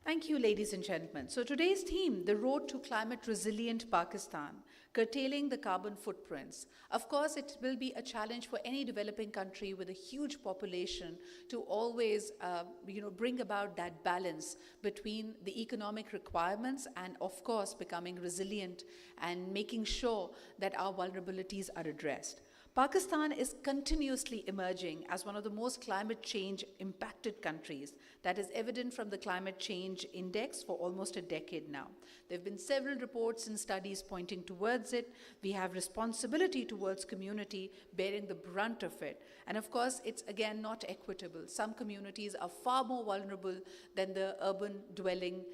Thank you, ladies and gentlemen. So today's theme, the road to climate resilient Pakistan, curtailing the carbon footprints. Of course, it will be a challenge for any developing country with a huge population to always, bring about that balance between the economic requirements and, of course, becoming resilient and making sure that our vulnerabilities are addressed. Pakistan is continuously emerging as one of the most climate change impacted countries. That is evident from the Climate Change Index for almost a decade now. There have been several reports and studies pointing towards it. We have responsibility towards community bearing the brunt of it. And of course, it's again not equitable. Some communities are far more vulnerable than the urban dwelling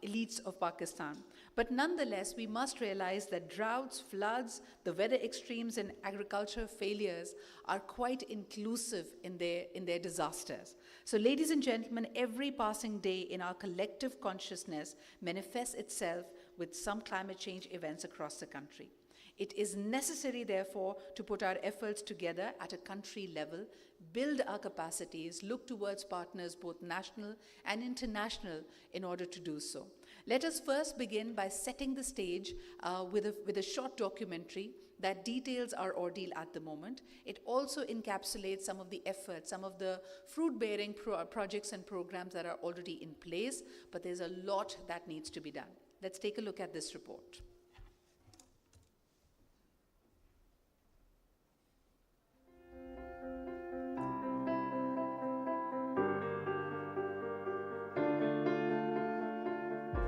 elites of Pakistan. But nonetheless, we must realize that droughts, floods, the weather extremes, and agriculture failures are quite inclusive in their disasters. So, ladies and gentlemen, every passing day in our collective consciousness manifests itself with some climate change events across the country. It is necessary, therefore, to put our efforts together at a country level, build our capacities, look towards partners both national and international in order to do so. Let us first begin by setting the stage with a short documentary that details our ordeal at the moment. It also encapsulates some of the efforts, some of the fruit-bearing projects and programs that are already in place, but there's a lot that needs to be done. Let's take a look at this report.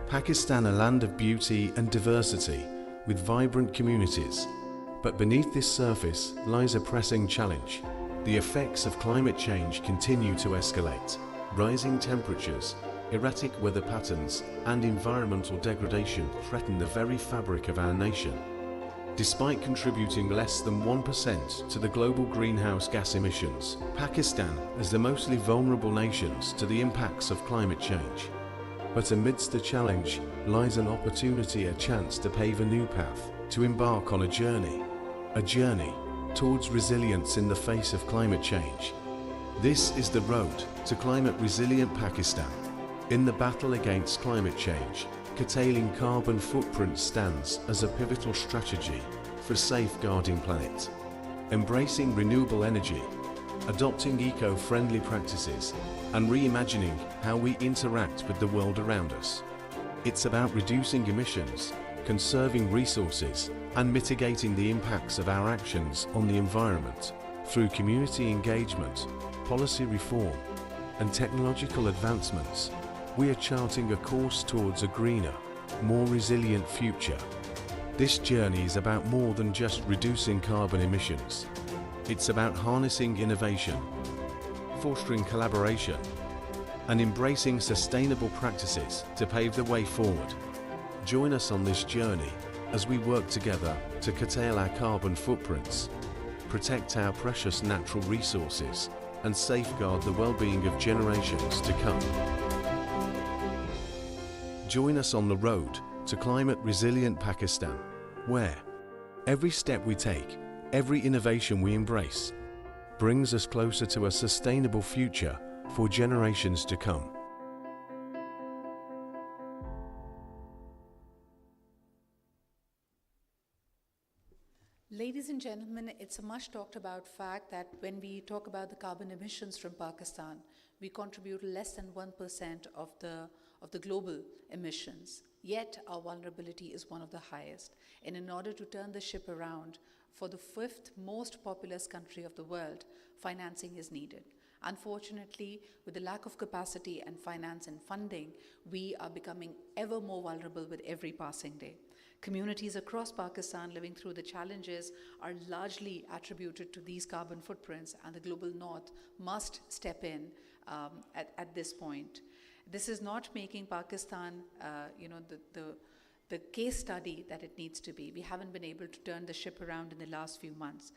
Pakistan, a land of beauty and diversity with vibrant communities. But beneath this surface lies a pressing challenge. The effects of climate change continue to escalate. Rising temperatures, erratic weather patterns, and environmental degradation threaten the very fabric of our nation. Despite contributing less than 1% to the global greenhouse gas emissions, Pakistan is the mostly vulnerable nations to the impacts of climate change. But amidst the challenge lies an opportunity, a chance to pave a new path, to embark on a journey towards resilience in the face of climate change. This is the road to climate resilient Pakistan. In the battle against climate change, curtailing carbon footprints stands as a pivotal strategy for safeguarding planet. Embracing renewable energy, adopting eco-friendly practices, and reimagining how we interact with the world around us. It's about reducing emissions, conserving resources, and mitigating the impacts of our actions on the environment. Through community engagement, policy reform, and technological advancements, we are charting a course towards a greener, more resilient future. This journey is about more than just reducing carbon emissions. It's about harnessing innovation, fostering collaboration, and embracing sustainable practices to pave the way forward. Join us on this journey as we work together to curtail our carbon footprints, protect our precious natural resources, and safeguard the well-being of generations to come. Join us on the road to climate resilient Pakistan, where every step we take, every innovation we embrace, brings us closer to a sustainable future for generations to come. Ladies and gentlemen, it's a much talked about fact that when we talk about the carbon emissions from Pakistan, we contribute less than 1% of the global emissions. Yet our vulnerability is one of the highest. And in order to turn the ship around, for the fifth most populous country of the world, financing is needed. Unfortunately, with the lack of capacity and finance and funding, we are becoming ever more vulnerable with every passing day. Communities across Pakistan living through the challenges are largely attributed to these carbon footprints, and the global north must step in at this point. This is not making Pakistan, the case study that it needs to be. We haven't been able to turn the ship around in the last few months.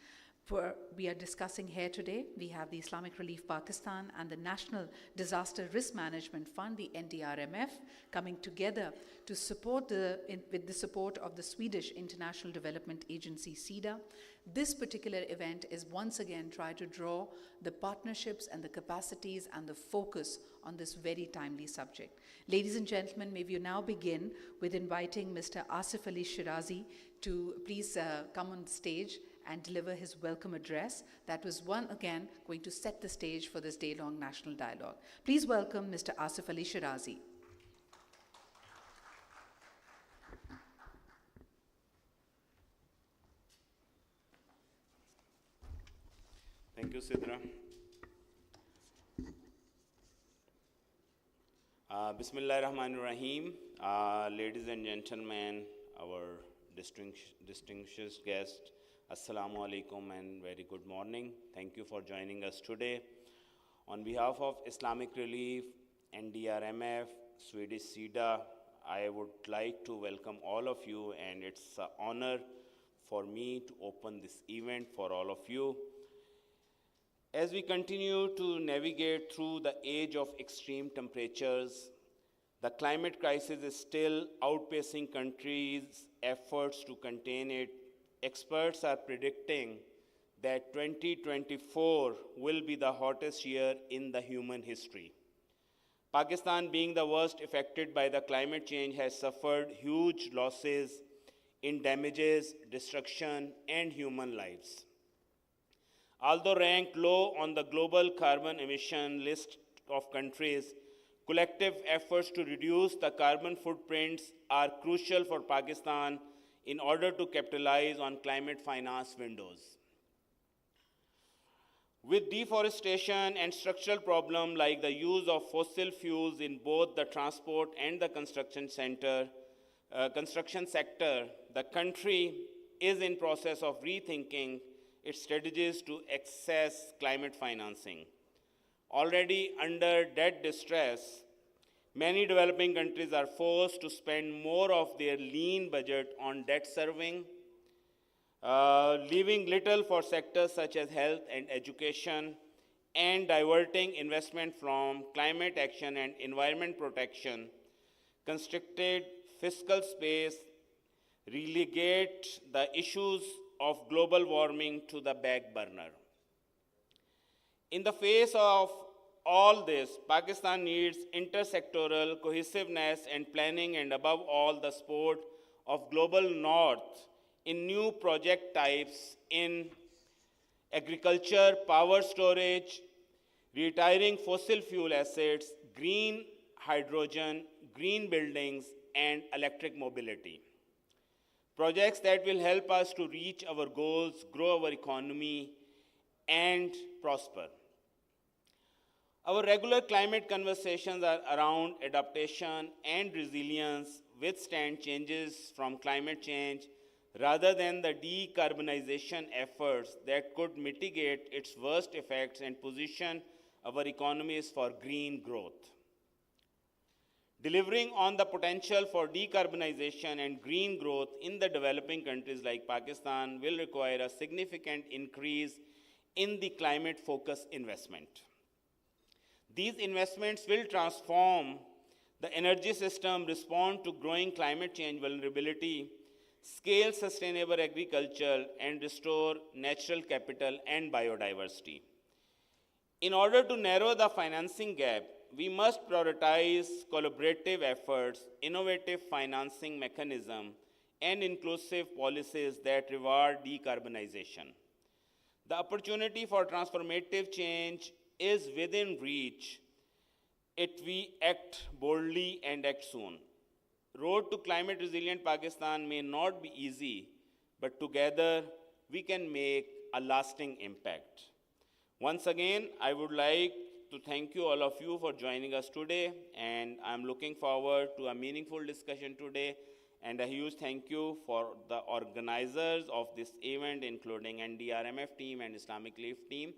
We are discussing here today, we have the Islamic Relief Pakistan and the National Disaster Risk Management Fund, the NDRMF, coming together to support with the support of the Swedish International Development Agency, SIDA. This particular event is once again try to draw the partnerships and the capacities and the focus on this very timely subject. Ladies and gentlemen, may we now begin with inviting Mr. Asif Ali Shirazi to please come on stage and deliver his welcome address that was once again going to set the stage for this day-long national dialogue. Please welcome Mr. Asif Ali Shirazi. Thank you, Sidra. Bismillahirrahmanirrahim. Ladies and gentlemen, our distinguished guest, Assalamu alaikum and very good morning. Thank you for joining us today. On behalf of Islamic Relief, NDRMF, Swedish SIDA, I would like to welcome all of you, and it's an honor for me to open this event for all of you. As we continue to navigate through the age of extreme temperatures, the climate crisis is still outpacing countries' efforts to contain it. Experts are predicting that 2024 will be the hottest year in the human history. Pakistan, being the worst affected by the climate change, has suffered huge losses in damages, destruction, and human lives. Although ranked low on the global carbon emission list of countries, collective efforts to reduce the carbon footprints are crucial for Pakistan in order to capitalize on climate finance windows. With deforestation and structural problems like the use of fossil fuels in both the transport and the construction sector, the country is in process of rethinking its strategies to access climate financing. Already under debt distress, many developing countries are forced to spend more of their lean budget on debt serving, leaving little for sectors such as health and education, and diverting investment from climate action and environment protection. Constricted fiscal space relegate the issues of global warming to the back burner. In the face of all this, Pakistan needs intersectoral cohesiveness and planning, and above all, the support of global north in new project types in agriculture, power storage, retiring fossil fuel assets, green hydrogen, green buildings, and electric mobility. Projects that will help us to reach our goals, grow our economy, and prosper. Our regular climate conversations are around adaptation and resilience, withstand changes from climate change, rather than the decarbonization efforts that could mitigate its worst effects and position our economies for green growth. Delivering on the potential for decarbonization and green growth in the developing countries like Pakistan will require a significant increase in the climate-focused investment. These investments will transform the energy system, respond to growing climate change vulnerability, scale sustainable agriculture, and restore natural capital and biodiversity. In order to narrow the financing gap, we must prioritize collaborative efforts, innovative financing mechanisms, and inclusive policies that reward decarbonization. The opportunity for transformative change is within reach if we act boldly and act soon. Road to climate resilient Pakistan may not be easy, but together we can make a lasting impact. Once again, I would like to thank you, all of you, for joining us today, and I'm looking forward to a meaningful discussion today, and a huge thank you for the organizers of this event, including NDRMF team and Islamic Relief team,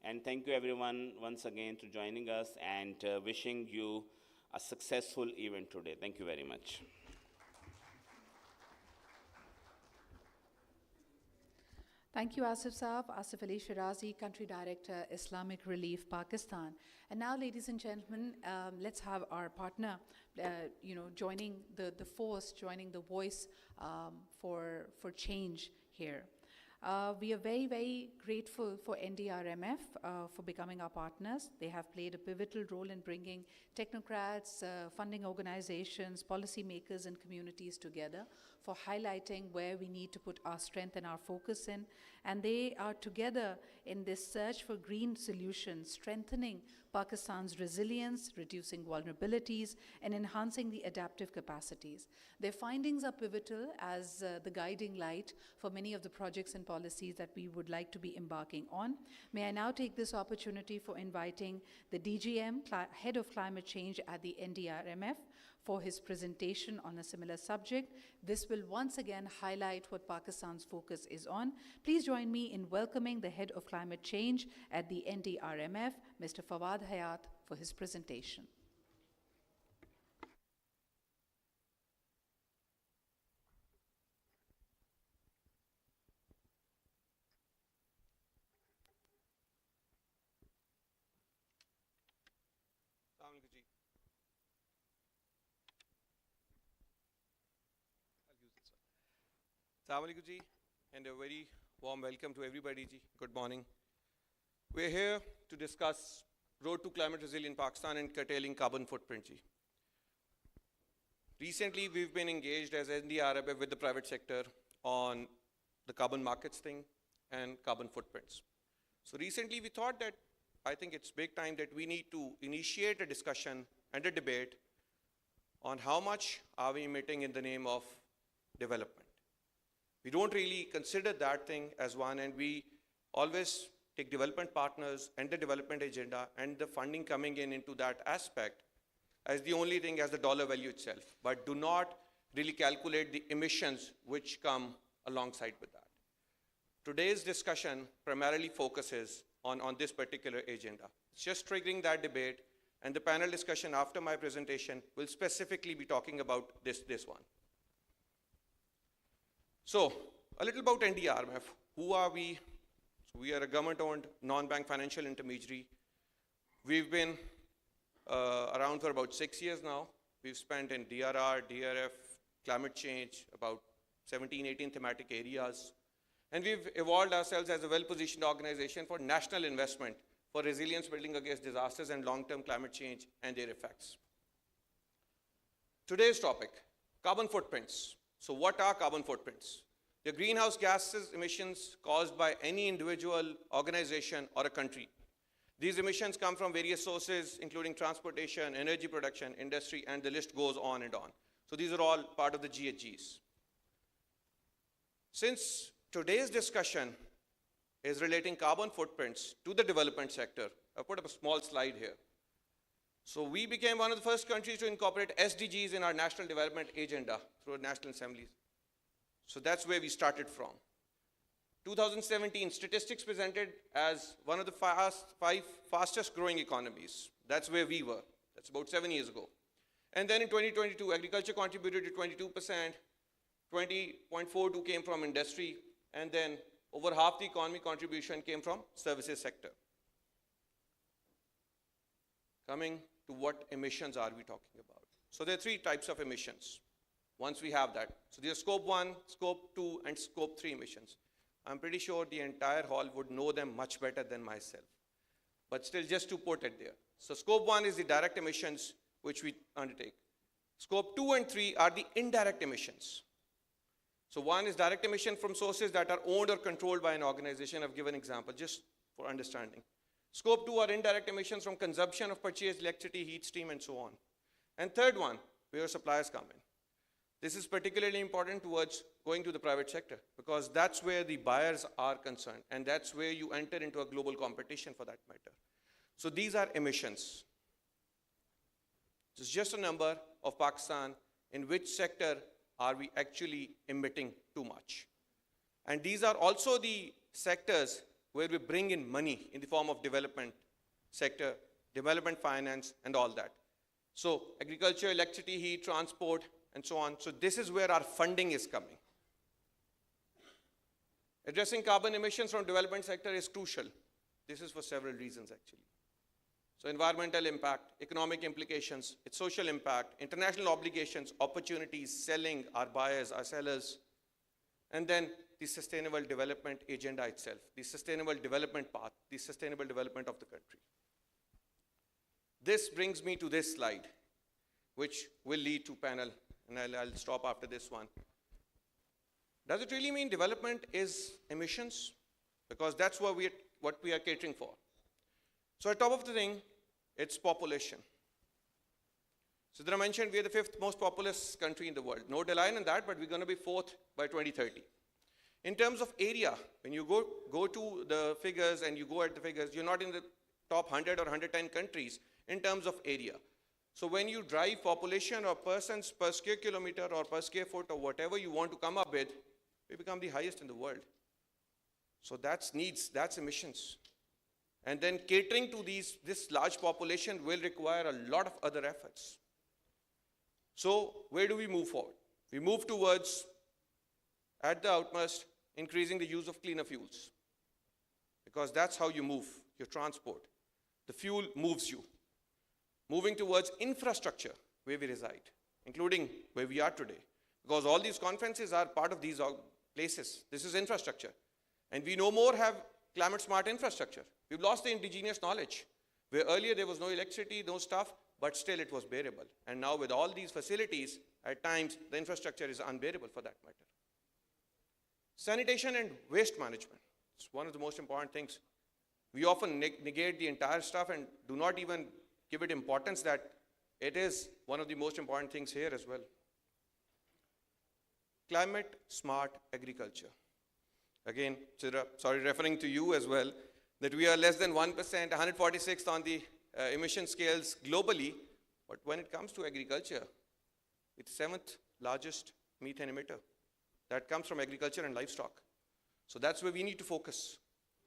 and thank you everyone once again for joining us, and wishing you a successful event today. Thank you very much. Thank you, Asif Saab. Asif Ali Shirazi, Country Director, Islamic Relief, Pakistan. And now, ladies and gentlemen, let's have our partner, joining the force, joining the voice for change here. We are very, very grateful for NDRMF for becoming our partners. They have played a pivotal role in bringing technocrats, funding organizations, policymakers, and communities together for highlighting where we need to put our strength and our focus in. And they are together in this search for green solutions, strengthening Pakistan's resilience, reducing vulnerabilities, and enhancing the adaptive capacities. Their findings are pivotal as the guiding light for many of the projects and policies that we would like to be embarking on. May I now take this opportunity for inviting the DGM, Head of Climate Change at the NDRMF, for his presentation on a similar subject. This will once again highlight what Pakistan's focus is on. Please join me in welcoming the Head of Climate Change at the NDRMF, Mr. Fawad Hayat, for his presentation. Assalamu alaikum ji, and a very warm welcome to everybody ji. Good morning. We're here to discuss Road to Climate Resilient Pakistan and Curtailing Carbon Footprint ji. Recently, we've been engaged as NDRMF with the private sector on the carbon markets thing and carbon footprints. So recently, we thought that I think it's big time that we need to initiate a discussion and a debate on how much are we emitting in the name of development. We don't really consider that thing as one, and we always take development partners and the development agenda and the funding coming in into that aspect as the only thing, as the dollar value itself, but do not really calculate the emissions which come alongside with that. Today's discussion primarily focuses on this particular agenda. It's just triggering that debate, and the panel discussion after my presentation will specifically be talking about this one. So, a little about NDRMF. Who are we? So we are a government-owned non-bank financial intermediary. We've been around for about 6 years now. We've spent in DRR, DRF, climate change, about 17, 18 thematic areas. And we've evolved ourselves as a well-positioned organization for national investment for resilience building against disasters and long-term climate change and their effects. Today's topic, carbon footprints. So what are carbon footprints? They're greenhouse gases emissions caused by any individual, organization, or a country. These emissions come from various sources, including transportation, energy production, industry, and the list goes on and on. So these are all part of the GHGs. Since today's discussion is relating carbon footprints to the development sector, I put up a small slide here. So we became one of the first countries to incorporate SDGs in our national development agenda through national assemblies. So that's where we started from. 2017, statistics presented as one of the 5 fastest growing economies. That's where we were. That's about 7 years ago. And then in 2022, agriculture contributed to 22%, 20.42 came from industry, and then over half the economy contribution came from services sector. Coming to what emissions are we talking about? So there are 3 types of emissions. Once we have that. So there are scope 1, scope 2, and scope 3 emissions. I'm pretty sure the entire hall would know them much better than myself. But still, just to put it there. So scope 1 is the direct emissions which we undertake. Scope 2 and 3 are the indirect emissions. So 1 is direct emission from sources that are owned or controlled by an organization. I've given an example just for understanding. Scope 2 are indirect emissions from consumption of purchased electricity, heat, steam, and so on. And third one, where suppliers come in. This is particularly important towards going to the private sector because that's where the buyers are concerned, and that's where you enter into a global competition for that matter. So these are emissions. It's just a number of Pakistan in which sector are we actually emitting too much. And these are also the sectors where we bring in money in the form of development sector, development finance, and all that. So agriculture, electricity, heat, transport, and so on. So this is where our funding is coming. Addressing carbon emissions from development sector is crucial. This is for several reasons actually. So environmental impact, economic implications, its social impact, international obligations, opportunities, selling, our buyers, our sellers, and then the sustainable development agenda itself, the sustainable development path, the sustainable development of the country. This brings me to this slide, which will lead to panel, and I'll stop after this one. Does it really mean development is emissions? Because that's what we are catering for. So at top of the thing, it's population. Sidra mentioned we are the 5th most populous country in the world. No denying in that, but we're going to be 4th by 2030. In terms of area, when you go to the figures and you go at the figures, you're not in the top 100 or 110 countries in terms of area. So when you drive population or persons per square kilometer or per square foot or whatever you want to come up with, we become the highest in the world. So that's needs, that's emissions. And then catering to this large population will require a lot of other efforts. So where do we move forward? We move towards, at the outmost, increasing the use of cleaner fuels. Because that's how you move your transport. The fuel moves you. Moving towards infrastructure where we reside, including where we are today. Because all these conferences are part of these places. This is infrastructure. And we no more have climate smart infrastructure. We've lost the indigenous knowledge, where earlier there was no electricity, no stuff, but still it was bearable. And now with all these facilities, at times the infrastructure is unbearable for that matter. Sanitation and waste management. It's one of the most important things. We often negate the entire stuff and do not even give it importance that it is one of the most important things here as well. Climate smart agriculture. Again, sorry, referring to you as well, that we are less than 1%, 146th on the emission scales globally, but when it comes to agriculture, it's 7th largest methane emitter. That comes from agriculture and livestock. So that's where we need to focus.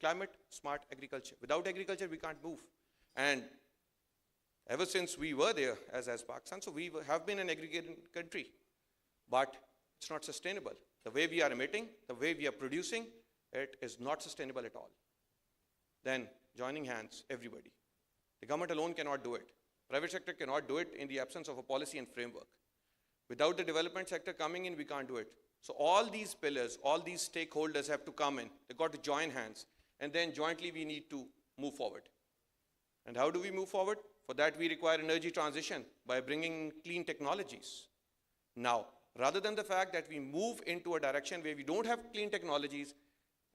Climate smart agriculture. Without agriculture, we can't move. And ever since we were there as Pakistan, so we have been an aggregated country, but it's not sustainable. The way we are emitting, the way we are producing, it is not sustainable at all. Then joining hands, everybody. The government alone cannot do it. Private sector cannot do it in the absence of a policy and framework. Without the development sector coming in, we can't do it. So all these pillars, all these stakeholders have to come in. They've got to join hands. And then jointly we need to move forward. And how do we move forward? For that we require energy transition by bringing clean technologies. Now, rather than the fact that we move into a direction where we don't have clean technologies,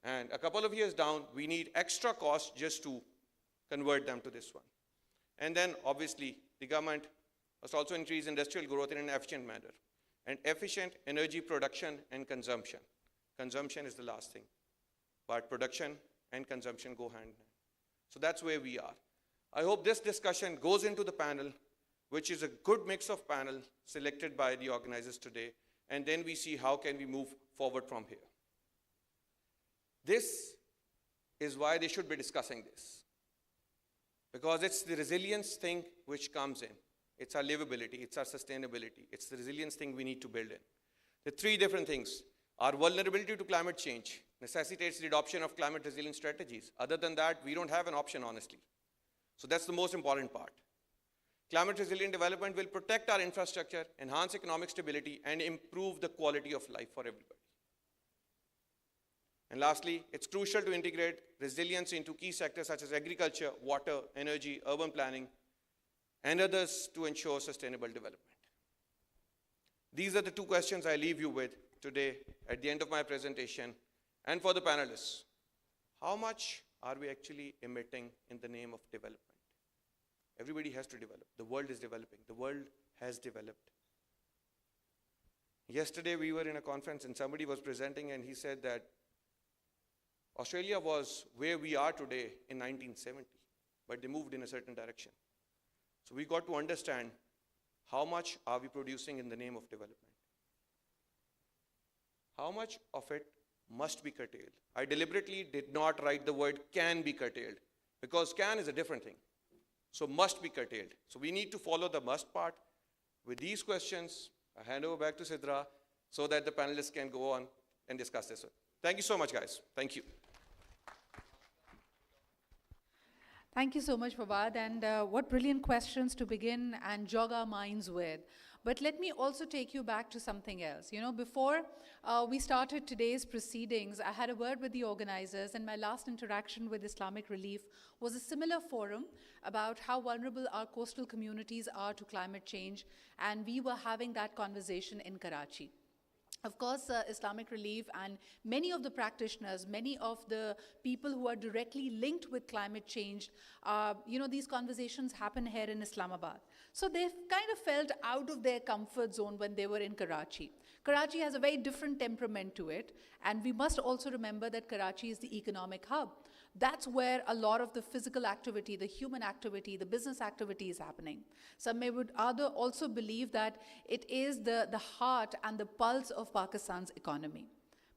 and a couple of years down, we need extra costs just to convert them to this one. And then, obviously, the government must also increase industrial growth in an efficient manner. And efficient energy production and consumption. Consumption is the last thing. But production and consumption go hand in hand. So that's where we are. I hope this discussion goes into the panel, which is a good mix of panel selected by the organizers today, and then we see how can we move forward from here. This is why they should be discussing this. Because it's the resilience thing which comes in. It's our livability, it's our sustainability, it's the resilience thing we need to build in. The three different things. Our vulnerability to climate change necessitates the adoption of climate resilient strategies. Other than that, we don't have an option, honestly. So that's the most important part. Climate resilient development will protect our infrastructure, enhance economic stability, and improve the quality of life for everybody. And lastly, it's crucial to integrate resilience into key sectors such as agriculture, water, energy, urban planning, and others to ensure sustainable development. These are the two questions I leave you with today at the end of my presentation. And for the panelists, how much are we actually emitting in the name of development? Everybody has to develop. The world is developing. The world has developed. Yesterday we were in a conference and somebody was presenting and he said that Australia was where we are today in 1970, but they moved in a certain direction. So we got to understand how much are we producing in the name of development. How much of it must be curtailed. I deliberately did not write the word can be curtailed because can is a different thing. So must be curtailed. So we need to follow the must part. With these questions, I hand over back to Sidra so that the panelists can go on and discuss this. Thank you so much, guys. Thank you. Thank you so much, Fawad. And what brilliant questions to begin and jog our minds with. But let me also take you back to something else. You know, before we started today's proceedings, I had a word with the organizers, and my last interaction with Islamic Relief was a similar forum about how vulnerable our coastal communities are to climate change, and we were having that conversation in Karachi. Of course, Islamic Relief and many of the practitioners, many of the people who are directly linked with climate change, these conversations happen here in Islamabad. So they've kind of felt out of their comfort zone when they were in Karachi. Karachi has a very different temperament to it, and we must also remember that Karachi is the economic hub. That's where a lot of the physical activity, the human activity, the business activity is happening. Some would also believe that it is the heart and the pulse of Pakistan's economy.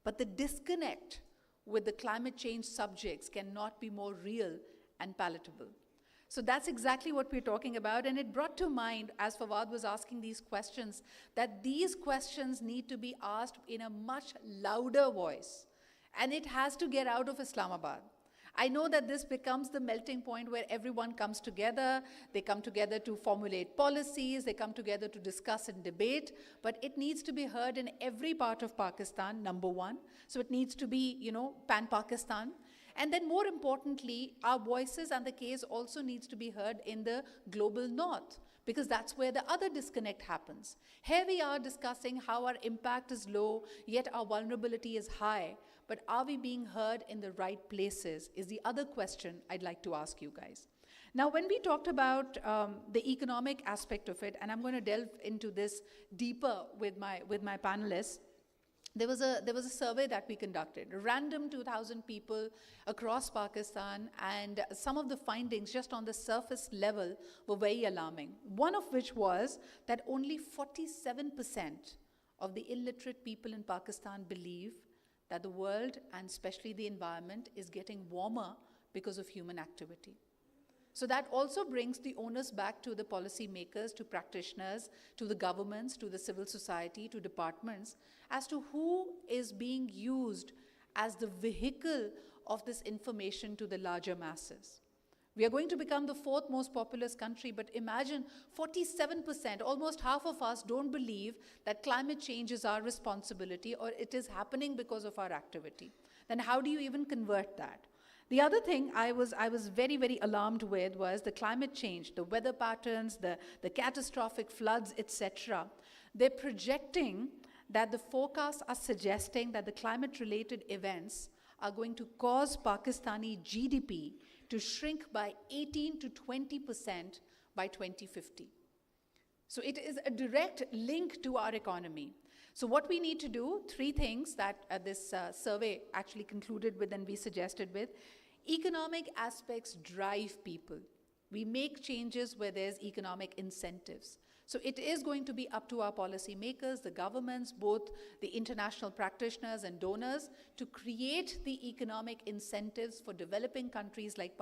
But the disconnect with the climate change subjects cannot be more real and palatable. So that's exactly what we're talking about, and it brought to mind, as Fawad was asking these questions, that these questions need to be asked in a much louder voice, and it has to get out of Islamabad. I know that this becomes the melting point where everyone comes together, they come together to formulate policies, they come together to discuss and debate, but it needs to be heard in every part of Pakistan, number one. So it needs to be, pan-Pakistan. And then more importantly, our voices and the case also needs to be heard in the global north, because that's where the other disconnect happens. Here we are discussing how our impact is low, yet our vulnerability is high. But are we being heard in the right places is the other question I'd like to ask you guys. Now, when we talked about the economic aspect of it, and I'm going to delve into this deeper with my panelists, there was a survey that we conducted, random 2,000 people across Pakistan, and some of the findings just on the surface level were very alarming. One of which was that only 47% of the illiterate people in Pakistan believe that the world, and especially the environment, is getting warmer because of human activity. So that also brings the onus back to the policymakers, to practitioners, to the governments, to the civil society, to departments, as to who is being used as the vehicle of this information to the larger masses. We are going to become the fourth most populous country, but imagine 47%, almost half of us don't believe that climate change is our responsibility or it is happening because of our activity. Then how do you even convert that? The other thing I was very, very alarmed with was the climate change, the weather patterns, the catastrophic floods, etc. They're projecting that the forecasts are suggesting that the climate-related events are going to cause Pakistani GDP to shrink by 18 to 20% by 2050. So it is a direct link to our economy. So what we need to do, three things that this survey actually concluded with and we suggested with. Economic aspects drive people. We make changes where there's economic incentives. So it is going to be up to our policymakers, the governments, both the international practitioners and donors, to create the economic incentives for developing countries like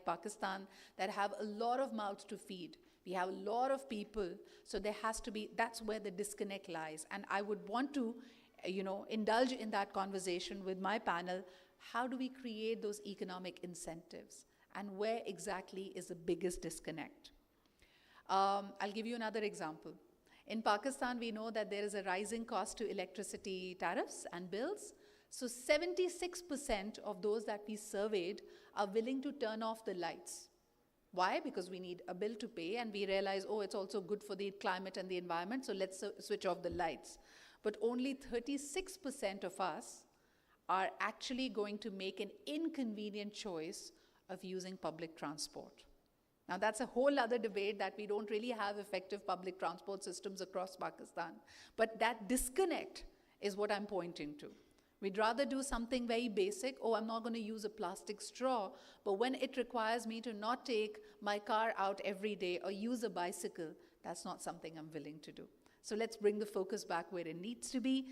Pakistan that have a lot of mouths to feed. We have a lot of people, so there has to be, that's where the disconnect lies. And I would want to, indulge in that conversation with my panel. How do we create those economic incentives? And where exactly is the biggest disconnect? I'll give you another example. In Pakistan, we know that there is a rising cost to electricity tariffs and bills. So 76% of those that we surveyed are willing to turn off the lights. Why? Because we need a bill to pay, and we realize, it's also good for the climate and the environment, so let's switch off the lights. But only 36% of us are actually going to make an inconvenient choice of using public transport. Now, that's a whole other debate that we don't really have effective public transport systems across Pakistan. But that disconnect is what I'm pointing to. We'd rather do something very basic. I'm not going to use a plastic straw. But when it requires me to not take my car out every day or use a bicycle, that's not something I'm willing to do. So let's bring the focus back where it needs to be.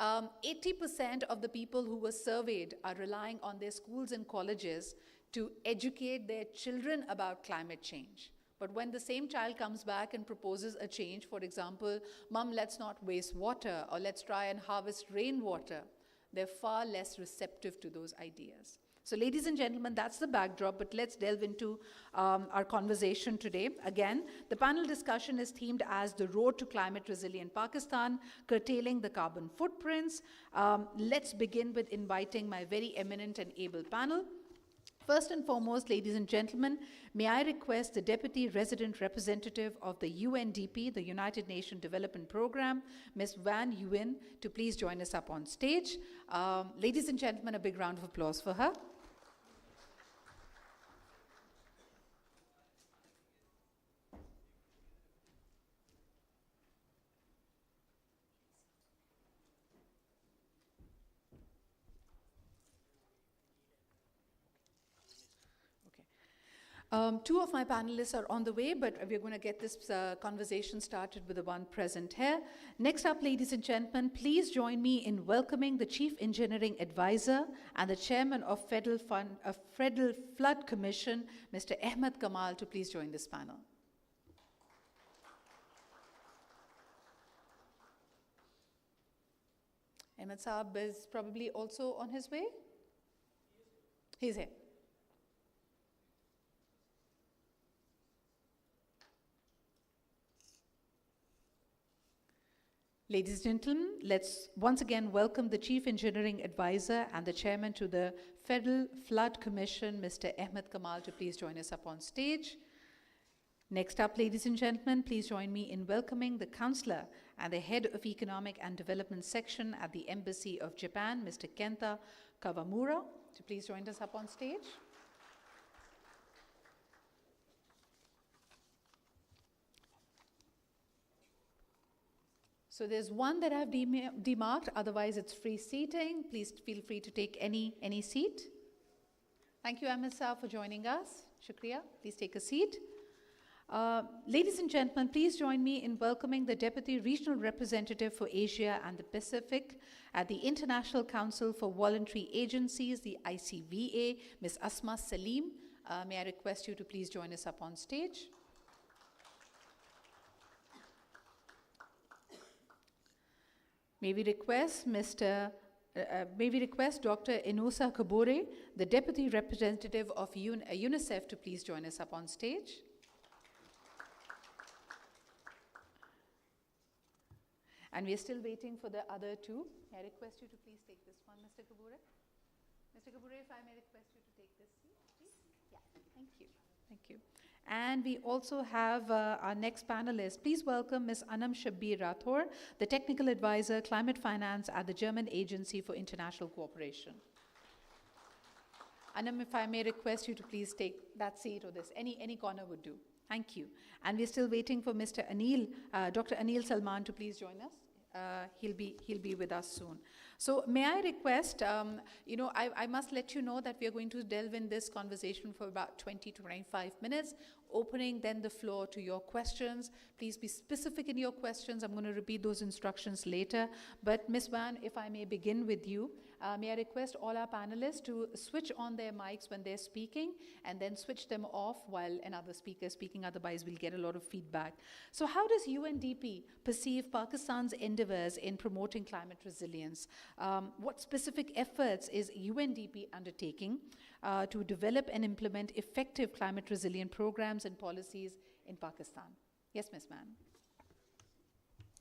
80% of the people who were surveyed are relying on their schools and colleges to educate their children about climate change. But when the same child comes back and proposes a change, for example, Mom, let's not waste water, or let's try and harvest rainwater, they're far less receptive to those ideas. So ladies and gentlemen, that's the backdrop, but let's delve into our conversation today. Again, the panel discussion is themed as the road to climate resilient Pakistan, curtailing the carbon footprints. Let's begin with inviting my very eminent and able panel. First and foremost, ladies and gentlemen, may I request the Deputy Resident Representative of the UNDP, the United Nations Development Programme, Ms. Van Nguyen, to please join us up on stage. Ladies and gentlemen, a big round of applause for her. Two of my panelists are on the way, but we're going to get this conversation started with the one present here. Next up, ladies and gentlemen, please join me in welcoming the Chief Engineering Advisor and the Chairman of Federal Flood Commission, Mr. Ahmed Kamal, to please join this panel. Ahmed Saab is probably also on his way? He's here. Ladies and gentlemen, let's once again welcome the Chief Engineering Advisor and the Chairman to the Federal Flood Commission, Mr. Ahmed Kamal, to please join us up on stage. Next up, ladies and gentlemen, please join me in welcoming the Counselor and the Head of Economic and Development Section at the Embassy of Japan, Mr. Kenta Kawamura, to please join us up on stage. So there's one that I've demarked, otherwise it's free seating. Please feel free to take any seat. Thank you, Ahmed Saab, for joining us. Shukriya. Please take a seat. Ladies and gentlemen, please join me in welcoming the Deputy Regional Representative for Asia and the Pacific at the International Council for Voluntary Agencies, the ICVA, Ms. Asma Salim. May I request you to please join us up on stage. May we request Dr. Enosa Kabore, the Deputy Representative of UNICEF, to please join us up on stage. And we are still waiting for the other two. May I request you to please take this one, Mr. Kabore? Mr. Kabore, if I may request you to take this seat, please. Yeah, thank you. Thank you. And we also have our next panelist. Please welcome Ms. Anam Shabbir Rathor, the Technical Advisor, Climate Finance at the German Agency for International Cooperation. Anam, if I may request you to please take that seat or this, any corner would do. Thank you. And we're still waiting for Mr. Anil, Dr. Anil Salman, to please join us. He'll be with us soon. So may I request, I must let you know that we are going to delve in this conversation for about 20 to 25 minutes, opening then the floor to your questions. Please be specific in your questions. I'm going to repeat those instructions later. But Ms. Van, if I may begin with you, may I request all our panelists to switch on their mics when they're speaking and then switch them off while another speaker is speaking, otherwise we'll get a lot of feedback. So how does UNDP perceive Pakistan's endeavors in promoting climate resilience? What specific efforts is UNDP undertaking to develop and implement effective climate resilient programs and policies in Pakistan? Yes, Ms. Mann.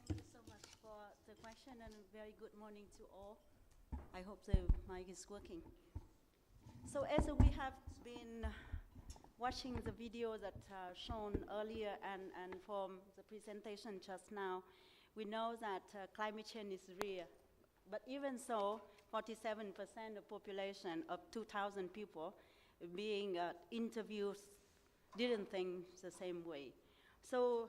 Thank you so much for the question, and a very good morning to all. I hope the mic is working. So as we have been watching the video that shown earlier and from the presentation just now, we know that climate change is real. But even so, 47% of population of 2,000 people being interviewed didn't think the same way. So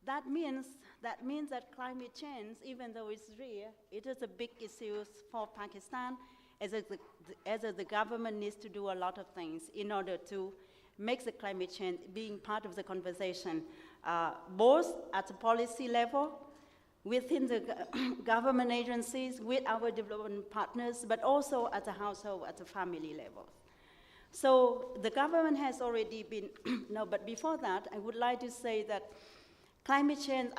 that means that climate change, even though it's real, it is a big issue for Pakistan, as the government needs to do a lot of things in order to make the climate change being part of the conversation, both at the policy level, within the government agencies, with our development partners, but also at the household, at the family level. So the government has already been, no, but before that, I would like to say that climate change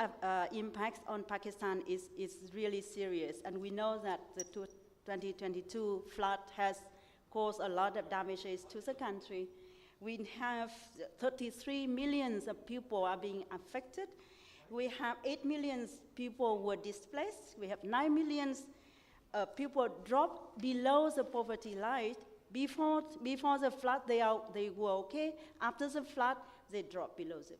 impacts on Pakistan is really serious, and we know that the 2022 flood has caused a lot of damages to the country. We have 33 million of people are being affected. We have 8 million people were displaced. We have 9 million people dropped below the poverty line. Before the flood, they were okay. After the flood, they dropped below the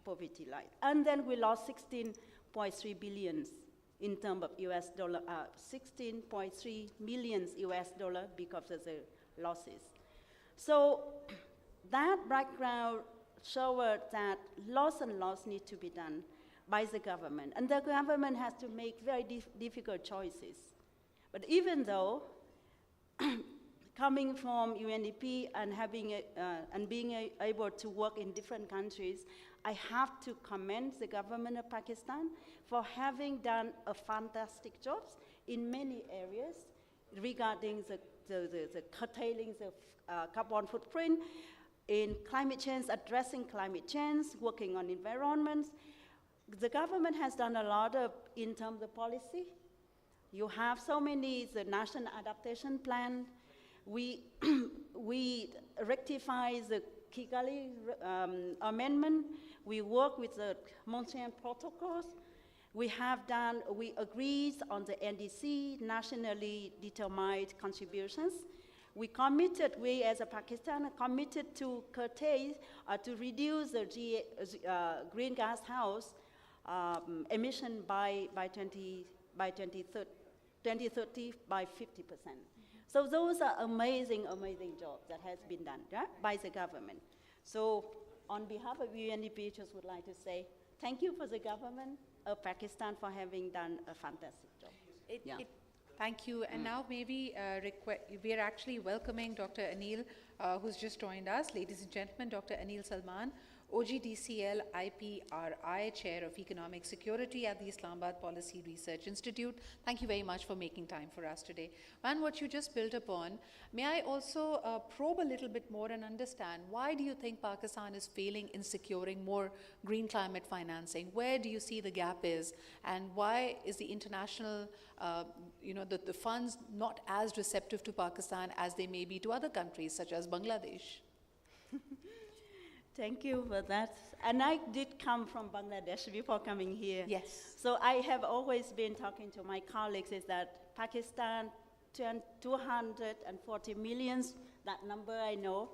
poverty line. And then we lost 16.3 billion in terms of US dollar, 16.3 million US dollar because of the losses. So that background showed that lots and lots need to be done by the government. And the government has to make very difficult choices. But even though coming from UNDP and being able to work in different countries, I have to commend the government of Pakistan for having done a fantastic job in many areas regarding the curtailing of carbon footprint, in climate change, addressing climate change, working on environments. The government has done a lot in terms of policy. You have so many, the National Adaptation Plan. We rectify the Kigali Amendment. We work with the Montreal Protocols. We agreed on the NDC, nationally determined contributions. We as a Pakistan, are committed to curtail, to reduce the greenhouse gas emission by 2030 by 50%. So those are amazing jobs that has been done by the government. So on behalf of UNDP, just would like to say thank you for the government of Pakistan for having done a fantastic job. Thank you. And now maybe we are actually welcoming Dr. Anil, who's just joined us. Ladies and gentlemen, Dr. Anil Salman, OGDCL IPRI Chair of Economic Security at the Islamabad Policy Research Institute. Thank you very much for making time for us today. Man, what you just built upon, may I also probe a little bit more and understand, why do you think Pakistan is failing in securing more green climate financing? Where do you see the gap is? And why is the international, the funds not as receptive to Pakistan as they may be to other countries such as Bangladesh? Thank you for that. And I did come from Bangladesh before coming here. Yes. So I have always been talking to my colleagues is that Pakistan, 240 million, that number I know.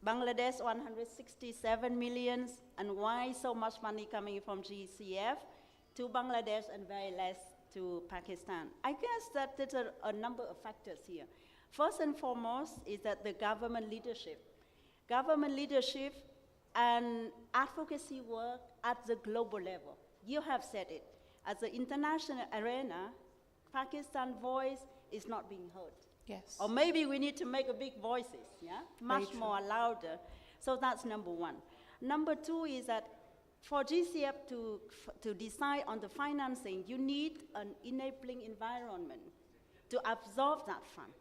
Bangladesh, 167 million. And why so much money coming from GCF to Bangladesh and very less to Pakistan? I guess that there's a number of factors here. First and foremost is that the government leadership. Government leadership and advocacy work at the global level. You have said it. At the international arena, Pakistan's voice is not being heard. Yes. Or maybe we need to make a big voices, much more louder. So that's number one. Number two is that for GCF to decide on the financing, you need an enabling environment to absorb that fund.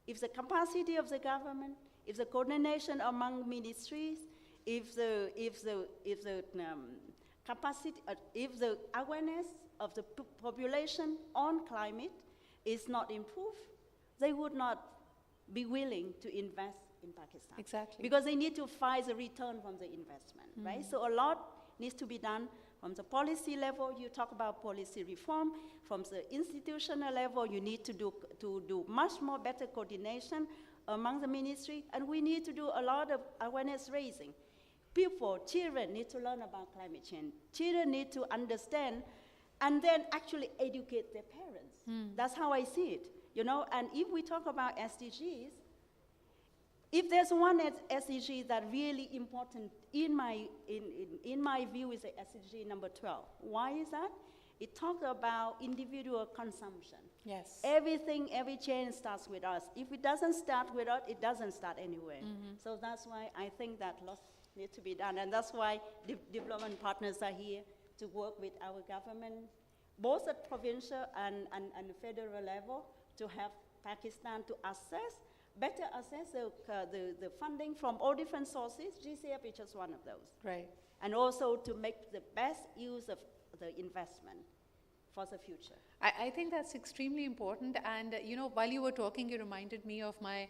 If the capacity of the government, if the coordination among ministries, if the awareness of the population on climate is not improved, they would not be willing to invest in Pakistan. Exactly. Because they need to find the return from the investment, right? So a lot needs to be done from the policy level. You talk about policy reform. From the institutional level, you need to do much more better coordination among the ministry, and we need to do a lot of awareness raising. Children need to learn about climate change. Children need to understand and then actually educate their parents. That's how I see it, and if we talk about SDGs, if there's one SDG that really important in my view is the SDG number 12. Why is that? It talks about individual consumption. Yes. Every change starts with us. If it doesn't start with us, it doesn't start anywhere. So that's why I think that lots need to be done. And that's why development partners are here to work with our government, both at provincial and federal level, to have Pakistan to better assess the funding from all different sources. GCF is just one of those. Right. and also to make the best use of the investment for the future. I think that's extremely important. And while you were talking, you reminded me of my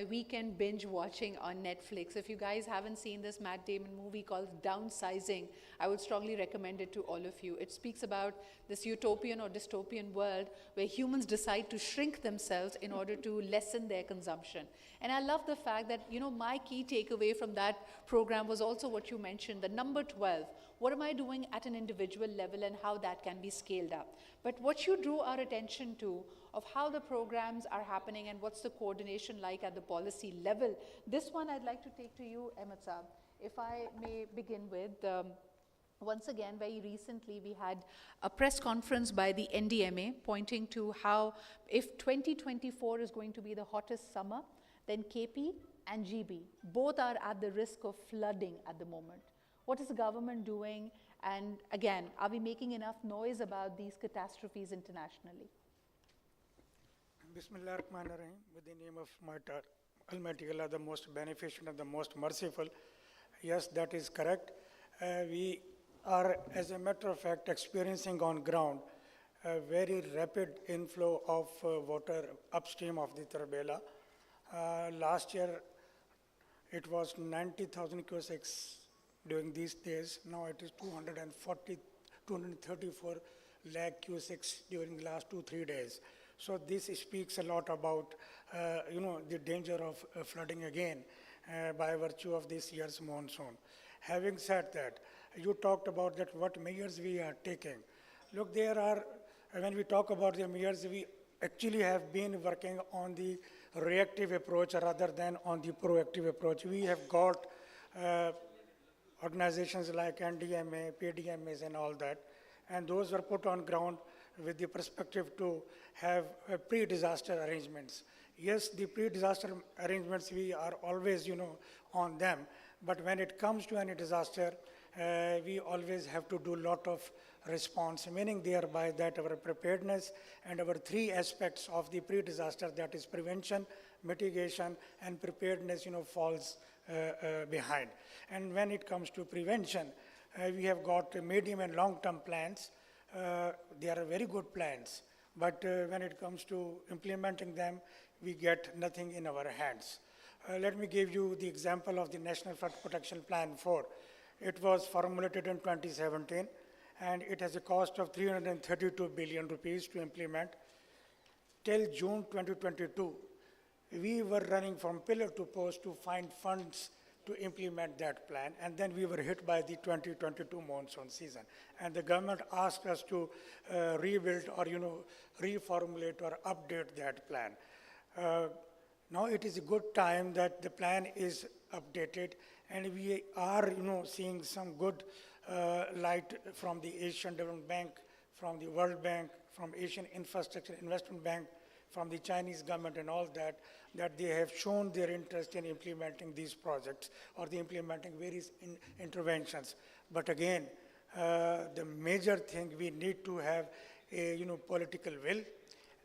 weekend binge watching on Netflix. If you guys haven't seen this Matt Damon movie called Downsizing, I would strongly recommend it to all of you. It speaks about this utopian or dystopian world where humans decide to shrink themselves in order to lessen their consumption. And I love the fact that my key takeaway from that program was also what you mentioned, the number 12. What am I doing at an individual level and how that can be scaled up? But what you drew our attention to of how the programs are happening and what's the coordination like at the policy level, this one I'd like to take to you, Ahmed Saab. If I may begin with, once again, very recently we had a press conference by the NDMA pointing to how if 2024 is going to be the hottest summer, then KP and GB both are at the risk of flooding at the moment. What is the government doing? And again, are we making enough noise about these catastrophes internationally? Bismillah ar-Rahman ar-Rahim, with the name of Almighty Allah, the most beneficent and the most merciful. Yes, that is correct. We are, as a matter of fact, experiencing on ground a very rapid inflow of water upstream of the Tarbela. Last year, it was 90,000 cusics during these days. Now it is 234 lakh cusics during the last 2-3 days. So this speaks a lot about, the danger of flooding again by virtue of this year's monsoon. Having said that, you talked about that what measures we are taking. Look, there are, when we talk about the measures, we actually have been working on the reactive approach rather than on the proactive approach. We have got organizations like NDMA, PDMAs and all that, and those were put on ground with the perspective to have pre-disaster arrangements. Yes, the pre-disaster arrangements, we are always, on them, but when it comes to any disaster, we always have to do a lot of response, meaning thereby that our preparedness and our 3 aspects of the pre-disaster, that is prevention, mitigation, and preparedness, falls behind. And when it comes to prevention, we have got medium and long-term plans. They are very good plans, but when it comes to implementing them, we get nothing in our hands. Let me give you the example of the National Flood Protection Plan 4. It was formulated in 2017, and it has a cost of 332 billion rupees to implement. Till June 2022, we were running from pillar to post to find funds to implement that plan, and then we were hit by the 2022 monsoon season. And the government asked us to rebuild or, reformulate or update that plan. Now it is a good time that the plan is updated, and we are, seeing some good light from the Asian Development Bank, from the World Bank, from Asian Infrastructure Investment Bank, from the Chinese government and all that, that they have shown their interest in implementing these projects or the implementing various interventions. But again, the major thing, we need to have a political will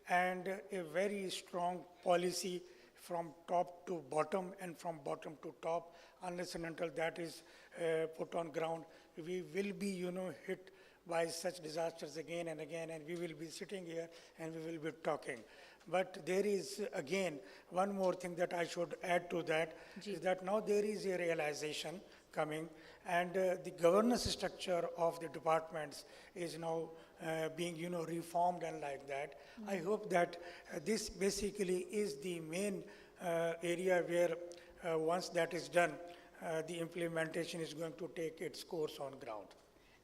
and a very strong policy from top to bottom and from bottom to top. Unless and until that is put on ground, we will be hit by such disasters again and again, and we will be sitting here and we will be talking. But there is, again, one more thing that I should add to that, is that now there is a realization coming, and the governance structure of the departments is now being, reformed and like that. I hope that this basically is the main area where once that is done, the implementation is going to take its course on ground.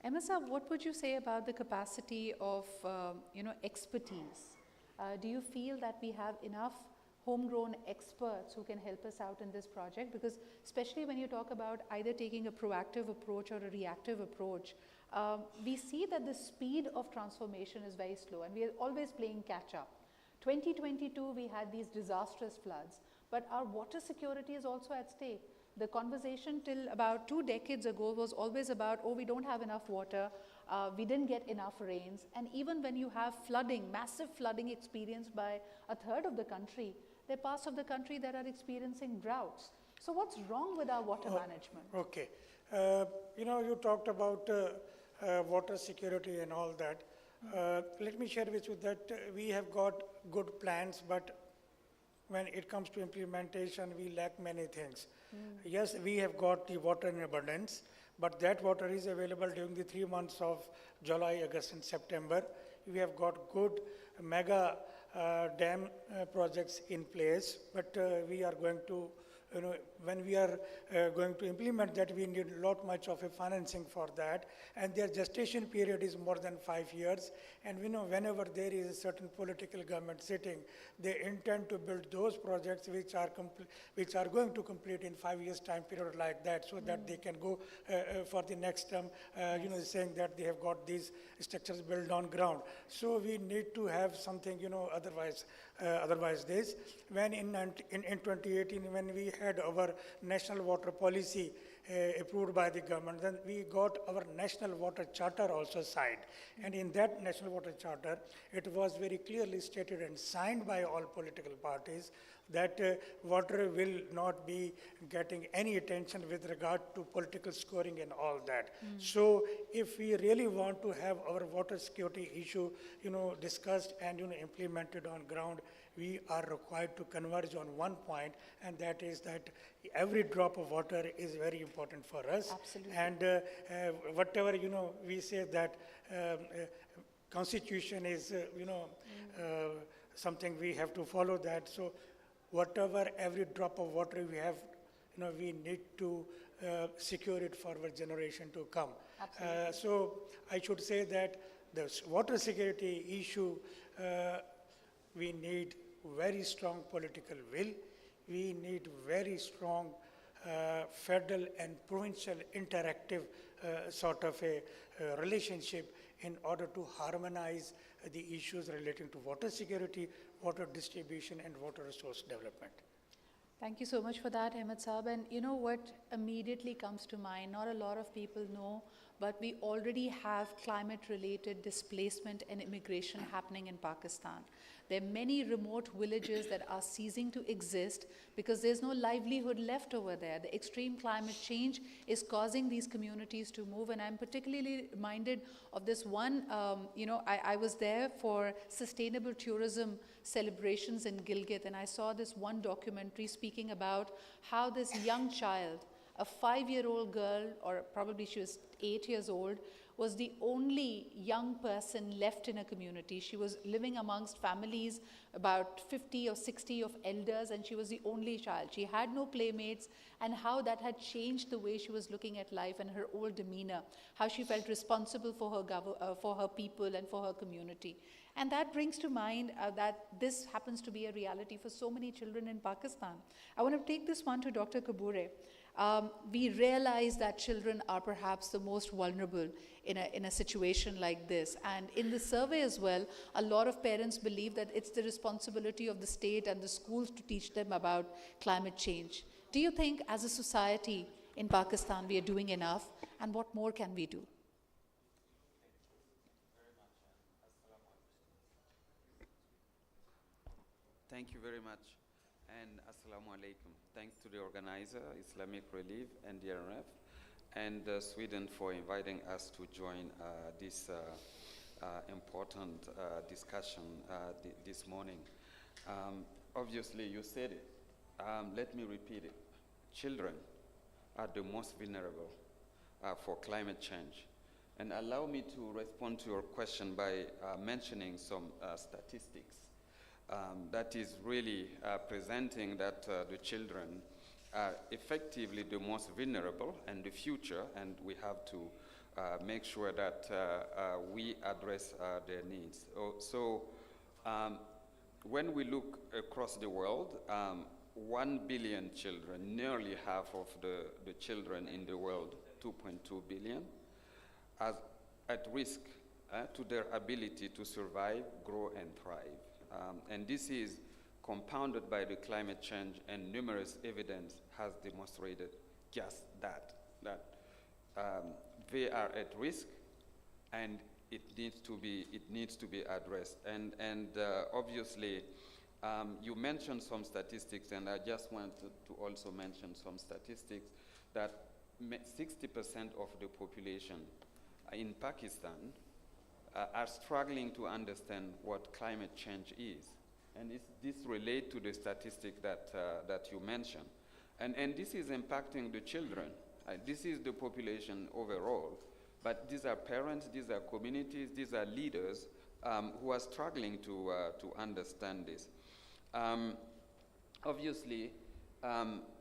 Emma, what would you say about the capacity of, expertise? Do you feel that we have enough homegrown experts who can help us out in this project? Because especially when you talk about either taking a proactive approach or a reactive approach, we see that the speed of transformation is very slow, and we are always playing catch up. 2022, we had these disastrous floods, but our water security is also at stake. The conversation till about 2 decades ago was always about, oh, we don't have enough water, we didn't get enough rains, and even when you have flooding, massive flooding experienced by a third of the country, there are parts of the country that are experiencing droughts. So what's wrong with our water management? Okay. You talked about water security and all that. Let me share with you that we have got good plans, but when it comes to implementation, we lack many things. Yes, we have got the water in abundance, but that water is available during the 3 months of July, August, and September. We have got good mega dam projects in place, but we are going to, when we are going to implement that, we need a lot much of a financing for that, and their gestation period is more than 5 years. And we know whenever there is a certain political government sitting, they intend to build those projects which are going to complete in 5 years time period like that, so that they can go for the next term, saying that they have got these structures built on ground. So we need to have something, otherwise this. When in 2018, when we had our national water policy approved by the government, then we got our national water charter also signed. And in that national water charter, it was very clearly stated and signed by all political parties that water will not be getting any attention with regard to political scoring and all that. So if we really want to have our water security issue, discussed and, implemented on ground, we are required to converge on one point, and that is that every drop of water is very important for us. Absolutely. And whatever, we say that constitution is, something we have to follow that. So whatever, every drop of water we have, we need to secure it for our generation to come. So I should say that the water security issue, we need very strong political will. We need very strong federal and provincial interactive sort of a relationship in order to harmonize the issues relating to water security, water distribution, and water resource development. Thank you so much for that, Ahmed Saab. And you know what immediately comes to mind? Not a lot of people know, but we already have climate-related displacement and immigration happening in Pakistan. There are many remote villages that are ceasing to exist because there's no livelihood left over there. The extreme climate change is causing these communities to move. And I'm particularly reminded of this one, I was there for sustainable tourism celebrations in Gilgit, and I saw this one documentary speaking about how this young child, a 5-year-old girl, or probably she was 8 years old, was the only young person left in a community. She was living amongst families, about 50 or 60 of elders, and she was the only child. She had no playmates, and how that had changed the way she was looking at life and her whole demeanor, how she felt responsible for her people and for her community. And that brings to mind that this happens to be a reality for so many children in Pakistan. I want to take this one to Dr. Kabure. We realize that children are perhaps the most vulnerable in a situation like this. And in the survey as well, a lot of parents believe that it's the responsibility of the state and the schools to teach them about climate change. Do you think as a society in Pakistan we are doing enough, and what more can we do? Thank you very much, and Assalamu alaikum. Thanks to the organizer, Islamic Relief and DRF, and Sweden for inviting us to join this important discussion this morning. Obviously, you said it. Let me repeat it. Children are the most vulnerable for climate change. And allow me to respond to your question by mentioning some statistics. That is really presenting that the children are effectively the most vulnerable and the future, and we have to make sure that we address their needs. When we look across the world, 1 billion children, nearly half of the children in the world, 2.2 billion, are at risk to their ability to survive, grow, and thrive. And this is compounded by the climate change, and numerous evidence has demonstrated just that they are at risk, and it needs to be addressed. And obviously, you mentioned some statistics, and I just want to also mention some statistics that 60% of the population in Pakistan are struggling to understand what climate change is. And this relates to the statistic that you mentioned. And this is impacting the children. This is the population overall. But these are parents, these are communities, these are leaders who are struggling to understand this. Obviously,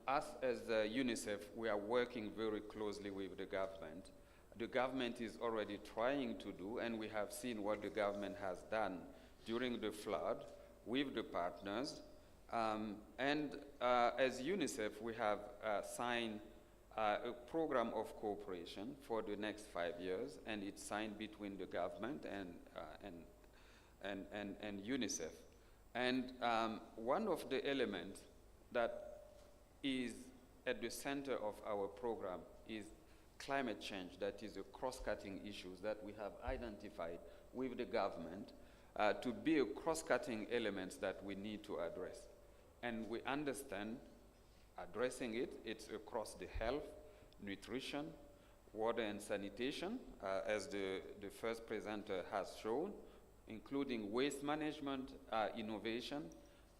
us as UNICEF, we are working very closely with the government. The government is already trying to do, and we have seen what the government has done during the flood with the partners. As UNICEF, we have signed a program of cooperation for the next 5 years, and it's signed between the government and UNICEF. And one of the elements that is at the center of our program is climate change. That is a cross-cutting issues that we have identified with the government to be a cross-cutting elements that we need to address. And we understand addressing it's across the health, nutrition, water and sanitation, as the first presenter has shown, including waste management, innovation,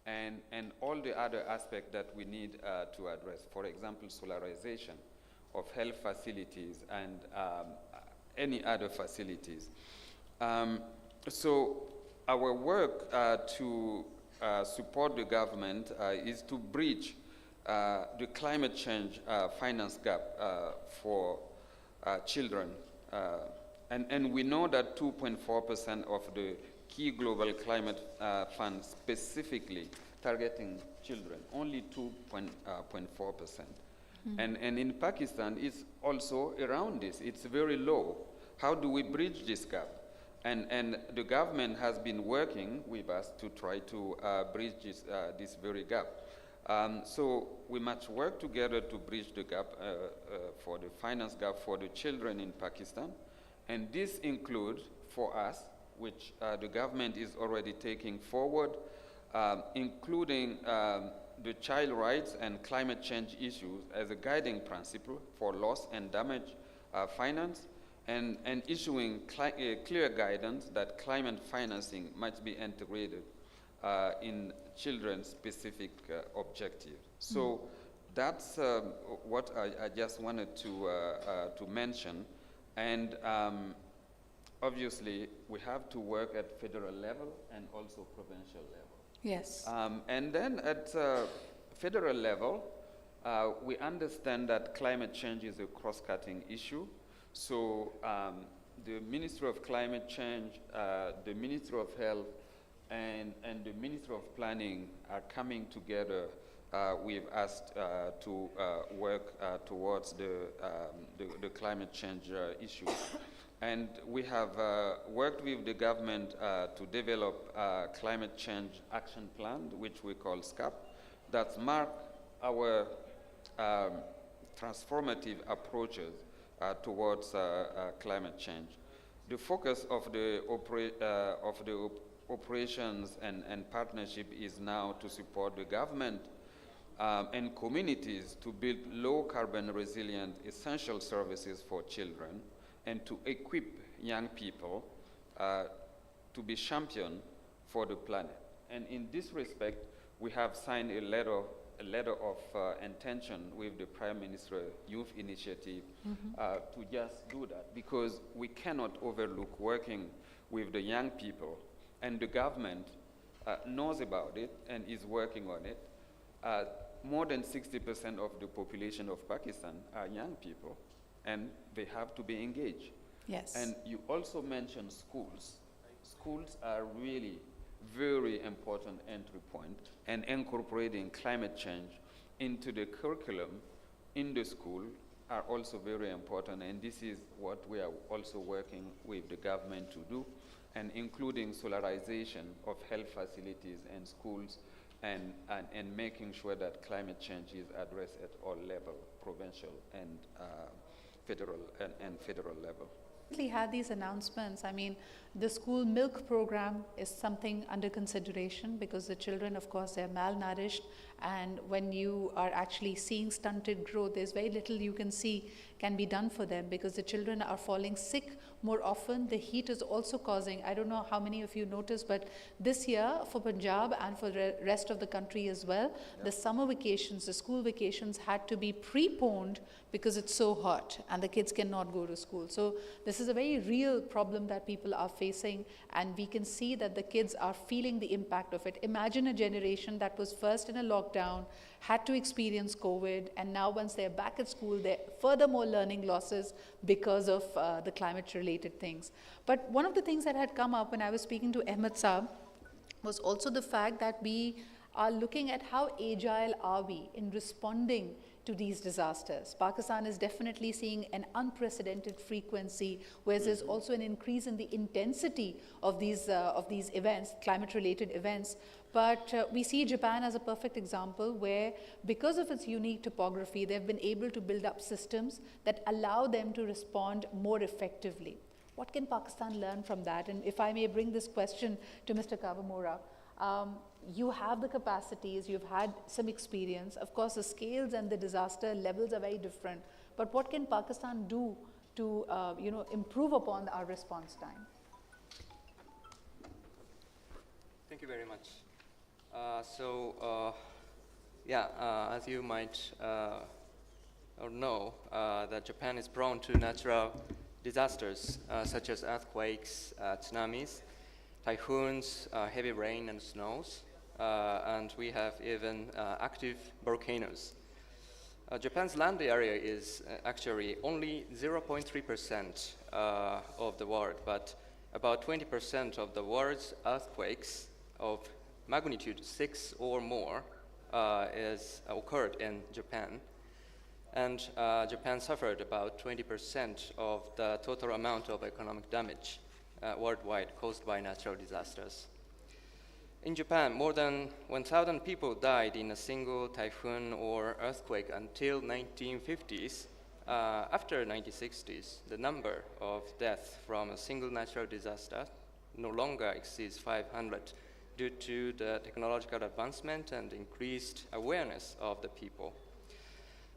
and all the other aspects that we need to address. For example, solarization of health facilities and any other facilities. So our work to support the government is to bridge the climate change finance gap for children. And we know that 2.4% of the key global climate funds specifically targeting children, only 2.4%. And in Pakistan, it's also around this. It's very low. How do we bridge this gap? And the government has been working with us to try to bridge this very gap. So we must work together to bridge the gap for the finance gap for the children in Pakistan. And this includes, for us, which the government is already taking forward, including the child rights and climate change issues as a guiding principle for loss and damage finance, and issuing clear guidance that climate financing must be integrated in children's specific objectives. So that's what I just wanted to mention. And obviously, we have to work at federal level and also provincial level. Yes. And then at federal level, we understand that climate change is a cross-cutting issue. So the Ministry of Climate Change, the Ministry of Health, and the Ministry of Planning are coming together with us to work towards the climate change issue. And we have worked with the government to develop a climate change action plan, which we call SCAP, that mark our transformative approaches towards climate change. The focus of the operations and partnership is now to support the government and communities to build low carbon resilient essential services for children, and to equip young people to be champion for the planet. And in this respect, we have signed a letter of intention with the Prime Minister Youth Initiative to just do that, because we cannot overlook working with the young people, and the government knows about it and is working on it. More than 60% of the population of Pakistan are young people, and they have to be engaged. Yes. And you also mentioned schools. Schools are really very important entry point, and incorporating climate change into the curriculum in the school are also very important, and this is what we are also working with the government to do, and including solarization of health facilities and schools, and making sure that climate change is addressed at all levels, provincial and federal level. We had these announcements. I mean, the school milk program is something under consideration, because the children, of course, they're malnourished, And when you are actually seeing stunted growth, there's very little you can see can be done for them, because the children are falling sick more often. The heat is also causing, I don't know how many of you noticed, but this year for Punjab and for the rest of the country as well, the summer vacations, the school vacations had to be preponed because it's so hot and the kids cannot go to school. So this is a very real problem that people are facing, and we can see that the kids are feeling the impact of it. Imagine a generation that was first in a lockdown, had to experience COVID, and now once they're back at school, they're furthermore learning losses because of the climate-related things. But one of the things that had come up when I was speaking to Ahmed Saab was also the fact that we are looking at how agile are we in responding to these disasters. Pakistan is definitely seeing an unprecedented frequency, whereas there's also an increase in the intensity of these events, climate-related events. But we see Japan as a perfect example where, because of its unique topography, they've been able to build up systems that allow them to respond more effectively. What can Pakistan learn from that? And if I may bring this question to Mr. Kawamura, you have the capacities, you've had some experience. Of course, the scales and the disaster levels are very different. But what can Pakistan do to improve upon our response time? Thank you very much. As you might know, that Japan is prone to natural disasters such as earthquakes, tsunamis, typhoons, heavy rain and snows, and we have even active volcanoes. Japan's land area is actually only 0.3% of the world, but about 20% of the world's earthquakes of magnitude 6 or more is occurred in Japan. And Japan suffered about 20% of the total amount of economic damage worldwide caused by natural disasters. In Japan, more than 1,000 people died in a single typhoon or earthquake until 1950s. After 1960s, the number of deaths from a single natural disaster no longer exceeds 500 due to the technological advancement and increased awareness of the people.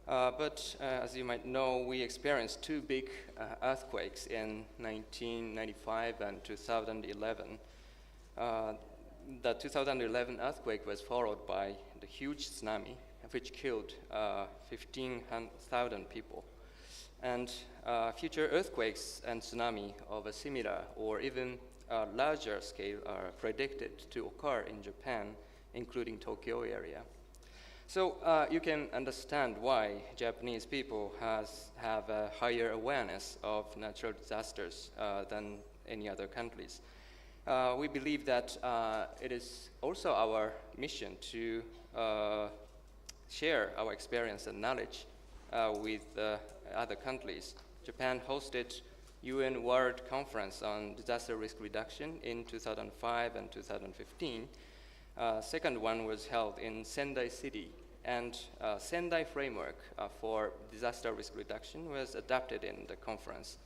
But as you might know, we experienced two big earthquakes in 1995 and 2011. The 2011 earthquake was followed by the huge tsunami, which killed 15,000 people. And future earthquakes and tsunami of a similar or even larger scale are predicted to occur in Japan, including Tokyo area. So you can understand why Japanese people have a higher awareness of natural disasters than any other countries. We believe that it is also our mission to share our experience and knowledge with other countries. Japan hosted UN World Conference on Disaster Risk Reduction in 2005 and 2015. Second one was held in Sendai City, and Sendai Framework for Disaster Risk Reduction was adopted in the conference.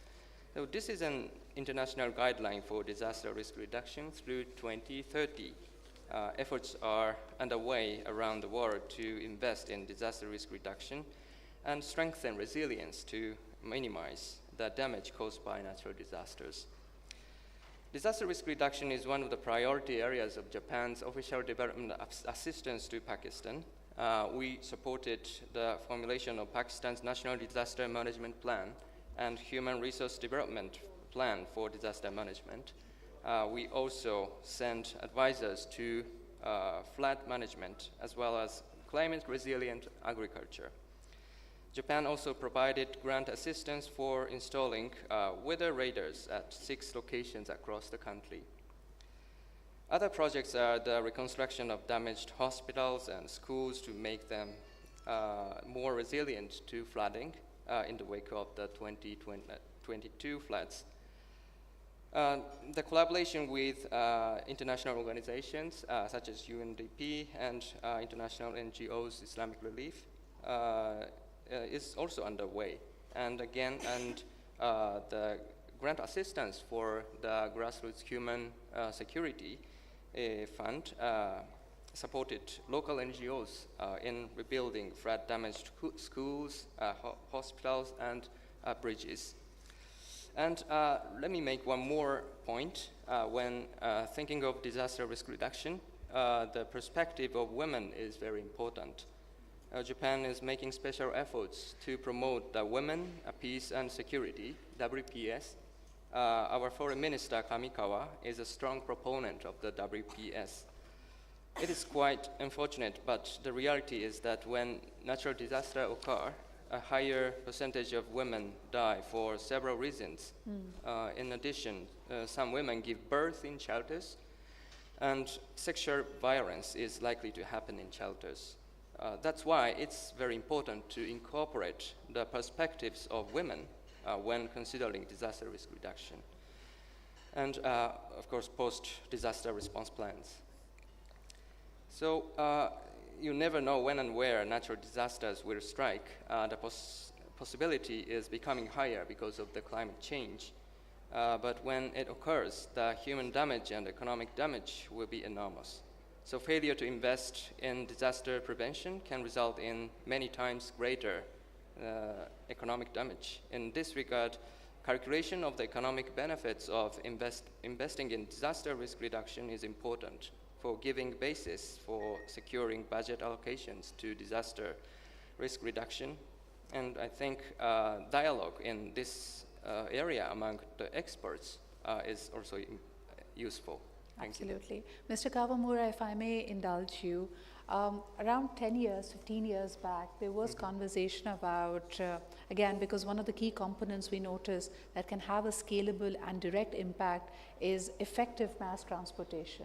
So this is an international guideline for disaster risk reduction through 2030. Efforts are underway around the world to invest in disaster risk reduction and strengthen resilience to minimize the damage caused by natural disasters. Disaster risk reduction is one of the priority areas of Japan's official development assistance to Pakistan. We supported the formulation of Pakistan's National Disaster Management Plan and Human Resource Development Plan for Disaster Management. We also sent advisors to flood management as well as climate-resilient agriculture. Japan also provided grant assistance for installing weather radars at 6 locations across the country. Other projects are the reconstruction of damaged hospitals and schools to make them more resilient to flooding in the wake of the 2022 floods. The collaboration with international organizations such as UNDP and international NGOs, Islamic Relief, is also underway. And again, the grant assistance for the grassroots human security fund supported local NGOs in rebuilding flood-damaged schools, hospitals, and bridges. And let me make one more point. When thinking of disaster risk reduction, the perspective of women is very important. Japan is making special efforts to promote the Women, Peace and Security, WPS. Our Foreign Minister, Kamikawa, is a strong proponent of the WPS. It is quite unfortunate, but the reality is that when natural disasters occur, a higher percentage of women die for several reasons. In addition, some women give birth in shelters, and sexual violence is likely to happen in shelters. That's why it's very important to incorporate the perspectives of women when considering disaster risk reduction. And, of course, post-disaster response plans. So you never know when and where natural disasters will strike. The possibility is becoming higher because of the climate change. But when it occurs, the human damage and economic damage will be enormous. So failure to invest in disaster prevention can result in many times greater economic damage. In this regard, calculation of the economic benefits of investing in disaster risk reduction is important for giving basis for securing budget allocations to disaster risk reduction. And I think dialogue in this area among the experts is also useful. Absolutely. Mr. Kawamura, if I may indulge you, around 10 years, 15 years back, there was conversation about, again, because one of the key components we notice that can have a scalable and direct impact is effective mass transportation.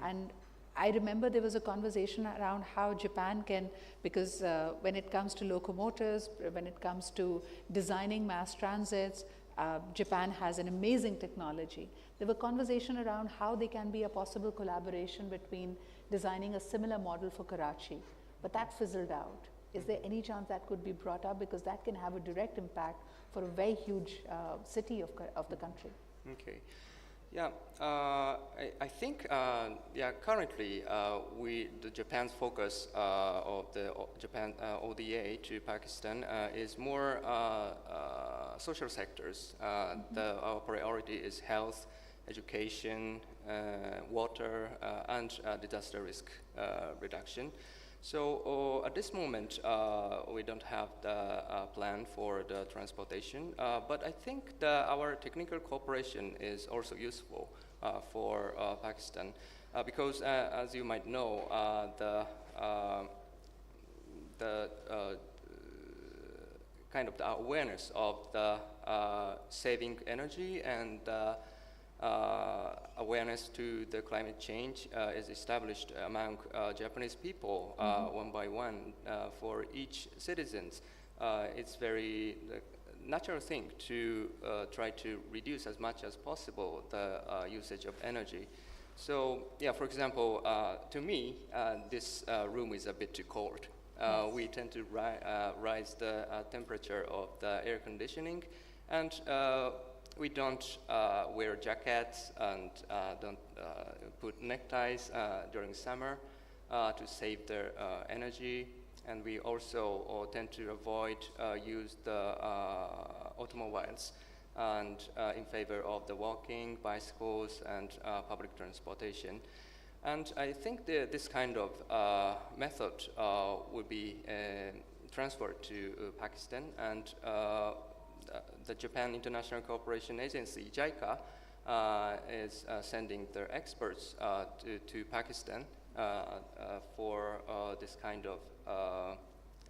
And I remember there was a conversation around how Japan can, because when it comes to locomotives, when it comes to designing mass transits, Japan has an amazing technology. There were conversations around how they can be a possible collaboration between designing a similar model for Karachi, but that fizzled out. Is there any chance that could be brought up, because that can have a direct impact for a very huge city of the country? Okay. Yeah, I think, currently the Japan's focus of the Japan ODA to Pakistan is more social sectors. Our priority is health, education, water, and disaster risk reduction. So at this moment, we don't have the plan for the transportation, but I think our technical cooperation is also useful for Pakistan, because as you might know, the kind of the awareness of the saving energy and awareness to the climate change is established among Japanese people one by one. For each citizens, it's very natural thing to try to reduce as much as possible the usage of energy. So, yeah, for example, to me, this room is a bit too cold. We tend to rise the temperature of the air conditioning, and we don't wear jackets and don't put neckties during summer to save their energy. And we also tend to avoid use the automobiles and in favor of the walking, bicycles, and public transportation. And I think this kind of method will be transferred to Pakistan, and the Japan International Cooperation Agency, JICA, is sending their experts to Pakistan for this kind of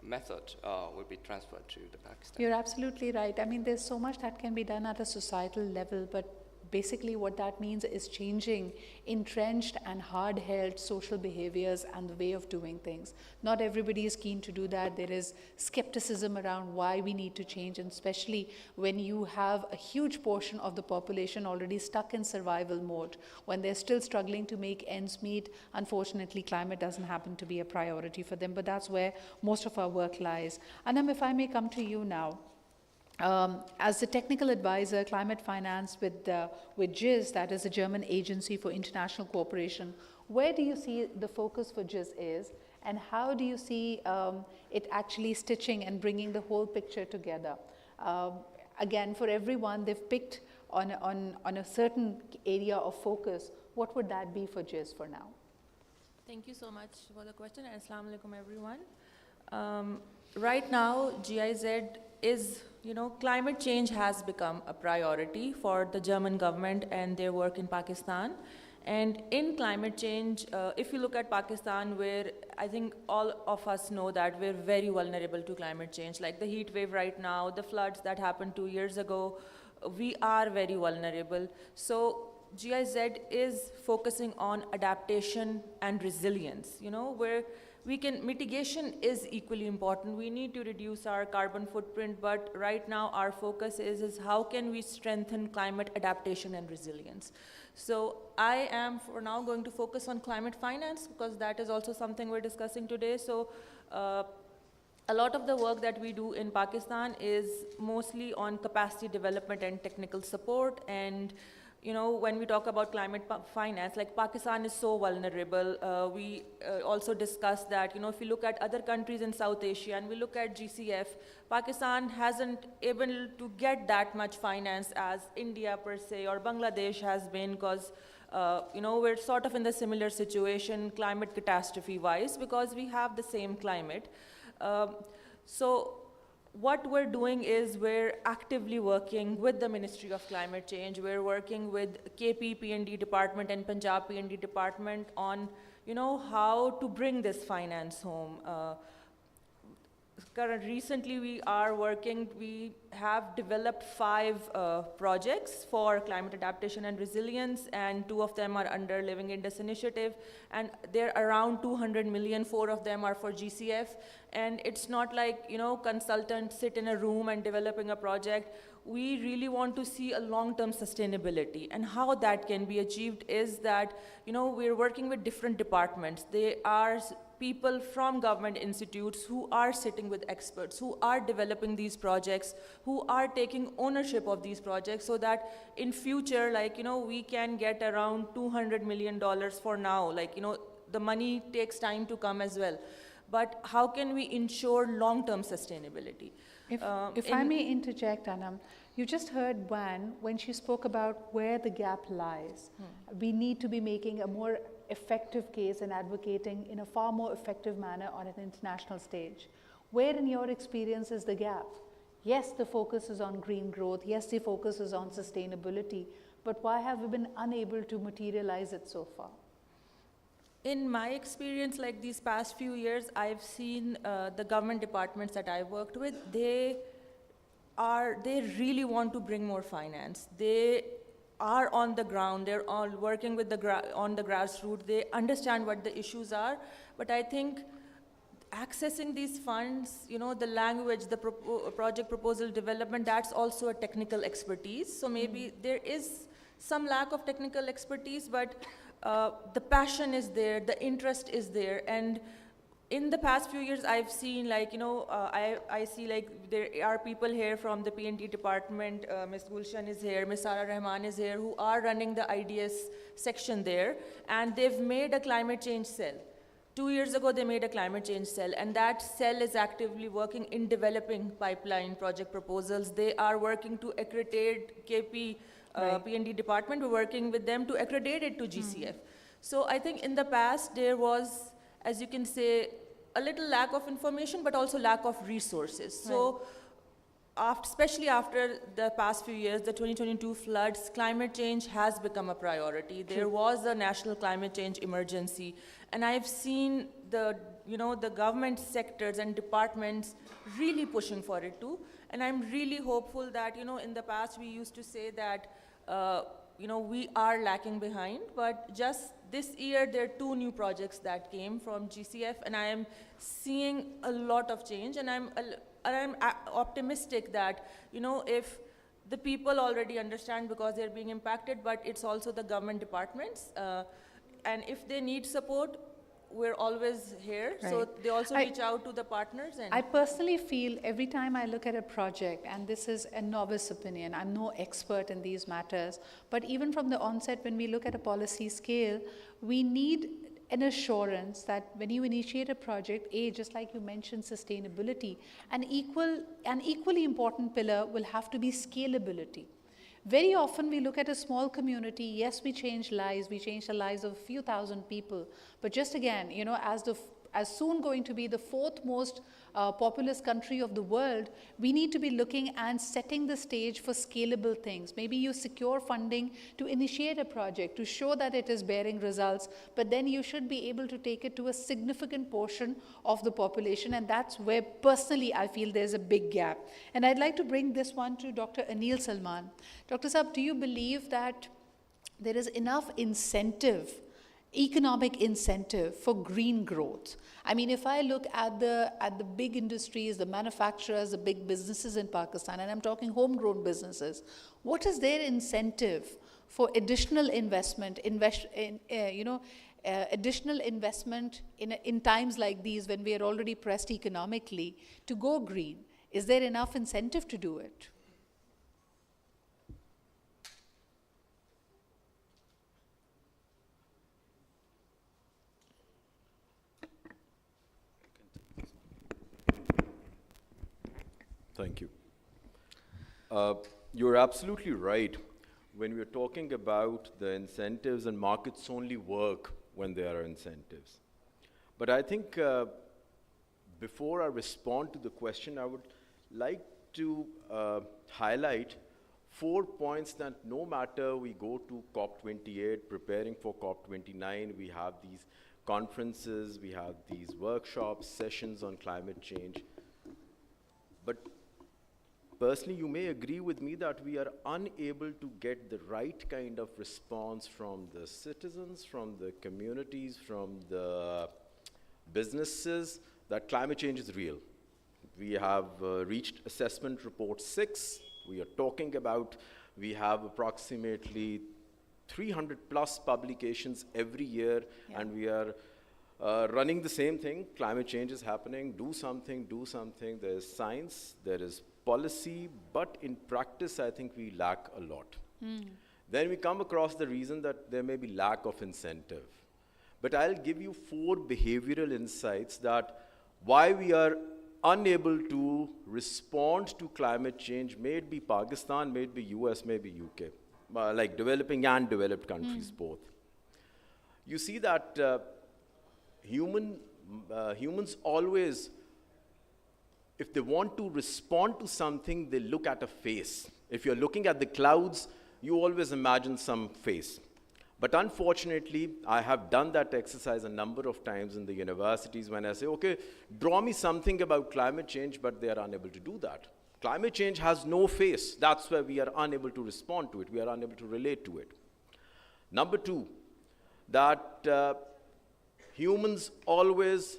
method will be transferred to the Pakistan. You're absolutely right. I mean, there's so much that can be done at a societal level, but basically what that means is changing entrenched and hard-held social behaviors and the way of doing things. Not everybody is keen to do that. There is skepticism around why we need to change, and especially when you have a huge portion of the population already stuck in survival mode, when they're still struggling to make ends meet. Unfortunately, climate doesn't happen to be a priority for them, but that's where most of our work lies. Anam, if I may come to you now. As the technical advisor, climate finance with GIZ, that is the German Agency for International Cooperation, where do you see the focus for GIZ is, and how do you see it actually stitching and bringing the whole picture together? Again, for everyone, they've picked on a certain area of focus. What would that be for GIZ for now? Thank you so much for the question, and Assalamu alaikum everyone. Right now, GIZ is, climate change has become a priority for the German government and their work in Pakistan. And in climate change, if you look at Pakistan, where I think all of us know that we're very vulnerable to climate change, like the heat wave right now, the floods that happened 2 years ago, we are very vulnerable. So GIZ is focusing on adaptation and resilience, where mitigation is equally important. We need to reduce our carbon footprint, but right now our focus is how can we strengthen climate adaptation and resilience. So I am for now going to focus on climate finance, because that is also something we're discussing today. So a lot of the work that we do in Pakistan is mostly on capacity development and technical support. And when we talk about climate finance, like Pakistan is so vulnerable. We also discussed that, if you look at other countries in South Asia and we look at GCF, Pakistan hasn't able to get that much finance as India per se or Bangladesh has been, because we're sort of in the similar situation climate catastrophe wise, because we have the same climate. So what we're doing is we're actively working with the Ministry of Climate Change. We're working with KP P&D department and Punjab P&D department on, how to bring this finance home. Recently we have developed 5 projects for climate adaptation and resilience, and 2 of them are under Living Indus initiative, and they're around 200 million, 4 of them are for GCF. And it's not like, consultants sit in a room and developing a project. We really want to see a long-term sustainability, and how that can be achieved is that, we're working with different departments. They are people from government institutes who are sitting with experts, who are developing these projects, who are taking ownership of these projects, so that in future, we can get around $200 million for now. The money takes time to come as well. But how can we ensure long-term sustainability? If I may interject, Anam, you just heard when she spoke about where the gap lies. We need to be making a more effective case and advocating in a far more effective manner on an international stage. Where in your experience is the gap? Yes, the focus is on green growth. Yes, the focus is on sustainability. But why have we been unable to materialize it so far? In my experience, like these past few years, I've seen the government departments that I've worked with, they really want to bring more finance. They are on the ground, they're all working with on the grassroots, they understand what the issues are, but I think accessing these funds, the language, the project proposal development, that's also a technical expertise. So maybe there is some lack of technical expertise, but the passion is there, the interest is there. And in the past few years, I've seen I see there are people here from the P&D department, Ms. Gulshan is here, Ms. Sara Rahman is here, who are running the IDS section there, and they've made a climate change cell. 2 years ago, they made a climate change cell, and that cell is actively working in developing pipeline project proposals. They are working to accredit KP, P&D department, we're working with them to accredit it to GCF. So I think in the past, there was, as you can say, a little lack of information, but also lack of resources. So especially after the past few years, the 2022 floods, climate change has become a priority. There was a national climate change emergency, and I've seen the government sectors and departments really pushing for it too. And I'm really hopeful that, in the past we used to say that, we are lacking behind, but just this year there are 2 new projects that came from GCF, and I am seeing a lot of change, and I'm optimistic that, if the people already understand because they're being impacted, but it's also the government departments, and if they need support, we're always here. So Right. they also I- reach out to the partners. And I personally feel every time I look at a project, and this is a novice opinion, I'm no expert in these matters, but even from the onset, when we look at a policy scale, we need an assurance that when you initiate a project, just like you mentioned, sustainability, an equally important pillar will have to be scalability. Very often we look at a small community, yes, we change lives, we change the lives of a few thousand people, but just again, as soon going to be the fourth most populous country of the world, we need to be looking and setting the stage for scalable things. Maybe you secure funding to initiate a project, to show that it is bearing results, but then you should be able to take it to a significant portion of the population, and that's where personally I feel there's a big gap. And I'd like to bring this one to Dr. Anil Salman. Dr. Saab, do you believe that there is enough incentive, economic incentive for green growth? I mean, if I look at the big industries, the manufacturers, the big businesses in Pakistan, and I'm talking homegrown businesses, what is their incentive for additional investment, additional investment in times like these when we are already pressed economically to go green? Is there enough incentive to do it? Thank you. You're absolutely right. When we're talking about the incentives, and markets only work when there are incentives. But I think before I respond to the question, I would like to highlight 4 points that no matter we go to COP28, preparing for COP29, we have these conferences, we have these workshops, sessions on climate change. But personally, you may agree with me that we are unable to get the right kind of response from the citizens, from the communities, from the businesses, that climate change is real. We have reached assessment report 6. We are talking about, we have approximately 300 plus publications every year, and we are running the same thing. Climate change is happening, do something, do something. There is science, there is policy, but in practice, I think we lack a lot. Then we come across the reason that there may be lack of incentive. But I'll give you 4 behavioral insights that why we are unable to respond to climate change, may it be Pakistan, may it be US, may it be UK, like developing and developed countries both. You see that humans always, if they want to respond to something, they look at a face. If you're looking at the clouds, you always imagine some face. But unfortunately, I have done that exercise a number of times in the universities when I say, okay, draw me something about climate change, but they are unable to do that. Climate change has no face. That's why we are unable to respond to it. We are unable to relate to it. Number 2, that humans always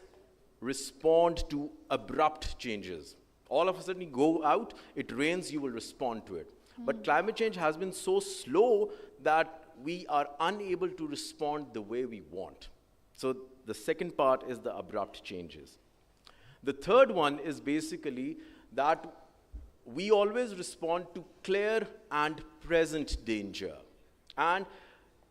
respond to abrupt changes. All of a sudden, you go out, it rains, you will respond to it. But climate change has been so slow that we are unable to respond the way we want. So the second part is the abrupt changes. The third one is basically that we always respond to clear and present danger. And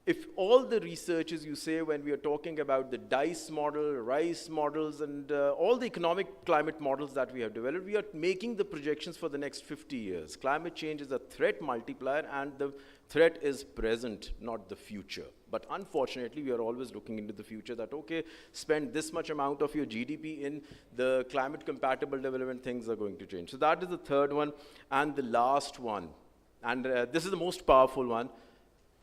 if all the researches you say when we are talking about the DICE model, RICE models, and all the economic climate models that we have developed, we are making the projections for the next 50 years. Climate change is a threat multiplier, and the threat is present, not the future. But unfortunately, we are always looking into the future that, okay, spend this much amount of your GDP in the climate compatible development, things are going to change. So that is the third one. And the last one, and this is the most powerful one,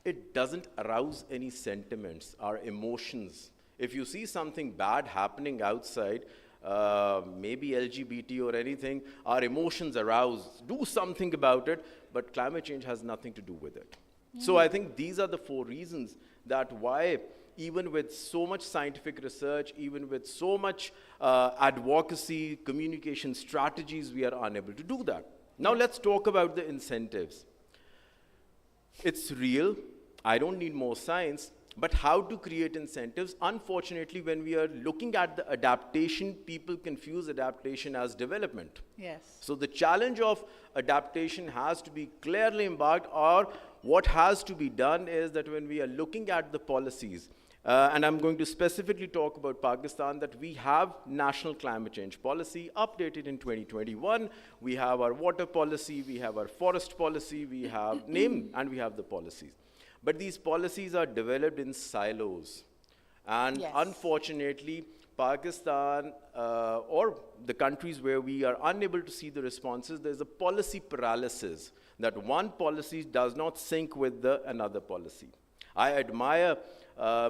it doesn't arouse any sentiments, our emotions. If you see something bad happening outside, maybe LGBT or anything, our emotions arouse. Do something about it, but climate change has nothing to do with it. So I think these are the 4 reasons that why, even with so much scientific research, even with so much advocacy, communication strategies, we are unable to do that. Now let's talk about the incentives. It's real. I don't need more science, but how to create incentives. Unfortunately, when we are looking at the adaptation, people confuse adaptation as development. Yes. So the challenge of adaptation has to be clearly embarked, or what has to be done is that when we are looking at the policies, and I'm going to specifically talk about Pakistan, that we have national climate change policy updated in 2021. We have our water policy, we have our forest policy, we have and we have the policies. But these policies are developed in silos. And Yes. unfortunately, Pakistan, or the countries where we are unable to see the responses, there's a policy paralysis, that one policy does not sync with another policy. I admire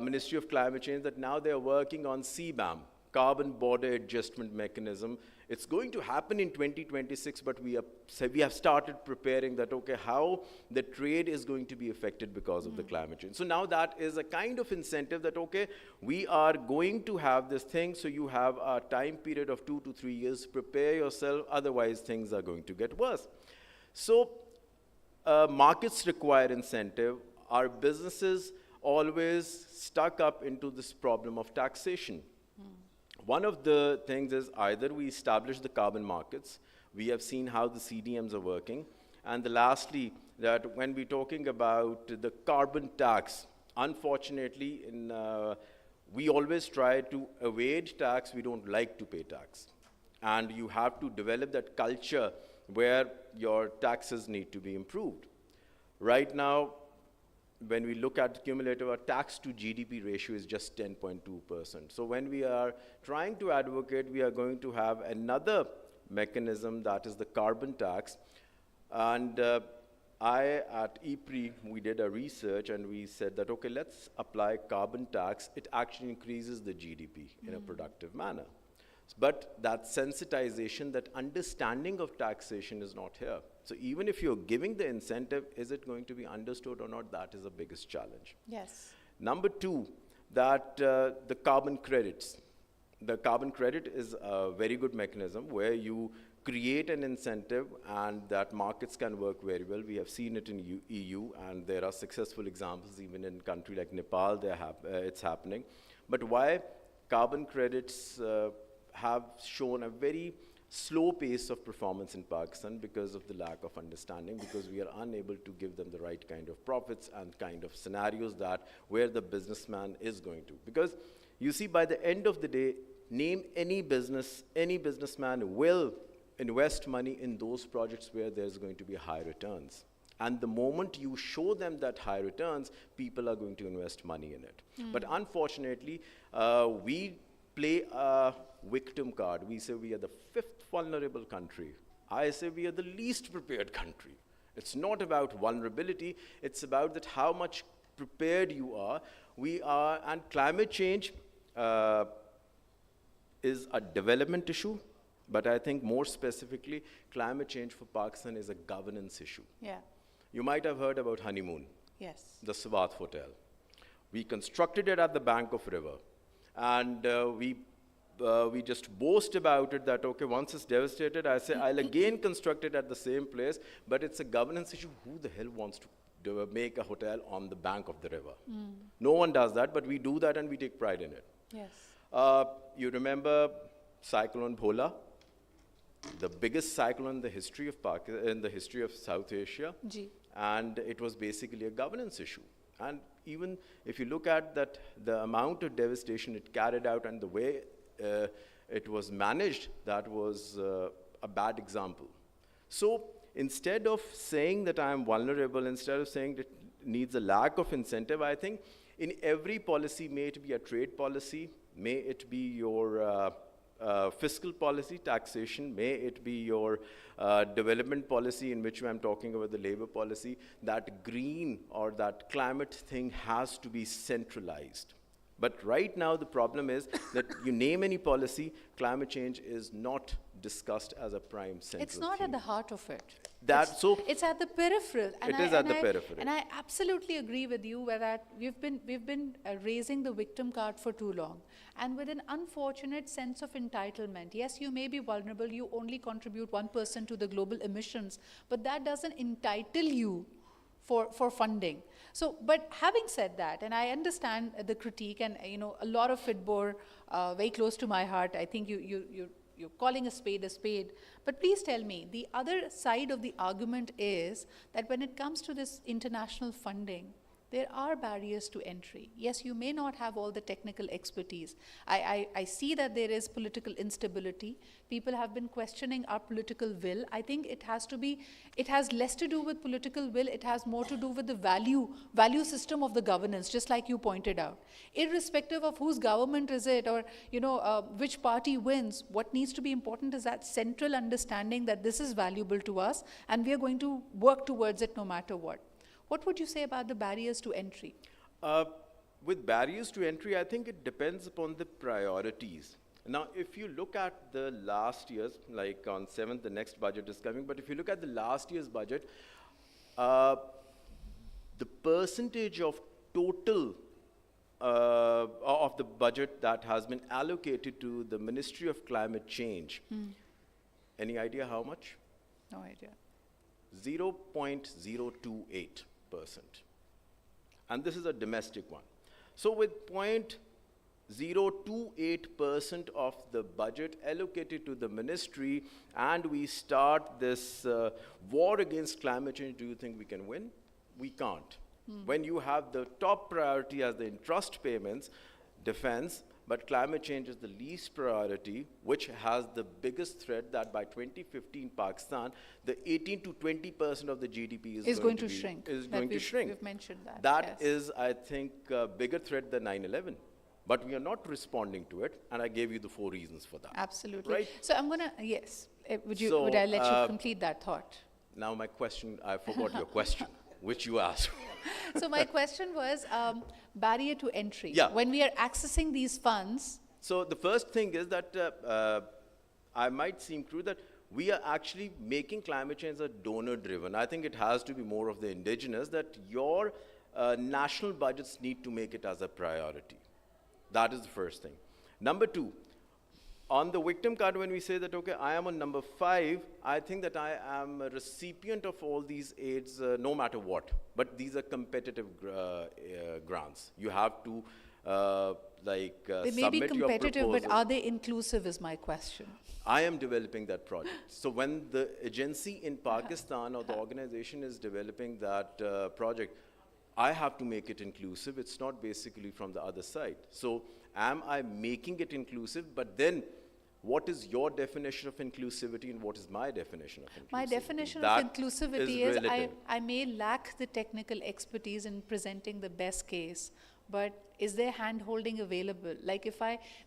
Ministry of Climate Change that now they're working on CBAM, Carbon Border Adjustment Mechanism. It's going to happen in 2026, but we have started preparing that, okay, how the trade is going to be affected because of the climate change. So now that is a kind of incentive that, okay, we are going to have this thing, so you have a time period of 2 to 3 years, prepare yourself, otherwise things are going to get worse. So markets require incentive. Our businesses always stuck up into this problem of taxation. One of the things is either we establish the carbon markets, we have seen how the CDMs are working, and lastly, that when we're talking about the carbon tax, unfortunately, we always try to evade tax, we don't like to pay tax. And you have to develop that culture where your taxes need to be improved. Right now, when we look at cumulative, our tax to GDP ratio is just 10.2%. So when we are trying to advocate, we are going to have another mechanism, that is the carbon tax. And at EPRI, we did a research and we said that, okay, let's apply carbon tax. It actually increases the GDP in a productive manner. But that sensitization, that understanding of taxation is not here. So even if you're giving the incentive, is it going to be understood or not? That is the biggest challenge. Yes. Number two, that the carbon credits. The carbon credit is a very good mechanism where you create an incentive and that markets can work very well. We have seen it in EU, and there are successful examples even in a country like Nepal, it's happening. But why carbon credits have shown a very slow pace of performance in Pakistan? Because of the lack of understanding, because we are unable to give them the right kind of profits and kind of scenarios that where the businessman is going to. Because you see, by the end of the day, name any businessman will invest money in those projects where there's going to be high returns. And the moment you show them that high returns, people are going to invest money in it. But unfortunately, we play a victim card. We say we are the 5th vulnerable country. I say we are the least prepared country. It's not about vulnerability, it's about that how much prepared you are. And climate change is a development issue, but I think more specifically, climate change for Pakistan is a governance issue. Yeah. You might have heard about Honeymoon, Yes. the Sawat Hotel. We constructed it at the bank of river. And we just boast about it that, okay, once it's devastated, I say, I'll again construct it at the same place, but it's a governance issue. Who the hell wants to make a hotel on the bank of the river? No one does that, but we do that and we take pride in it. Yes. You remember Cyclone Bhola? The biggest cyclone in the history of South Asia. Ji. And it was basically a governance issue. And even if you look at that, the amount of devastation it carried out and the way it was managed, that was a bad example. So instead of saying that I am vulnerable, instead of saying that it needs a lack of incentive, I think in every policy, may it be a trade policy, may it be your fiscal policy, taxation, may it be your development policy, in which I'm talking about the labor policy, that green or that climate thing has to be centralized. But right now the problem is that you name any policy, climate change is not discussed as a prime central It's not theme. at the heart of it. It's at the peripheral. peripheral. And I absolutely agree with you where that we've been raising the victim card for too long. And with an unfortunate sense of entitlement. Yes, you may be vulnerable, you only contribute 1% to the global emissions, but that doesn't entitle you for funding. So, but having said that, and I understand the critique, and a lot of it bore very close to my heart. I think you're calling a spade, but please tell me, the other side of the argument is that when it comes to this international funding, there are barriers to entry. Yes, you may not have all the technical expertise. I see that there is political instability. People have been questioning our political will. I think it has less to do with political will. It has more to do with the value system of the governance, just like you pointed out. Irrespective of whose government is it, or which party wins, what needs to be important is that central understanding that this is valuable to us, and we are going to work towards it no matter what. What would you say about the barriers to entry? With barriers to entry, I think it depends upon the priorities. Now, if you look at the last year's, like on 7th, the next budget is coming, but if you look at the last year's budget, the percentage of total of the budget that has been allocated to the Ministry of Climate Change, any idea how much? No idea. 0.028%. And this is a domestic one. So with 0.028% of the budget allocated to the ministry, and we start this war against climate change, do you think we can win? We can't. When you have the top priority as the interest payments, defense, but climate change is the least priority, which has the biggest threat that by 2015 Pakistan, the 18 to 20% of the GDP is going to shrink. We've mentioned that. That is, I think, a bigger threat than 9/11. But we are not responding to it, and I gave you the 4 reasons for that. Absolutely. Right? So I'm going to, yes, would I let you complete that thought? Now my question, I forgot your question, which you asked. So my question was barrier to entry. Yeah. When we are accessing these funds. So the first thing is that I might seem crude that we are actually making climate change a donor-driven. I think it has to be more of the indigenous, that your national budgets need to make it as a priority. That is the first thing. Number 2, on the victim card, when we say that, okay, I am on number 5, I think that I am a recipient of all these aids no matter what. But these are competitive grants. You have to They may be competitive, but are they inclusive is my question. I am developing that project. So when the agency in Pakistan or the organization is developing that project, I have to make it inclusive. It's not basically from the other side. So am I making it inclusive? But then what is your definition of inclusivity and what is my definition of inclusivity? My definition that of inclusivity is relative. I may lack the technical expertise in presenting the best case, but is there hand-holding available? Like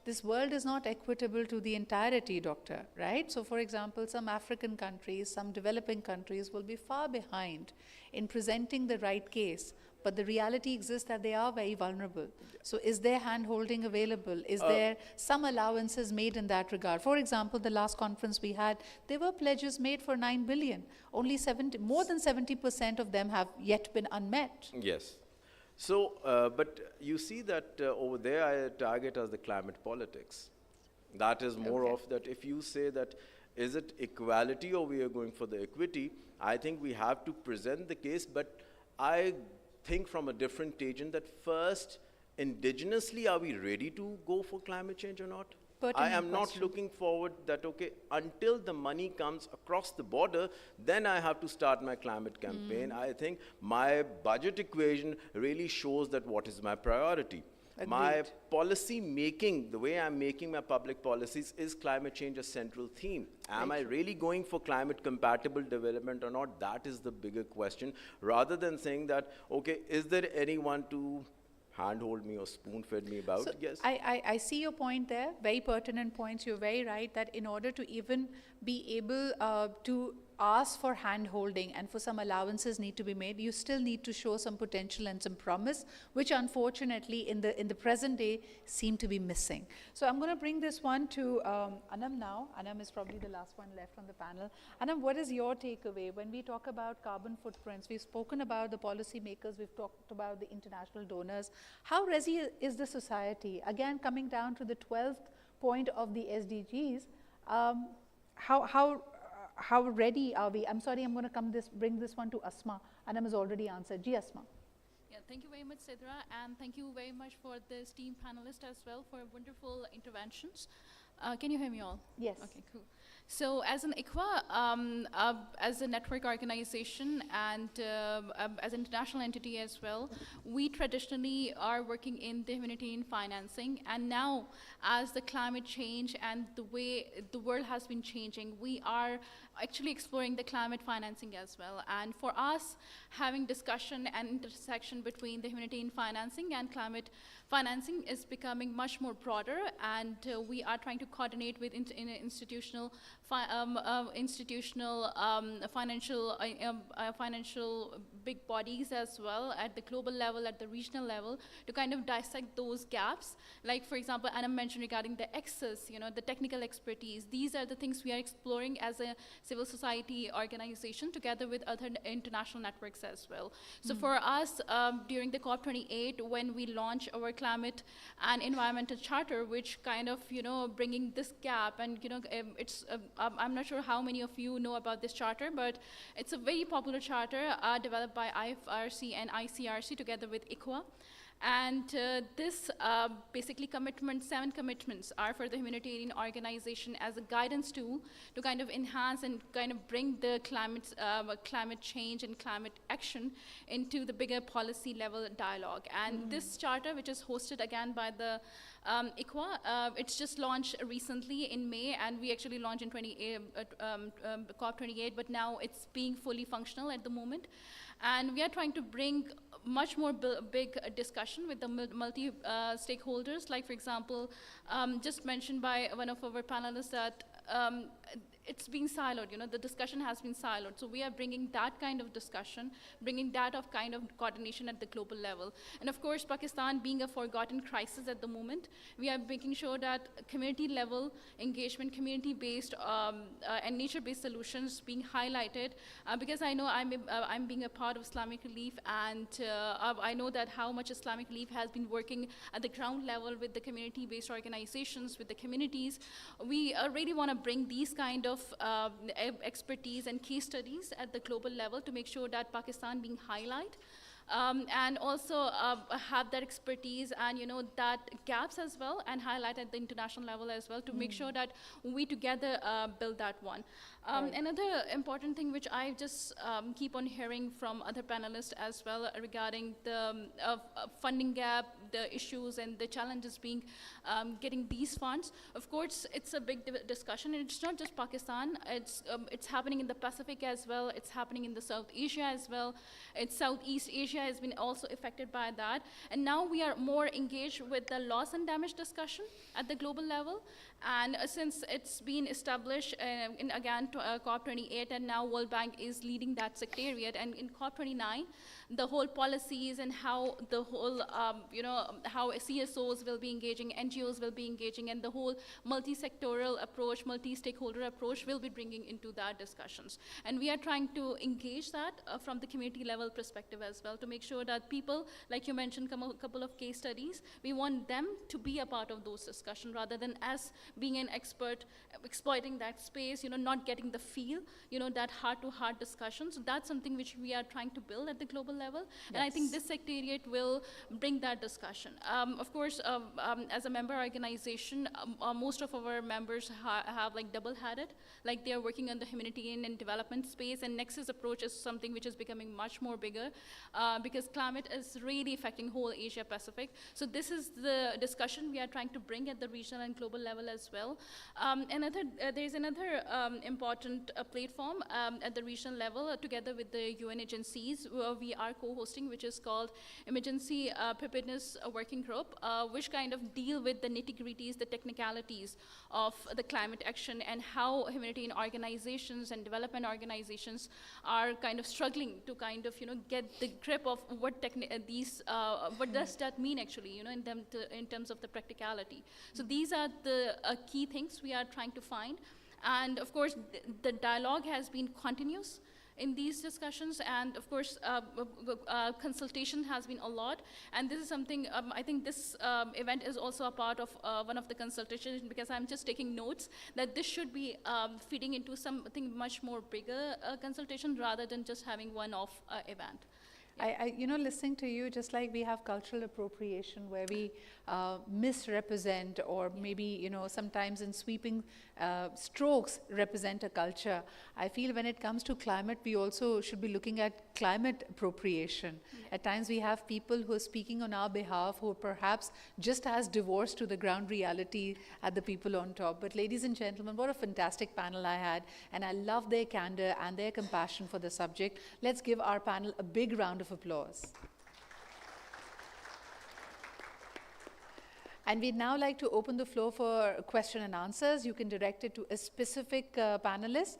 this world is not equitable to the entirety, doctor, right? So for example, some African countries, some developing countries will be far behind in presenting the right case. But the reality exists that they are very vulnerable. So is there hand-holding available? Is there some allowances made in that regard? For example, the last conference we had, there were pledges made for 9 billion. Only more than 70% of them have yet been unmet. Yes. So, but you see that over there I target as the climate politics. That is more of that if you say that, is it equality or we are going for the equity? I think we have to present the case, but I think from a different tangent that first, indigenously, are we ready to go for climate change or not? I am not looking forward that, okay, until the money comes across the border, then I have to start my climate campaign. I think my budget equation really shows that what is my priority. Agreed. My policy making, the way I'm making my public policies, is climate change a central theme? Am I really going for climate compatible development or not? That is the bigger question, rather than saying that, okay, is there anyone to handhold me or spoon-fed me about? So yes. I see your point there, very pertinent points. You're very right that in order to even be able to ask for hand-holding and for some allowances need to be made, you still need to show some potential and some promise, which unfortunately in the present day seem to be missing. So I'm going to bring this one to Anam now. Anam is probably the last one left on the panel. Anam, what is your takeaway? When we talk about carbon footprints, we've spoken about the policymakers, we've talked about the international donors. How ready is the society? Again, coming down to the 12th point of the SDGs, how ready are we? I'm sorry, I'm going to bring this one to Asma. Anam has already answered. Ji, Asma. Yeah, Thank you very much, Sidra, and thank you very much for the esteemed panelists as well for wonderful interventions. Can you hear me all? Yes. Okay, cool. So as an ICWA, as a network organization and as an international entity as well, we traditionally are working in the humanitarian financing. And now, as the climate change and the way the world has been changing, we are actually exploring the climate financing as well. And for us, having discussion and intersection between the humanitarian financing and climate financing is becoming much more broader, and we are trying to coordinate with institutional financial big bodies as well at the global level, at the regional level, to kind of dissect those gaps. Like, for example, Anna mentioned regarding the access, the technical expertise. These are the things we are exploring as a civil society organization together with other international networks as well. So for us, during the COP28, when we launch our climate and environmental charter, which kind of, bringing this gap, and, it's, I'm not sure how many of you know about this charter, but it's a very popular charter developed by IFRC and ICRC together with ICWA. And this basically 7 commitments are for the humanitarian organization as a guidance tool to kind of enhance and kind of bring the climate change and climate action into the bigger policy level dialogue. And this charter, which is hosted again by the ICWA, it's just launched recently in May, and we actually launched in COP28, but now it's being fully functional at the moment. And we are trying to bring much more big discussion with the multi-stakeholders, like, for example, just mentioned by one of our panelists that it's been siloed, the discussion has been siloed. So we are bringing that kind of discussion, bringing that kind of coordination at the global level. And of course, Pakistan being a forgotten crisis at the moment, we are making sure that community level engagement, community-based and nature-based solutions being highlighted, because I know I'm being a part of Islamic Relief, and I know that how much Islamic Relief has been working at the ground level with the community-based organizations, with the communities. We really want to bring these kind of expertise and case studies at the global level to make sure that Pakistan being highlighted. And also have that expertise and that gaps as well, and highlight at the international level as well to make sure that we together build that one. Another important thing which I just keep on hearing from other panelists as well regarding the funding gap, the issues and the challenges being getting these funds. Of course, it's a big discussion, and it's not just Pakistan. It's happening in the Pacific as well. It's happening in the South Asia as well. It's Southeast Asia has been also affected by that. And now we are more engaged with the loss and damage discussion at the global level. And since it's been established in, again, COP28, and now World Bank is leading that secretariat, and in COP29, the whole policies and how the whole, how CSOs will be engaging, NGOs will be engaging, and the whole multi-sectoral approach, multi-stakeholder approach will be bringing into that discussions. And we are trying to engage that from the community level perspective as well, to make sure that people, like you mentioned, a couple of case studies, we want them to be a part of those discussions rather than us being an expert, exploiting that space, not getting the feel, that heart-to-heart discussion. So that's something which we are trying to build at the global level. Yes. And I think this secretariat will bring that discussion. Of course, as a member organization, most of our members have like double-headed, like they are working on the humanitarian and development space, and Nexus approach is something which is becoming much more bigger because climate is really affecting whole Asia Pacific. So this is the discussion we are trying to bring at the regional and global level as well. There's another important platform at the regional level together with the UN agencies where we are co-hosting, which is called Emergency Preparedness Working Group, which kind of deal with the nitty-gritties, the technicalities of the climate action, and how humanitarian organizations and development organizations are kind of struggling to kind of get the grip of what what does that mean actually, in terms of the practicality. So these are the key things we are trying to find. And of course, the dialogue has been continuous in these discussions, and of course, consultation has been a lot. And this is something, I think this event is also a part of one of the consultations, because I'm just taking notes that this should be feeding into something much more bigger consultation rather than just having one-off event. Listening to you, just like we have cultural appropriation where we misrepresent or maybe, sometimes in sweeping strokes represent a culture. I feel when it comes to climate, we also should be looking at climate appropriation. At times we have people who are speaking on our behalf who are perhaps just as divorced to the ground reality as the people on top. But ladies and gentlemen, what a fantastic panel I had, and I love their candor and their compassion for the subject. Let's give our panel a big round of applause. And we'd now like to open the floor for question and answers. You can direct it to a specific panelist.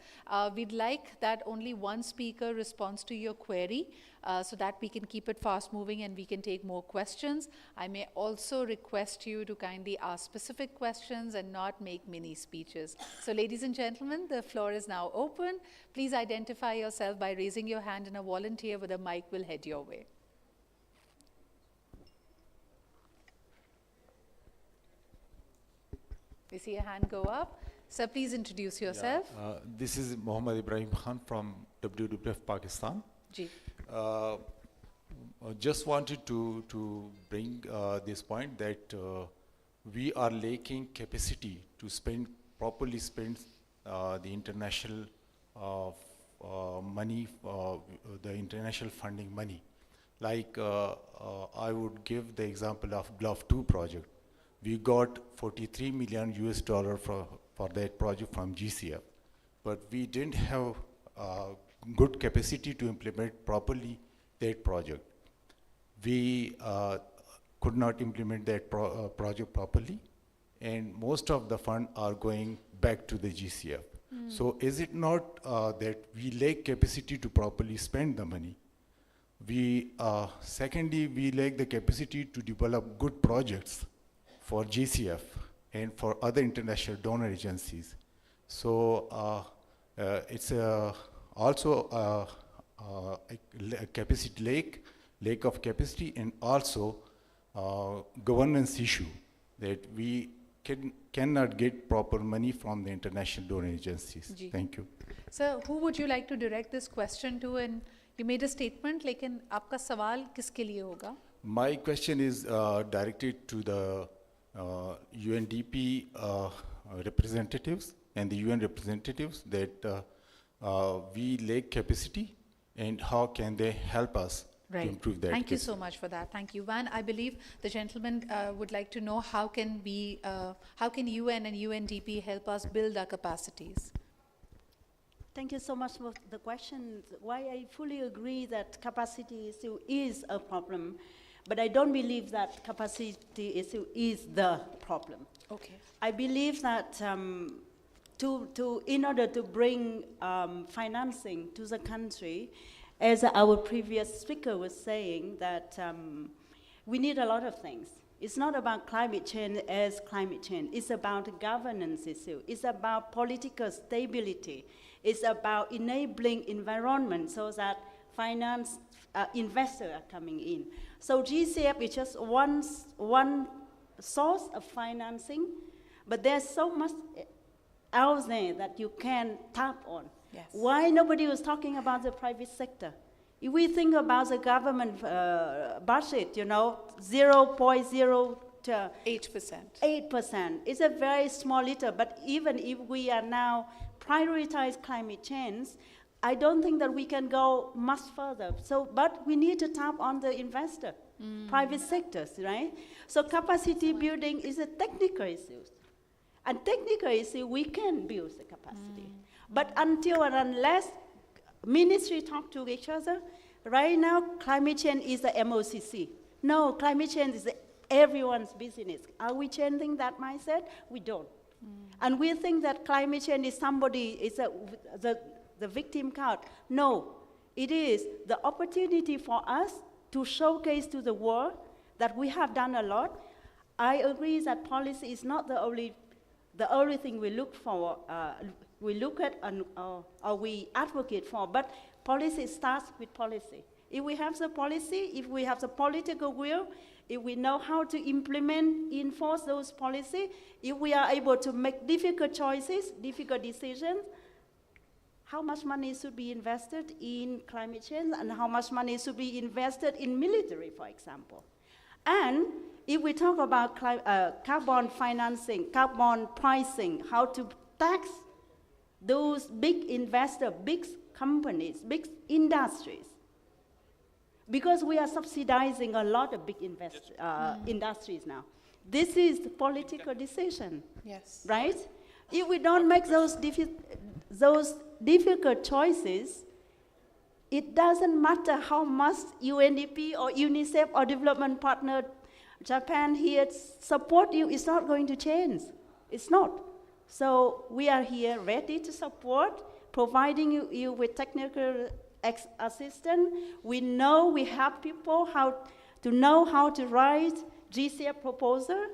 We'd like that only one speaker responds to your query so that we can keep it fast moving and we can take more questions. I may also request you to kindly ask specific questions and not make mini speeches. So ladies and gentlemen, the floor is now open. Please identify yourself by raising your hand, and a volunteer with a mic will head your way. We see a hand go up. Sir, please introduce yourself. This is Mohammad Ibrahim Khan from WWF Pakistan. Ji. Just wanted to bring this point that we are lacking capacity to properly spend the international money, the international funding money. Like I would give the example of Glove 2 project. We got $43 million for that project from GCF, but we didn't have good capacity to implement properly that project. We could not implement that project properly, and most of the funds are going back to the GCF. So is it not that we lack capacity to properly spend the money? Secondly, we lack the capacity to develop good projects for GCF and for other international donor agencies. So it's also a capacity lack of capacity, and also governance issue that we cannot get proper money from the international donor agencies. Ji. Thank you. Sir, who would you like to direct this question to? And you made a statement, लेकिन आपका सवाल किसके लिए होगा? My question is directed to the UNDP representatives and the UN representatives that we lack capacity, and how can they help us to improve that? Thank you so much for that. Thank you. Van, I believe the gentleman would like to know how can UN and UNDP help us build our capacities? Thank you so much for the question. Why I fully agree that capacity issue is a problem, but I don't believe that capacity issue is the problem. Okay. I believe that in order to bring financing to the country, as our previous speaker was saying, that we need a lot of things. It's not about climate change as climate change. It's about a governance issue. It's about political stability. It's about enabling environment so that investors are coming in. So GCF is just one source of financing, but there's so much out there that you can tap on. Yes. Why nobody was talking about the private sector? If we think about the government budget, 0.08%. 8%. It's a very small little, but even if we are now prioritize climate change, I don't think that we can go much further. But we need to tap on the investor, private sectors, right? So capacity building is a technical issue. And technical issue, we can build the capacity. But until and unless ministry talk to each other, right now climate change is the MOCC. No, climate change is everyone's business. Are we changing that mindset? We don't. And we think that climate change is the victim card. No, it is the opportunity for us to showcase to the world that we have done a lot. I agree that policy is not the only thing we look for, we look at or we advocate for, but policy starts with policy. If we have the policy, if we have the political will, if we know how to implement, enforce those policies, if we are able to make difficult choices, difficult decisions, how much money should be invested in climate change and how much money should be invested in military, for example. And if we talk about carbon financing, carbon pricing, how to tax those big investors, big companies, big industries, because we are subsidizing a lot of big industries now. This is the political decision, Yes. right? If we don't make those difficult choices, it doesn't matter how much UNDP or UNICEF or development partner Japan here support you, it's not going to change. It's not. So we are here ready to support, providing you with technical assistance. We know we have people how to write GCF proposal,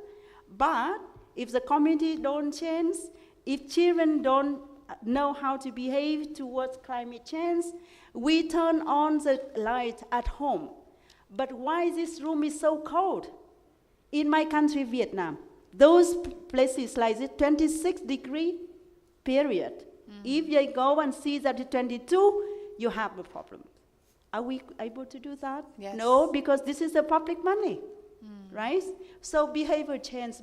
but if the community don't change, if children don't know how to behave towards climate change, we turn on the light at home. But why this room is so cold? In my country, Vietnam, those places like this, 26-degree period. If you go and see that it's 22, you have a problem. Are we able to do that? Yes. No, because this is the public money, right? So behavior change.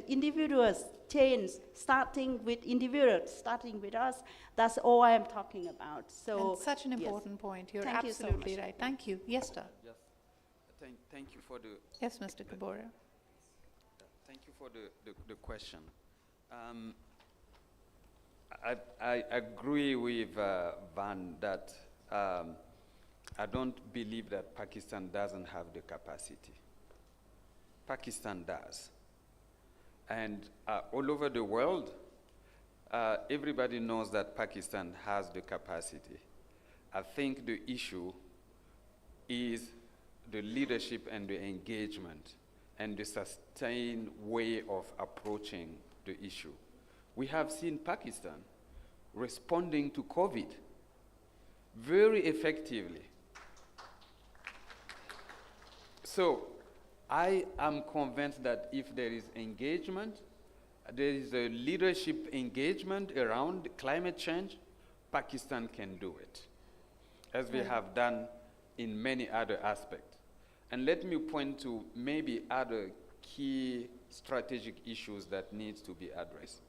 Individuals change, starting with individuals, starting with us. That's all I am talking about. So And such an yes. important point. You're Thank you so absolutely much. right. Thank you. Yes, sir. Yes. Thank you for the Yes, Mr. Kabora. Thank you for the question. I agree with Van that I don't believe that Pakistan doesn't have the capacity. Pakistan does. And all over the world, everybody knows that Pakistan has the capacity. I think the issue is the leadership and the engagement and the sustained way of approaching the issue. We have seen Pakistan responding to COVID very effectively. So I am convinced that if there is engagement, there is a leadership engagement around climate change, Pakistan can do it, as we have done in many other aspects. And let me point to maybe other key strategic issues that needs to be addressed.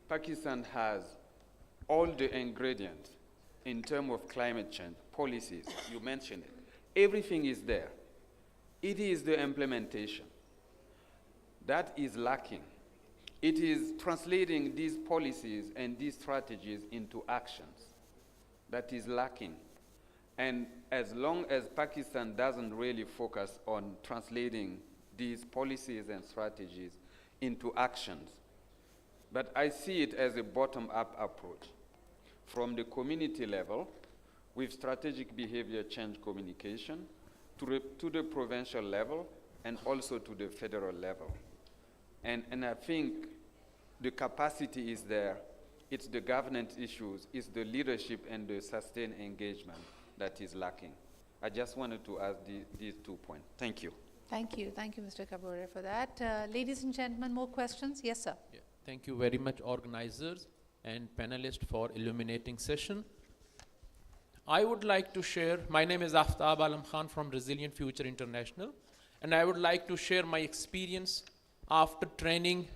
Pakistan has all the ingredients in terms of climate change, policies, you mentioned it. Everything is there. It is the implementation that is lacking. It is translating these policies and these strategies into actions that is lacking. And as long as Pakistan doesn't really focus on translating these policies and strategies into actions, but I see it as a bottom-up approach from the community level with strategic behavior change communication to the provincial level and also to the federal level. And I think the capacity is there. It's the governance issues, it's the leadership and the sustained engagement that is lacking. I just wanted to add these 2 points. Thank you. Thank you. Thank you, Mr. Kabora, for that. Ladies and gentlemen, more questions? Yes, sir. Yeah. Thank you very much, organizers and panelists, for illuminating session. I would like to share, my name is Aftab Alam Khan from Resilient Future International, and I would like to share my experience after training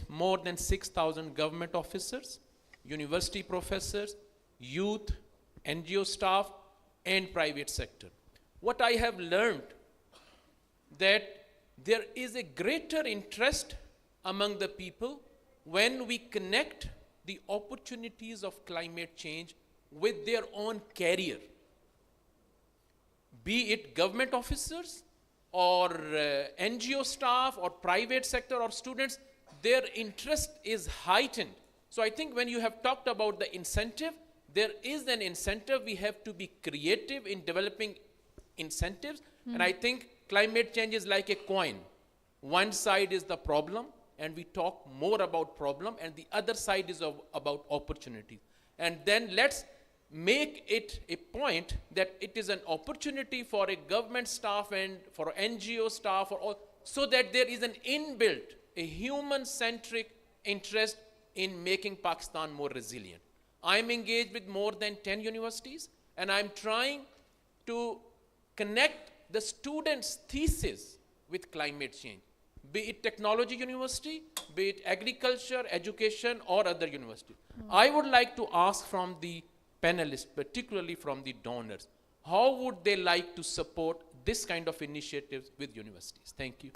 more than 6,000 government officers, university professors, youth, NGO staff, and private sector. What I have learned that there is a greater interest among the people when we connect the opportunities of climate change with their own career. Be it government officers or NGO staff or private sector or students, their interest is heightened. So I think when you have talked about the incentive, there is an incentive. We have to be creative in developing incentives. And I think climate change is like a coin. One side is the problem, and we talk more about problem, and the other side is about opportunity. And then let's make it a point that it is an opportunity for a government staff and for NGO staff, or all, so that there is an inbuilt, a human-centric interest in making Pakistan more resilient. I'm engaged with more than 10 universities, and I'm trying to connect the students' thesis with climate change, be it technology university, be it agriculture, education, or other university. I would like to ask from the panelists, particularly from the donors, how would they like to support this kind of initiatives with universities? Thank you.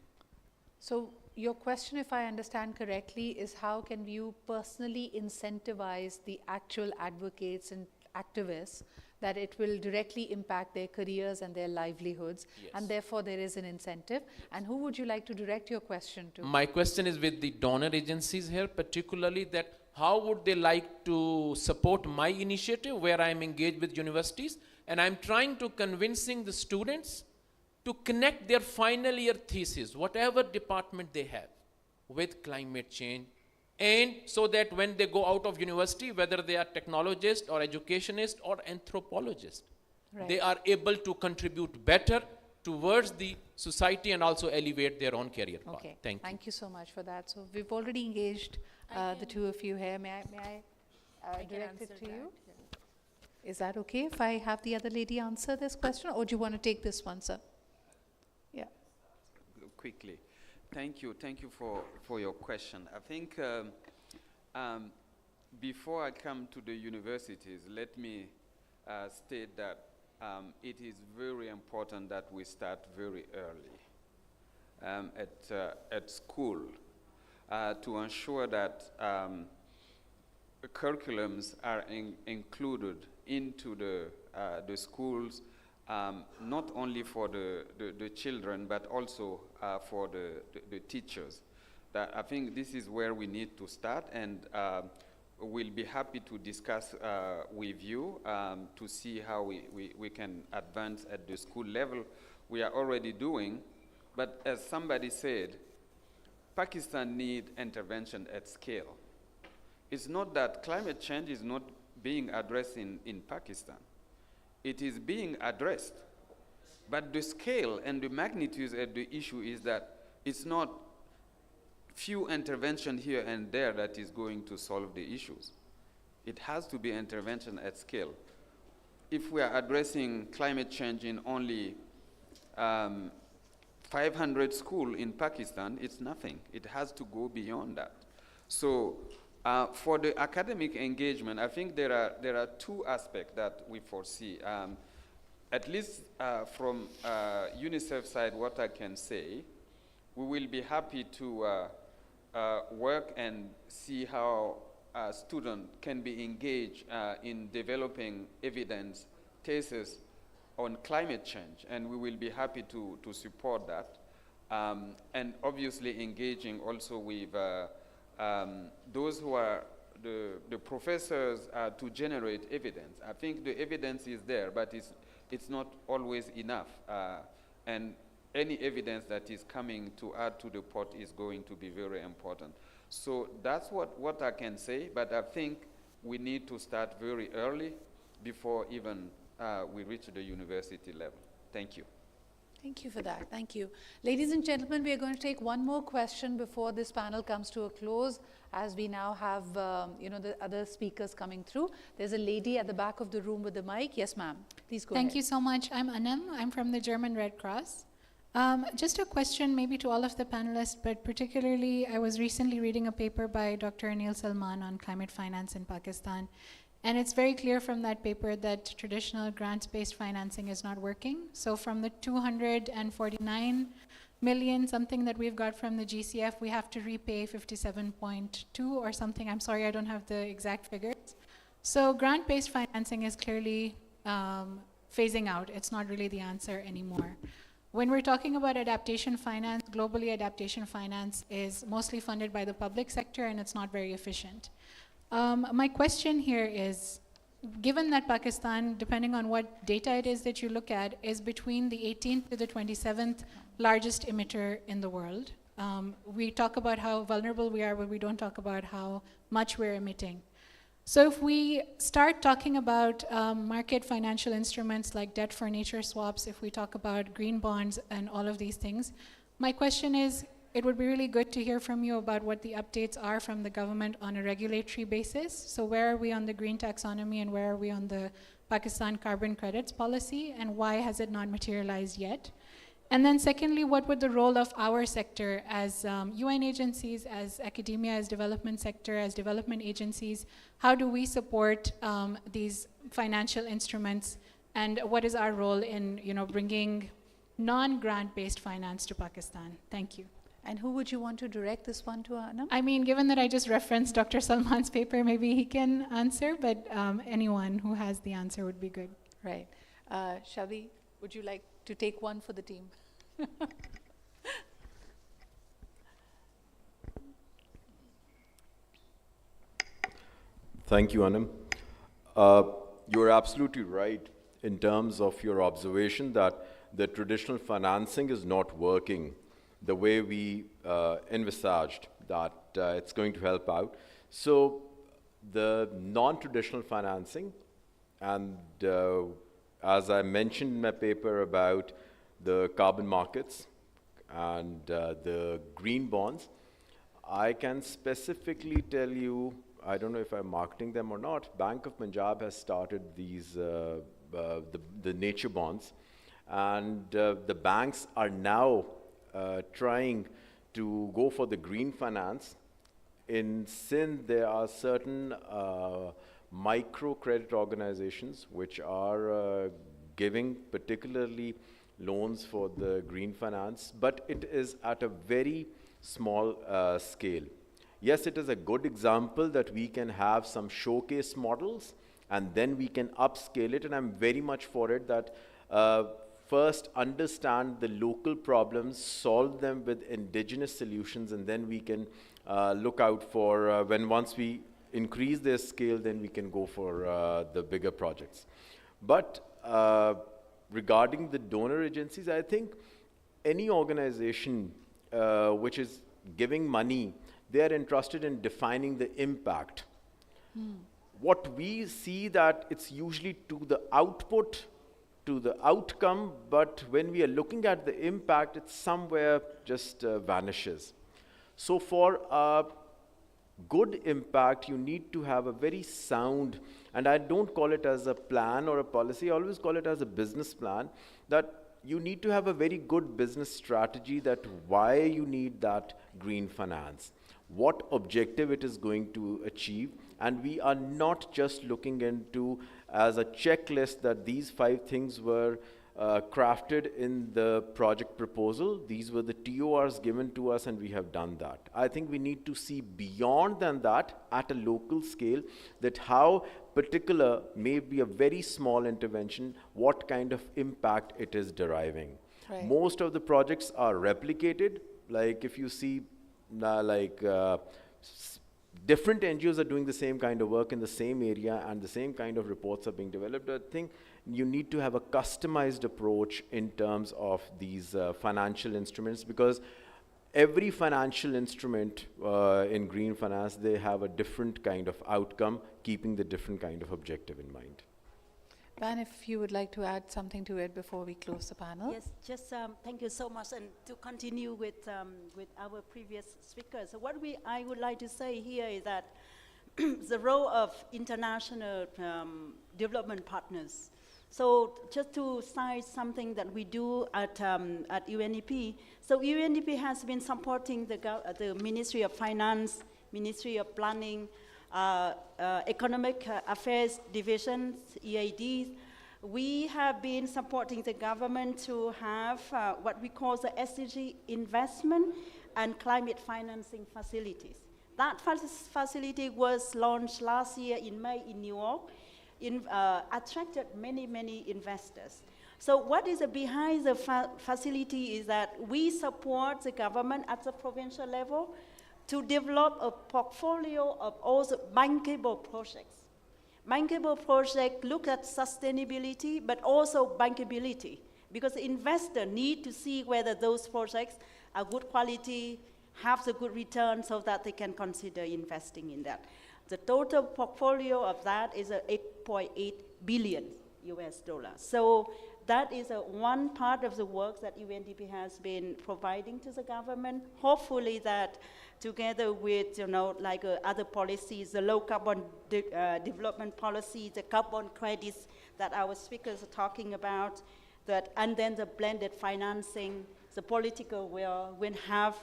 So your question, if I understand correctly, is how can you personally incentivize the actual advocates and activists that it will directly impact their careers and their livelihoods, and therefore there is an incentive? And who would you like to direct your question to? My question is with the donor agencies here, particularly that how would they like to support my initiative where I'm engaged with universities, and I'm trying to convincing the students to connect their final year thesis, whatever department they have, with climate change, and so that when they go out of university, whether they are technologists or educationists or anthropologists, they are able to contribute better towards the society and also elevate their own career path. Okay, Thank you. so much for that. So we've already engaged the two of you here. May I direct it to you? Is that okay if I have the other lady answer this question, or do you want to take this one, sir? Yeah. Quickly. Thank you for your question. I think before I come to the universities, let me state that it is very important that we start very early at school to ensure that curriculums are included into the schools, not only for the children, but also for the teachers. That I think this is where we need to start, and we'll be happy to discuss with you to see how we can advance at the school level. We are already doing, but as somebody said, Pakistan needs intervention at scale. It's not that climate change is not being addressed in Pakistan. It is being addressed, but the scale and the magnitude of the issue is that it's not few intervention here and there that is going to solve the issues. It has to be intervention at scale. If we are addressing climate change in only 500 schools in Pakistan, it's nothing. It has to go beyond that. So for the academic engagement, I think there are two aspects that we foresee. At least from UNICEF side, what I can say, we will be happy to work and see how students can be engaged in developing evidence thesis on climate change, and we will be happy to support that. And obviously engaging also with those who are the professors to generate evidence. I think the evidence is there, but it's not always enough. And any evidence that is coming to add to the pot is going to be very important. So that's what I can say, but I think we need to start very early before even we reach the university level. Thank you. Thank you for that. Thank you. Ladies and gentlemen, we are going to take one more question before this panel comes to a close, as we now have the other speakers coming through. There's a lady at the back of the room with the mic. Yes, ma'am. Please go ahead. Thank you so much. I'm Anam. I'm from the German Red Cross. Just a question maybe to all of the panelists, but particularly I was recently reading a paper by Dr. Anil Salman on climate finance in Pakistan. And it's very clear from that paper that traditional grants-based financing is not working. So from the 249 million something that we've got from the GCF, we have to repay 57.2 or something. I'm sorry, I don't have the exact figures. So grant-based financing is clearly phasing out. It's not really the answer anymore. When we're talking about adaptation finance, globally adaptation finance is mostly funded by the public sector, and it's not very efficient. My question here is, given that Pakistan, depending on what data it is that you look at, is between the 18th to the 27th largest emitter in the world, we talk about how vulnerable we are, but we don't talk about how much we're emitting. So if we start talking about market financial instruments like debt for nature swaps, if we talk about green bonds and all of these things, my question is, it would be really good to hear from you about what the updates are from the government on a regulatory basis. So where are we on the green taxonomy and where are we on the Pakistan carbon credits policy, and why has it not materialized yet? And then secondly, what would the role of our sector as UN agencies, as academia, as development sector, as development agencies, how do we support these financial instruments, and what is our role in bringing non-grant-based finance to Pakistan? Thank you. And who would you want to direct this one to, Anam? I mean, given that I just referenced Dr. Salman's paper, maybe he can answer, but anyone who has the answer would be good. Right. Shavi, would you like to take one for the team? Thank you, Anam. You're absolutely right in terms of your observation that the traditional financing is not working the way we envisaged that it's going to help out. So the non-traditional financing, and as I mentioned in my paper about the carbon markets and the green bonds, I can specifically tell you, I don't know if I'm marketing them or not, Bank of Punjab has started these, the nature bonds, and the banks are now trying to go for the green finance. In Sindh, there are certain micro credit organizations which are giving particularly loans for the green finance, but it is at a very small scale. Yes, it is a good example that we can have some showcase models and then we can upscale it, and I'm very much for it that first understand the local problems, solve them with indigenous solutions, and then we can look out for, once we increase their scale, then we can go for the bigger projects. But regarding the donor agencies, I think any organization which is giving money, they are interested in defining the impact. What we see that it's usually to the output, to the outcome, but when we are looking at the impact, it's somewhere just vanishes. So for a good impact, you need to have a very sound, and I don't call it as a plan or a policy, I always call it as a business plan, that you need to have a very good business strategy that why you need that green finance, what objective it is going to achieve, and we are not just looking into as a checklist that these 5 things were crafted in the project proposal. These were the TORs given to us and we have done that. I think we need to see beyond than that at a local scale, that how particular may be a very small intervention, what kind of impact it is deriving. Right. Most of the projects are replicated. Like if you see different NGOs are doing the same kind of work in the same area and the same kind of reports are being developed. I think you need to have a customized approach in terms of these financial instruments, because every financial instrument in green finance, they have a different kind of outcome, keeping the different kind of objective in mind. Van, if you would like to add something to it before we close the panel. Yes, just thank you so much. And to continue with our previous speakers, so what I would like to say here is that the role of international development partners. So just to cite something that we do at UNEP, so UNEP has been supporting the Ministry of Finance, Ministry of Planning, Economic Affairs Divisions, EADs. We have been supporting the government to have what we call the SDG investment and climate financing facilities. That facility was launched last year in May in New York, attracted many investors. So what is behind the facility is that we support the government at the provincial level to develop a portfolio of all the bankable projects. Bankable projects look at sustainability, but also bankability, because the investor need to see whether those projects are good quality, have the good return, so that they can consider investing in that. The total portfolio of that is $8.8 billion US dollars. So that is one part of the work that UNDP has been providing to the government. Hopefully that together with, other policies, the low carbon development policy, the carbon credits that our speakers are talking about, and then the blended financing, the political will have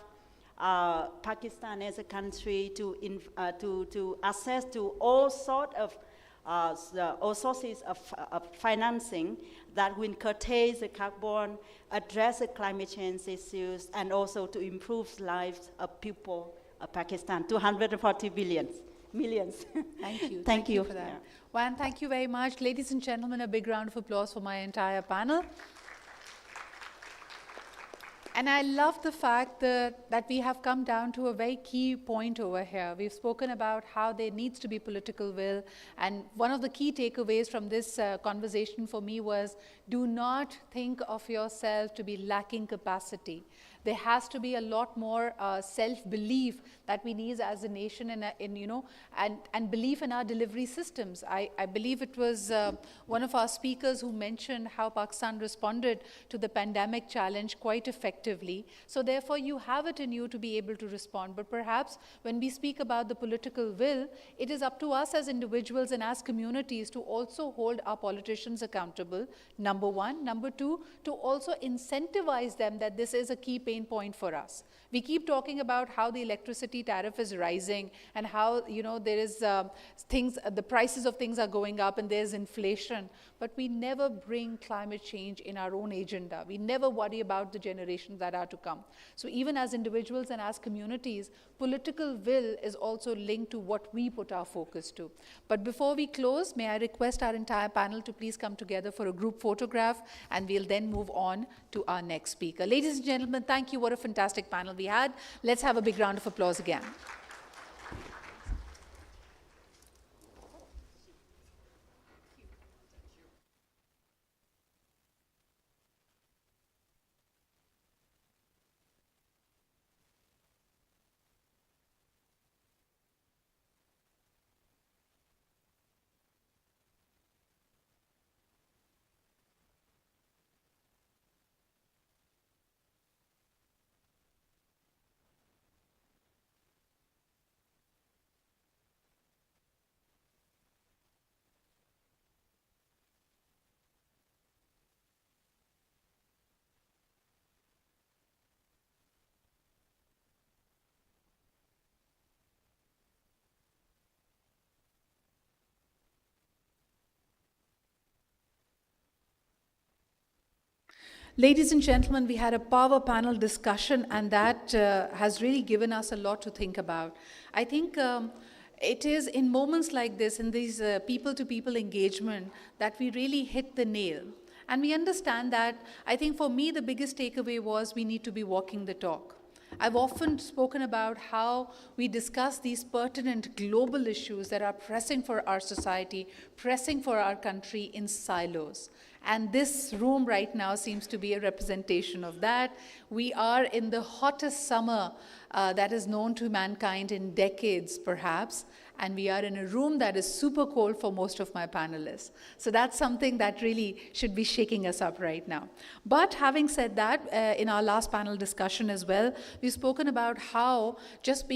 Pakistan as a country to access to all sources of financing that will curtail the carbon, address the climate change issues, and also to improve lives of people of Pakistan, 240 millions. Thank you. Thank you for that. Wan, thank you very much. Ladies and gentlemen, a big round of applause for my entire panel. And I love the fact that we have come down to a very key point over here. We've spoken about how there needs to be political will. And one of the key takeaways from this conversation for me was, do not think of yourself to be lacking capacity. There has to be a lot more self-belief that we need as a nation and belief in our delivery systems. I believe it was one of our speakers who mentioned how Pakistan responded to the pandemic challenge quite effectively. So therefore, you have it in you to be able to respond. But perhaps when we speak about the political will, it is up to us as individuals and as communities to also hold our politicians accountable, number one. Number two, to also incentivize them that this is a key pain point for us. We keep talking about how the electricity tariff is rising and how, there is the prices of things are going up and there's inflation, but we never bring climate change in our own agenda. We never worry about the generations that are to come. So even as individuals and as communities, political will is also linked to what we put our focus to. But before we close, may I request our entire panel to please come together for a group photograph, and we'll then move on to our next speaker. Ladies and gentlemen, thank you. What a fantastic panel we had. Let's have a big round of applause again. Ladies and gentlemen, we had a power panel discussion, and that has really given us a lot to think about. I think it is in moments like this, in these people-to-people engagement, that we really hit the nail. And we understand that, I think for me, the biggest takeaway was we need to be walking the talk. I've often spoken about how we discuss these pertinent global issues that are pressing for our society, pressing for our country in silos. And this room right now seems to be a representation of that. We are in the hottest summer that is known to mankind in decades, perhaps. And we are in a room that is super cold for most of my panelists. So that's something that really should be shaking us up right now. But having said that, in our last panel discussion as well, we've spoken about how just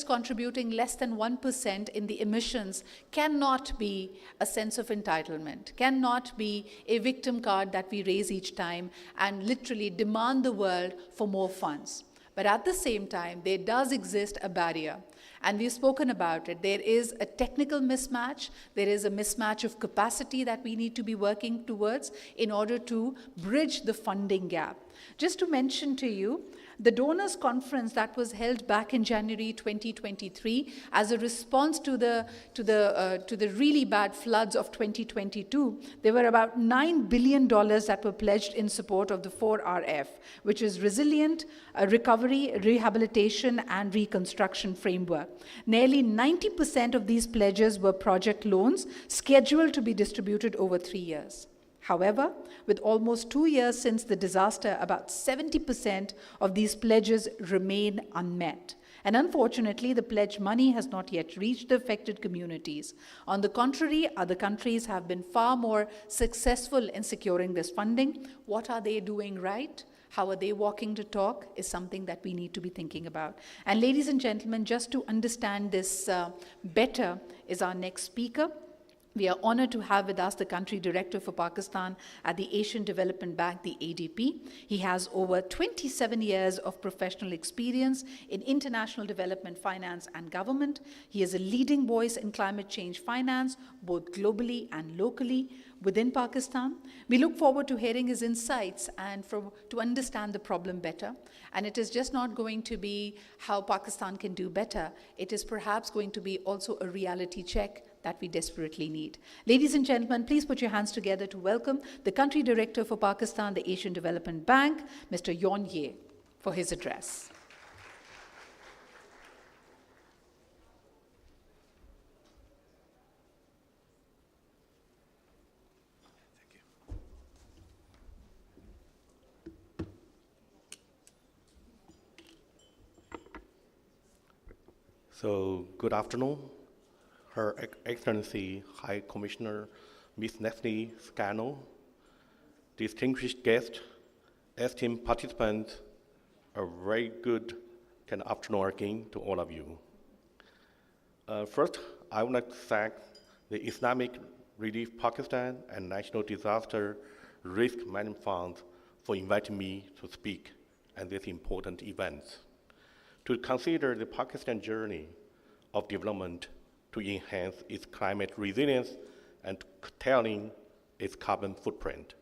contributing less than 1% in the emissions cannot be a sense of entitlement, cannot be a victim card that we raise each time and literally demand the world for more funds. But at the same time, there does exist a barrier. And we've spoken about it. There is a technical mismatch. There is a mismatch of capacity that we need to be working towards in order to bridge the funding gap. Just to mention to you, the donors conference that was held back in January 2023 as a response to the really bad floods of 2022, there were about $9 billion that were pledged in support of the 4RF, which is resilient, recovery, rehabilitation, and reconstruction framework. Nearly 90% of these pledges were project loans scheduled to be distributed over 3 years. However, with almost 2 years since the disaster, about 70% of these pledges remain unmet. And unfortunately, the pledge money has not yet reached the affected communities. On the contrary, other countries have been far more successful in securing this funding. What are they doing right? How are they walking the talk is something that we need to be thinking about. And ladies and gentlemen, just to understand this better is our next speaker. We are honored to have with us the country director for Pakistan at the Asian Development Bank, the ADB. He has over 27 years of professional experience in international development, finance, and government. He is a leading voice in climate change finance, both globally and locally within Pakistan. We look forward to hearing his insights and to understand the problem better. And it is just not going to be how Pakistan can do better. It is perhaps going to be also a reality check that we desperately need. Ladies and gentlemen, please put your hands together to welcome the country director for Pakistan, the Asian Development Bank, Mr. Yon Ye, for his address. So, good afternoon. Her Excellency High Commissioner Ms. Nestle Scano, distinguished guests, esteemed participants, a very good afternoon again to all of you. First, I would like to thank the Islamic Relief Pakistan and National Disaster Risk Management Fund for inviting me to speak at this important event to consider the Pakistan journey of development to enhance its climate resilience and curtailing its carbon footprint.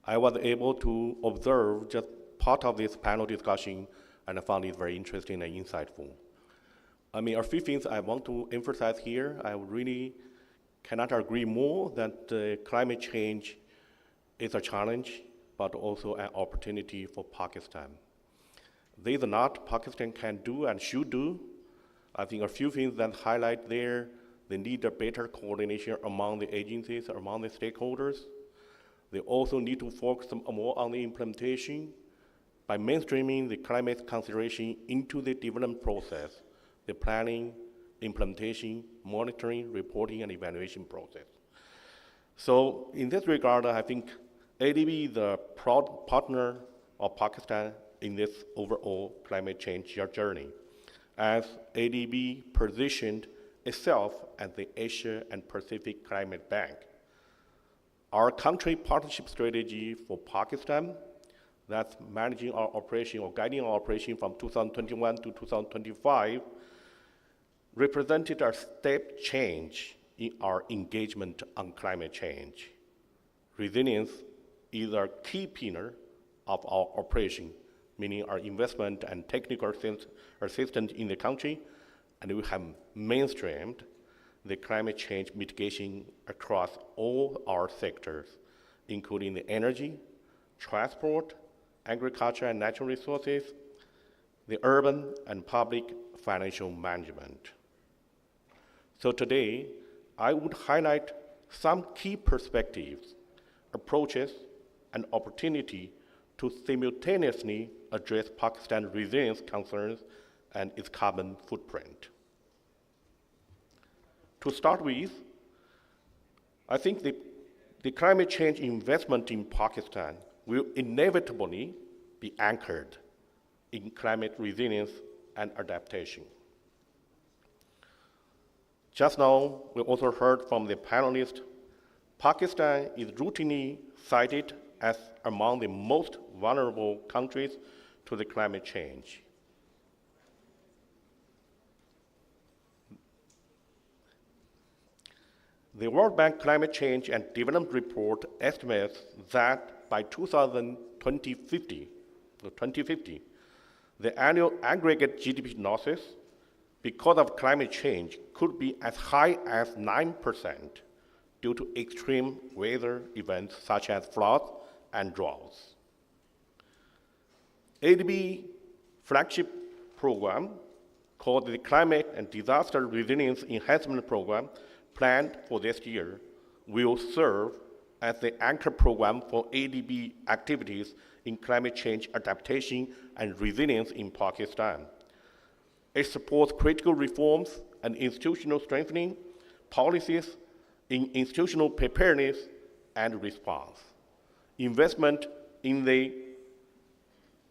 I was able to observe just part of this panel discussion, and I found it very interesting and insightful. A few things I want to emphasize here. I really cannot agree more that climate change is a challenge, but also an opportunity for Pakistan. There is a lot Pakistan can do and should do. I think a few things that highlight there, they need a better coordination among the agencies, among the stakeholders. They also need to focus more on the implementation by mainstreaming the climate consideration into the development process, the planning, implementation, monitoring, reporting, and evaluation process. So in this regard, I think ADB is a proud partner of Pakistan in this overall climate change journey, as ADB positioned itself as the Asia and Pacific Climate Bank. Our country partnership strategy for Pakistan, that's managing our operation or guiding our operation from 2021 to 2025, represented a step change in our engagement on climate change. Resilience is a key pillar of our operation, meaning our investment and technical assistance in the country, and we have mainstreamed the climate change mitigation across all our sectors, including the energy, transport, agriculture and natural resources, the urban and public financial management. So today, I would highlight some key perspectives, approaches, and opportunity to simultaneously address Pakistan's resilience concerns and its carbon footprint. To start with, I think the climate change investment in Pakistan will inevitably be anchored in climate resilience and adaptation. Just now, we also heard from the panelists, Pakistan is routinely cited as among the most vulnerable countries to the climate change. The World Bank Climate Change and Development Report estimates that by 2050, the annual aggregate GDP losses because of climate change could be as high as 9% due to extreme weather events such as floods and droughts. ADB flagship program called the Climate and Disaster Resilience Enhancement Program planned for this year will serve as the anchor program for ADB activities in climate change adaptation and resilience in Pakistan. It supports critical reforms and institutional strengthening, policies in institutional preparedness and response, investment in the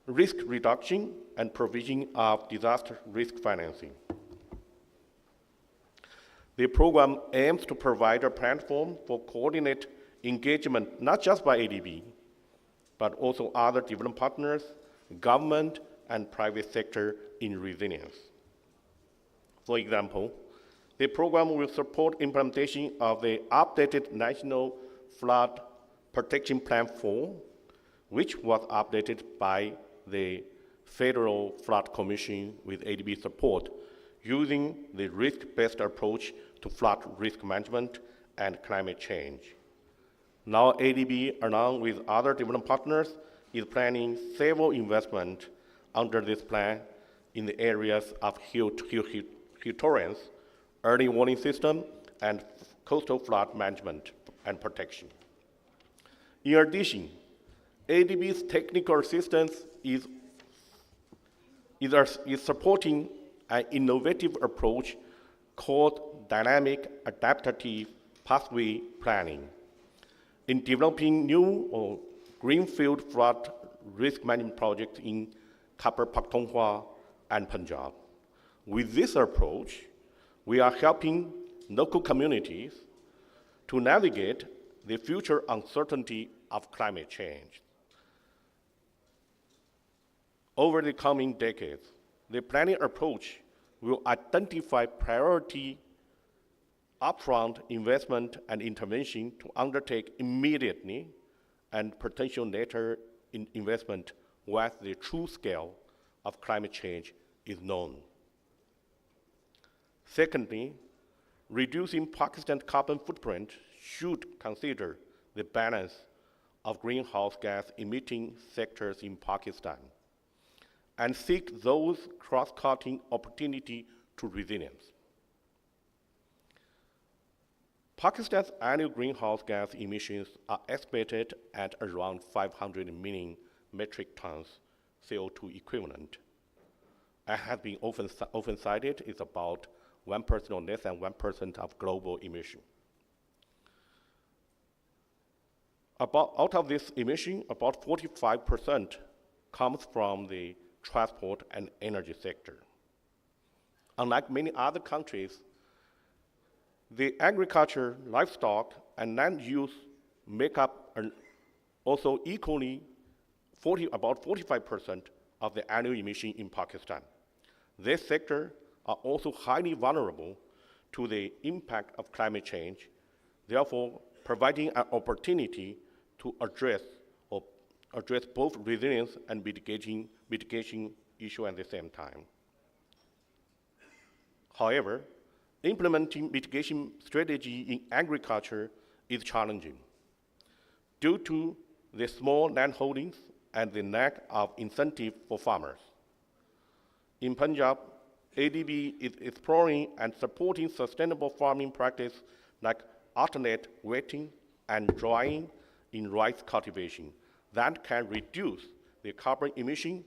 risk reduction and provision of disaster risk financing. The program aims to provide a platform for coordinated engagement, not just by ADB, but also other development partners, government, and private sector in resilience. For example, the program will support implementation of the updated National Flood Protection Plan 4, which was updated by the Federal Flood Commission with ADB support, using the risk-based approach to flood risk management and climate change. Now ADB, along with other development partners, is planning several investments under this plan in the areas of torrents, early warning system, and coastal flood management and protection. In addition, ADB's technical assistance is supporting an innovative approach called dynamic adaptive pathway planning in developing new or greenfield flood risk management projects in Khyber Pakhtunkhwa and Punjab. With this approach, we are helping local communities to navigate the future uncertainty of climate change. Over the coming decades, the planning approach will identify priority upfront investment and intervention to undertake immediately and potential later investment once the true scale of climate change is known. Secondly, reducing Pakistan's carbon footprint should consider the balance of greenhouse gas emitting sectors in Pakistan and seek those cross-cutting opportunities to resilience. Pakistan's annual greenhouse gas emissions are estimated at around 500 million metric tons CO2 equivalent. As has been often cited, it's about 1% or less than 1% of global emission. Out of this emission, about 45% comes from the transport and energy sector. Unlike many other countries, the agriculture, livestock, and land use make up also equally about 45% of the annual emission in Pakistan. This sector are also highly vulnerable to the impact of climate change, therefore providing an opportunity to address both resilience and mitigation issue at the same time. However, implementing mitigation strategy in agriculture is challenging due to the small land holdings and the lack of incentive for farmers. In Punjab, ADB is exploring and supporting sustainable farming practice like alternate wetting and drying in rice cultivation that can reduce the carbon emission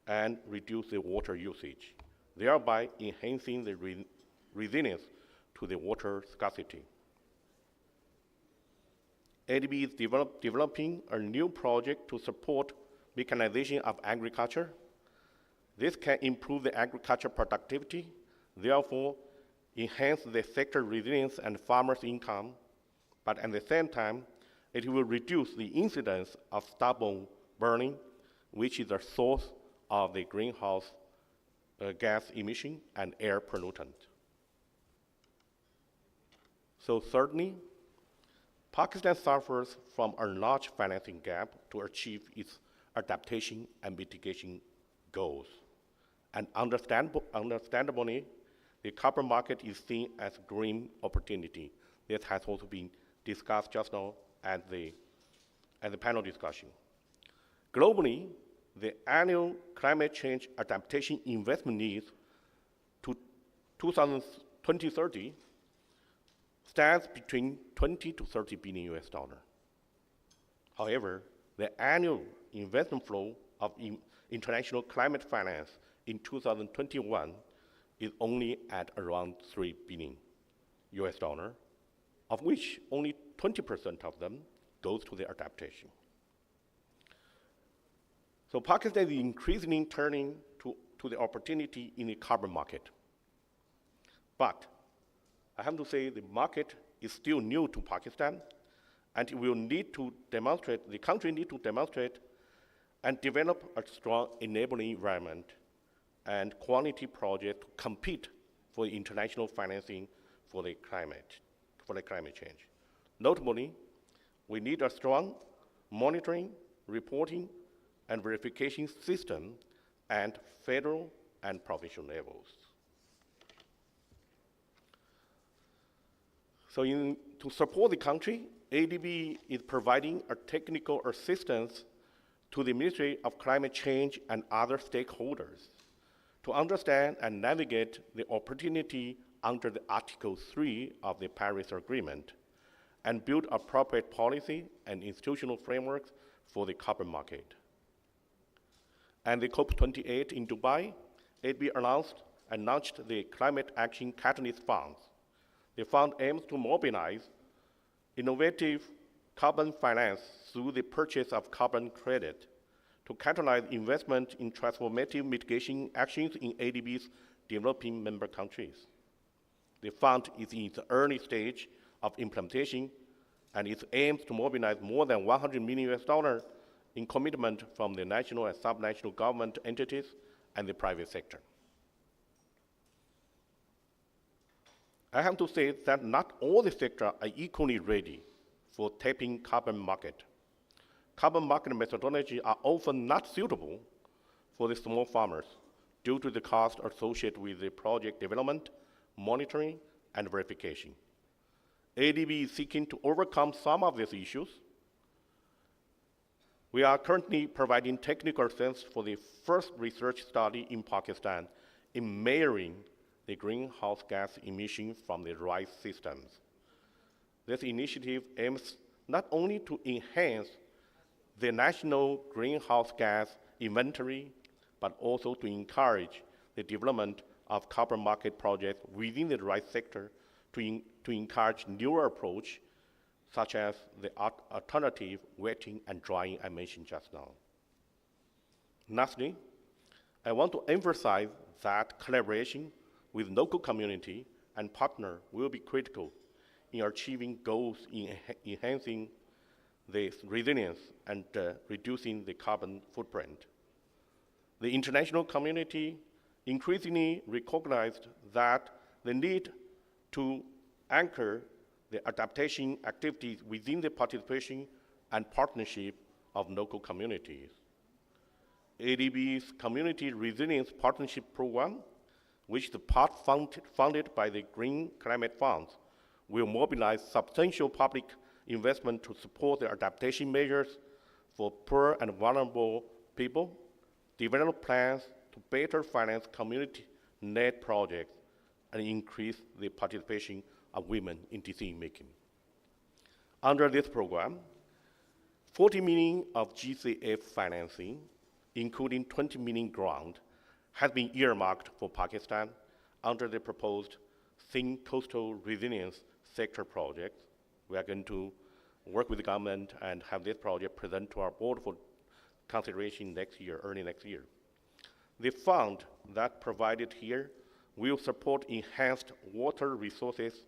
and reduce the water usage, thereby enhancing the resilience to the water scarcity. ADB is developing a new project to support mechanization of agriculture. This can improve the agriculture productivity, therefore enhance the sector resilience and farmers' income, but at the same time, it will reduce the incidence of stubble burning, which is a source of the greenhouse gas emission and air pollutant. So thirdly, Pakistan suffers from a large financing gap to achieve its adaptation and mitigation goals. And understandably, the carbon market is seen as a green opportunity. This has also been discussed just now at the panel discussion. Globally, the annual climate change adaptation investment needs to 2030 stands between 20 to 30 billion US dollar. However, the annual investment flow of international climate finance in 2021 is only at around $3 billion US dollar, of which only 20% of them goes to the adaptation. So Pakistan is increasingly turning to the opportunity in the carbon market. But I have to say the market is still new to Pakistan, and it will need to demonstrate, the country needs to demonstrate and develop a strong enabling environment and quality project to compete for the international financing for the climate change. Notably, we need a strong monitoring, reporting, and verification system at federal and provincial levels. So to support the country, ADB is providing a technical assistance to the Ministry of Climate Change and other stakeholders to understand and navigate the opportunity under the Article 3 of the Paris Agreement and build appropriate policy and institutional frameworks for the carbon market. And the COP28 in Dubai, ADB announced and launched the Climate Action Catalyst Funds. The fund aims to mobilize innovative carbon finance through the purchase of carbon credit to catalyze investment in transformative mitigation actions in ADB's developing member countries. The fund is in its early stage of implementation, and it aims to mobilize more than $100 million US in commitment from the national and subnational government entities and the private sector. I have to say that not all the sectors are equally ready for tapping carbon market. Carbon market methodologies are often not suitable for the small farmers due to the cost associated with the project development, monitoring, and verification. ADB is seeking to overcome some of these issues. We are currently providing technical assistance for the first research study in Pakistan in measuring the greenhouse gas emissions from the rice systems. This initiative aims not only to enhance the national greenhouse gas inventory, but also to encourage the development of carbon market projects within the rice sector to encourage newer approach, such as the alternative wetting and drying I mentioned just now. Lastly, I want to emphasize that collaboration with local community and partner will be critical in achieving goals in enhancing the resilience and reducing the carbon footprint. The international community increasingly recognized that the need to anchor the adaptation activities within the participation and partnership of local communities. ADB's Community Resilience Partnership Program, which the part funded by the Green Climate Funds, will mobilize substantial public investment to support the adaptation measures for poor and vulnerable people, develop plans to better finance community-led projects, and increase the participation of women in decision-making. Under this program, $40 million of GCF financing, including $20 million grant, has been earmarked for Pakistan under the proposed Thin Coastal Resilience Sector project. We are going to work with the government and have this project presented to our board for consideration next year, early next year. The fund that provided here will support enhanced water resources,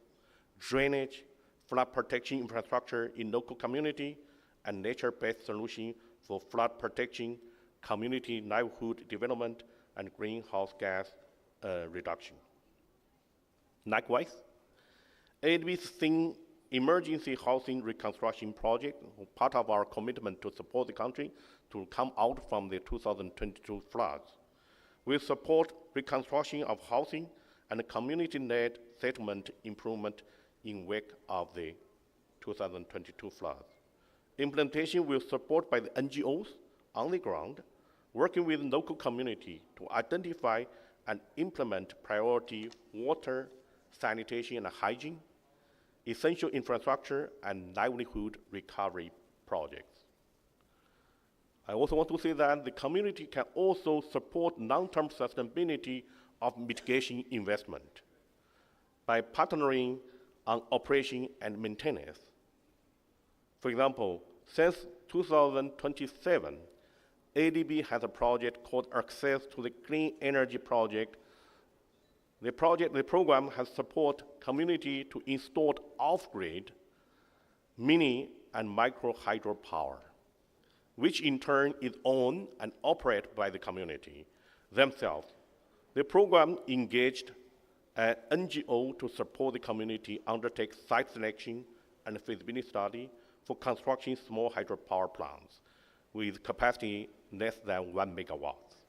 drainage, flood protection infrastructure in local community, and nature-based solution for flood protection, community livelihood development, and greenhouse gas reduction. Likewise, ADB's Thin Emergency Housing Reconstruction Project, part of our commitment to support the country to come out from the 2022 floods, will support reconstruction of housing and community-led settlement improvement in wake of the 2022 floods. Implementation will support by the NGOs on the ground, working with local community to identify and implement priority water, sanitation and hygiene, essential infrastructure, and livelihood recovery projects. I also want to say that the community can also support long-term sustainability of mitigation investment by partnering on operation and maintenance. For example, since 2027, ADB has a project called Access to the Clean Energy Project. The program has support community to install off-grid mini and micro hydropower, which in turn is owned and operated by the community themselves. The program engaged an NGO to support the community undertake site selection and feasibility study for constructing small hydropower plants with capacity less than 1 megawatts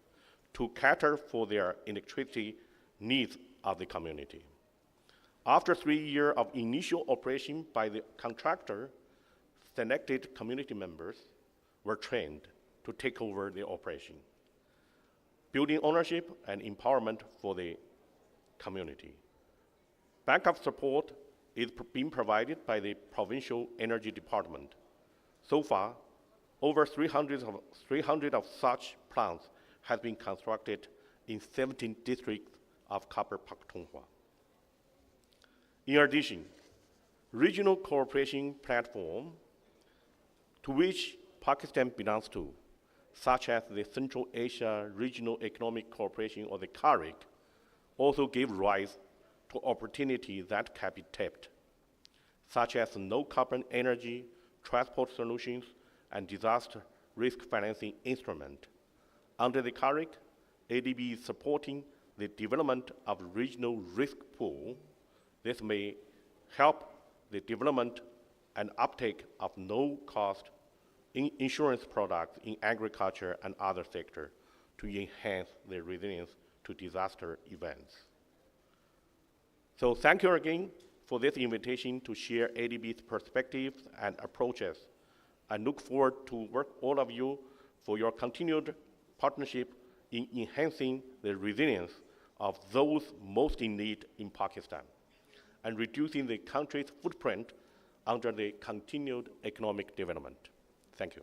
to cater for their electricity needs of the community. After 3 years of initial operation by the contractor, selected community members were trained to take over the operation, building ownership and empowerment for the community. Backup support is being provided by the Provincial Energy Department. So far, over 300 of such plants have been constructed in 17 districts of Khyber Pakhtunkhwa. In addition, regional cooperation platform to which Pakistan belongs to, such as the Central Asia Regional Economic Cooperation or the CARIC, also gave rise to opportunities that can be tapped, such as no-carbon energy, transport solutions, and disaster risk financing instrument. Under the CARIC, ADB is supporting the development of regional risk pool. This may help the development and uptake of no-cost insurance products in agriculture and other sectors to enhance the resilience to disaster events. So thank you again for this invitation to share ADB's perspectives and approaches. I look forward to work with all of you for your continued partnership in enhancing the resilience of those most in need in Pakistan and reducing the country's footprint under the continued economic development. Thank you.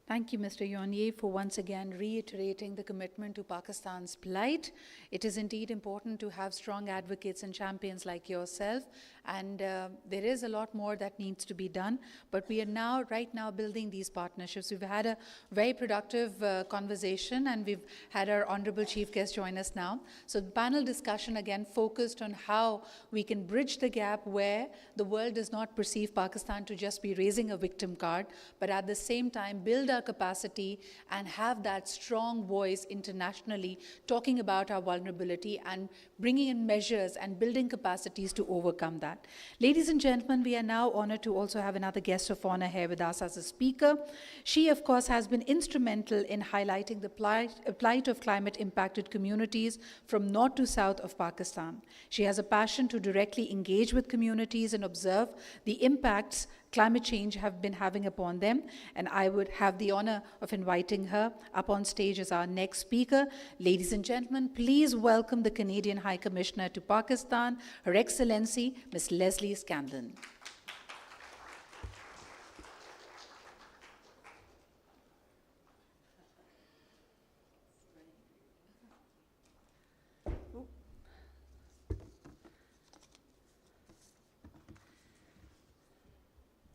Thank you, Mr. Yonye, for once again reiterating the commitment to Pakistan's plight. It is indeed important to have strong advocates and champions like yourself, and there is a lot more that needs to be done, but we are right now building these partnerships. We've had a very productive conversation, and we've had our honorable chief guest join us now. So the panel discussion again focused on how we can bridge the gap where the world does not perceive Pakistan to just be raising a victim card, but at the same time build our capacity and have that strong voice internationally talking about our vulnerability and bringing in measures and building capacities to overcome that. Ladies and gentlemen, we are now honored to also have another guest of honor here with us as a speaker. She, of course, has been instrumental in highlighting the plight of climate-impacted communities from north to south of Pakistan. She has a passion to directly engage with communities and observe the impacts climate change have been having upon them, and I would have the honor of inviting her up on stage as our next speaker. Ladies and gentlemen, please welcome the Canadian High Commissioner to Pakistan, Her Excellency, Ms. Leslie Scanlon.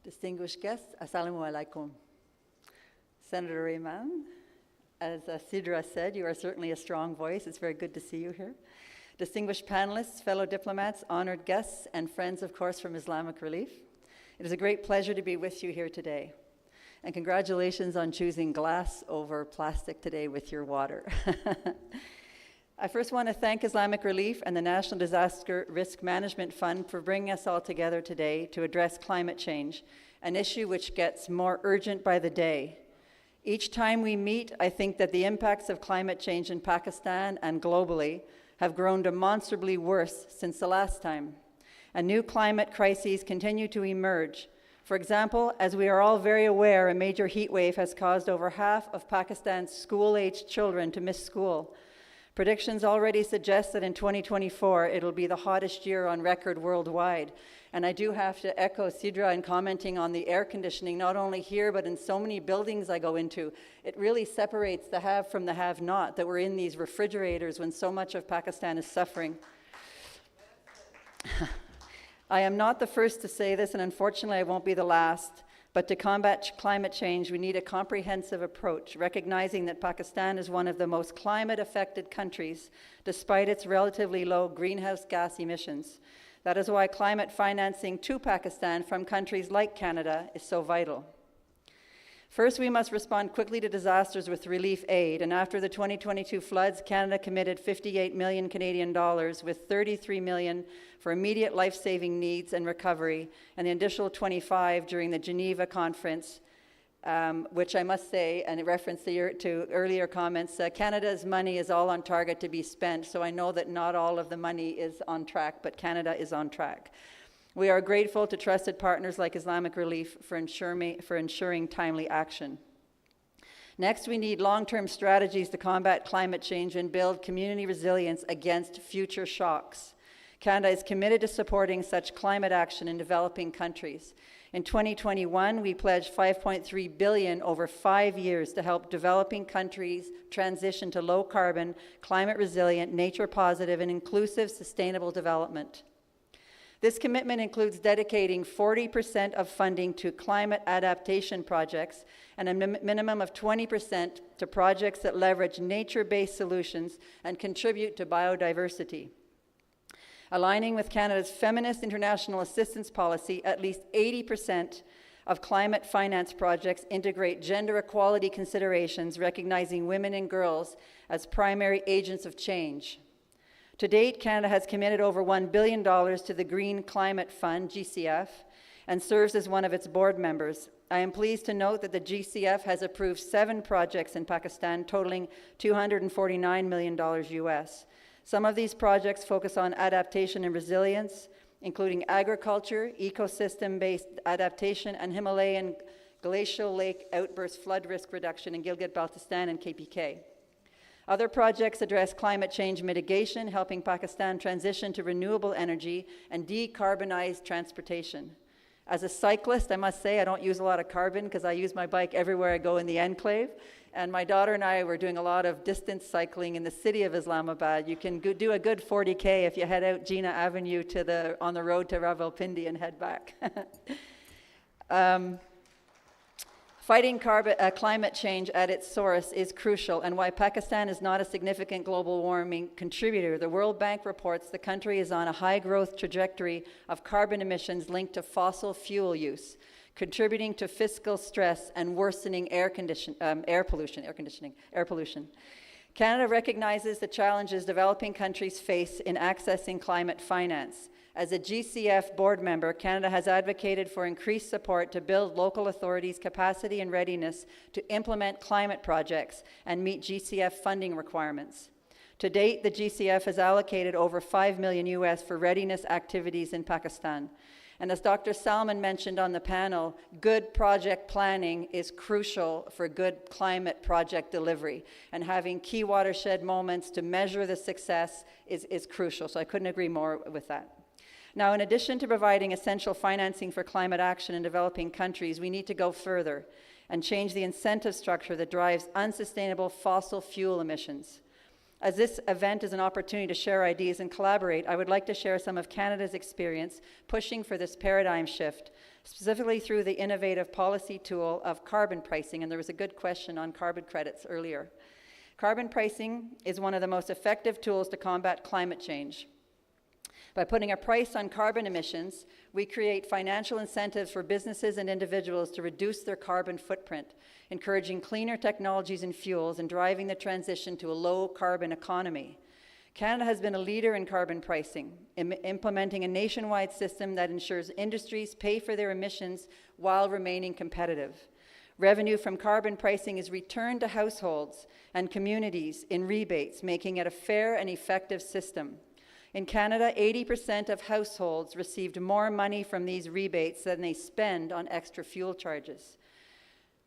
Distinguished guests, Assalamu alaikum. Senator Rehman, as Sidra said, you are certainly a strong voice. It's very good to see you here. Distinguished panelists, fellow diplomats, honored guests, and friends, of course, from Islamic Relief. It is a great pleasure to be with you here today. And congratulations on choosing glass over plastic today with your water. I first want to thank Islamic Relief and the National Disaster Risk Management Fund for bringing us all together today to address climate change, an issue which gets more urgent by the day. Each time we meet, I think that the impacts of climate change in Pakistan and globally have grown demonstrably worse since the last time. And new climate crises continue to emerge, For example, as we are all very aware, a major heat wave has caused over half of Pakistan's school-aged children to miss school. Predictions already suggest that in 2024, it'll be the hottest year on record worldwide. And I do have to echo Sidra in commenting on the air conditioning, not only here, but in so many buildings I go into. It really separates the have from the have-not, that we're in these refrigerators when so much of Pakistan is suffering. I am not the first to say this, and unfortunately I won't be the last, but to combat climate change, we need a comprehensive approach, recognizing that Pakistan is one of the most climate-affected countries, despite its relatively low greenhouse gas emissions. That is why climate financing to Pakistan from countries like Canada is so vital. First, we must respond quickly to disasters with relief aid, and after the 2022 floods, Canada committed 58 million Canadian dollars, with 33 million for immediate life-saving needs and recovery, and the additional 25 during the Geneva conference, which I must say, and in reference to earlier comments, Canada's money is all on target to be spent, so I know that not all of the money is on track, but Canada is on track. We are grateful to trusted partners like Islamic Relief for ensuring timely action. Next, we need long-term strategies to combat climate change and build community resilience against future shocks. Canada is committed to supporting such climate action in developing countries. In 2021, we pledged $5.3 billion over 5 years to help developing countries transition to low-carbon, climate-resilient, nature-positive, and inclusive sustainable development. This commitment includes dedicating 40% of funding to climate adaptation projects and a minimum of 20% to projects that leverage nature-based solutions and contribute to biodiversity. Aligning with Canada's feminist international assistance policy, at least 80% of climate finance projects integrate gender equality considerations, recognizing women and girls as primary agents of change. To date, Canada has committed over $1 billion to the Green Climate Fund, GCF, and serves as one of its board members. I am pleased to note that the GCF has approved 7 projects in Pakistan, totaling $249 million US. Some of these projects focus on adaptation and resilience, including agriculture, ecosystem-based adaptation, and Himalayan glacial lake outburst flood risk reduction in Gilgit-Baltistan and KPK. Other projects address climate change mitigation, helping Pakistan transition to renewable energy and decarbonize transportation. As a cyclist, I must say I don't use a lot of carbon because I use my bike everywhere I go in the enclave. And my daughter and I were doing a lot of distance cycling in the city of Islamabad. You can do a good 40K if you head out Jinnah Avenue on the road to Rawalpindi and head back. Fighting climate change at its source is crucial, and why Pakistan is not a significant global warming contributor. The World Bank reports the country is on a high growth trajectory of carbon emissions linked to fossil fuel use, contributing to fiscal stress and worsening air pollution. Canada recognizes the challenges developing countries face in accessing climate finance. As a GCF board member, Canada has advocated for increased support to build local authorities' capacity and readiness to implement climate projects and meet GCF funding requirements. To date, the GCF has allocated over $5 million US for readiness activities in Pakistan. And as Dr. Salman mentioned on the panel, good project planning is crucial for good climate project delivery. And having key watershed moments to measure the success is crucial. So I couldn't agree more with that. Now, in addition to providing essential financing for climate action in developing countries, we need to go further and change the incentive structure that drives unsustainable fossil fuel emissions. As this event is an opportunity to share ideas and collaborate, I would like to share some of Canada's experience pushing for this paradigm shift, specifically through the innovative policy tool of carbon pricing, and there was a good question on carbon credits earlier. Carbon pricing is one of the most effective tools to combat climate change. By putting a price on carbon emissions, we create financial incentives for businesses and individuals to reduce their carbon footprint, encouraging cleaner technologies and fuels and driving the transition to a low-carbon economy. Canada has been a leader in carbon pricing, implementing a nationwide system that ensures industries pay for their emissions while remaining competitive. Revenue from carbon pricing is returned to households and communities in rebates, making it a fair and effective system. In Canada, 80% of households received more money from these rebates than they spend on extra fuel charges.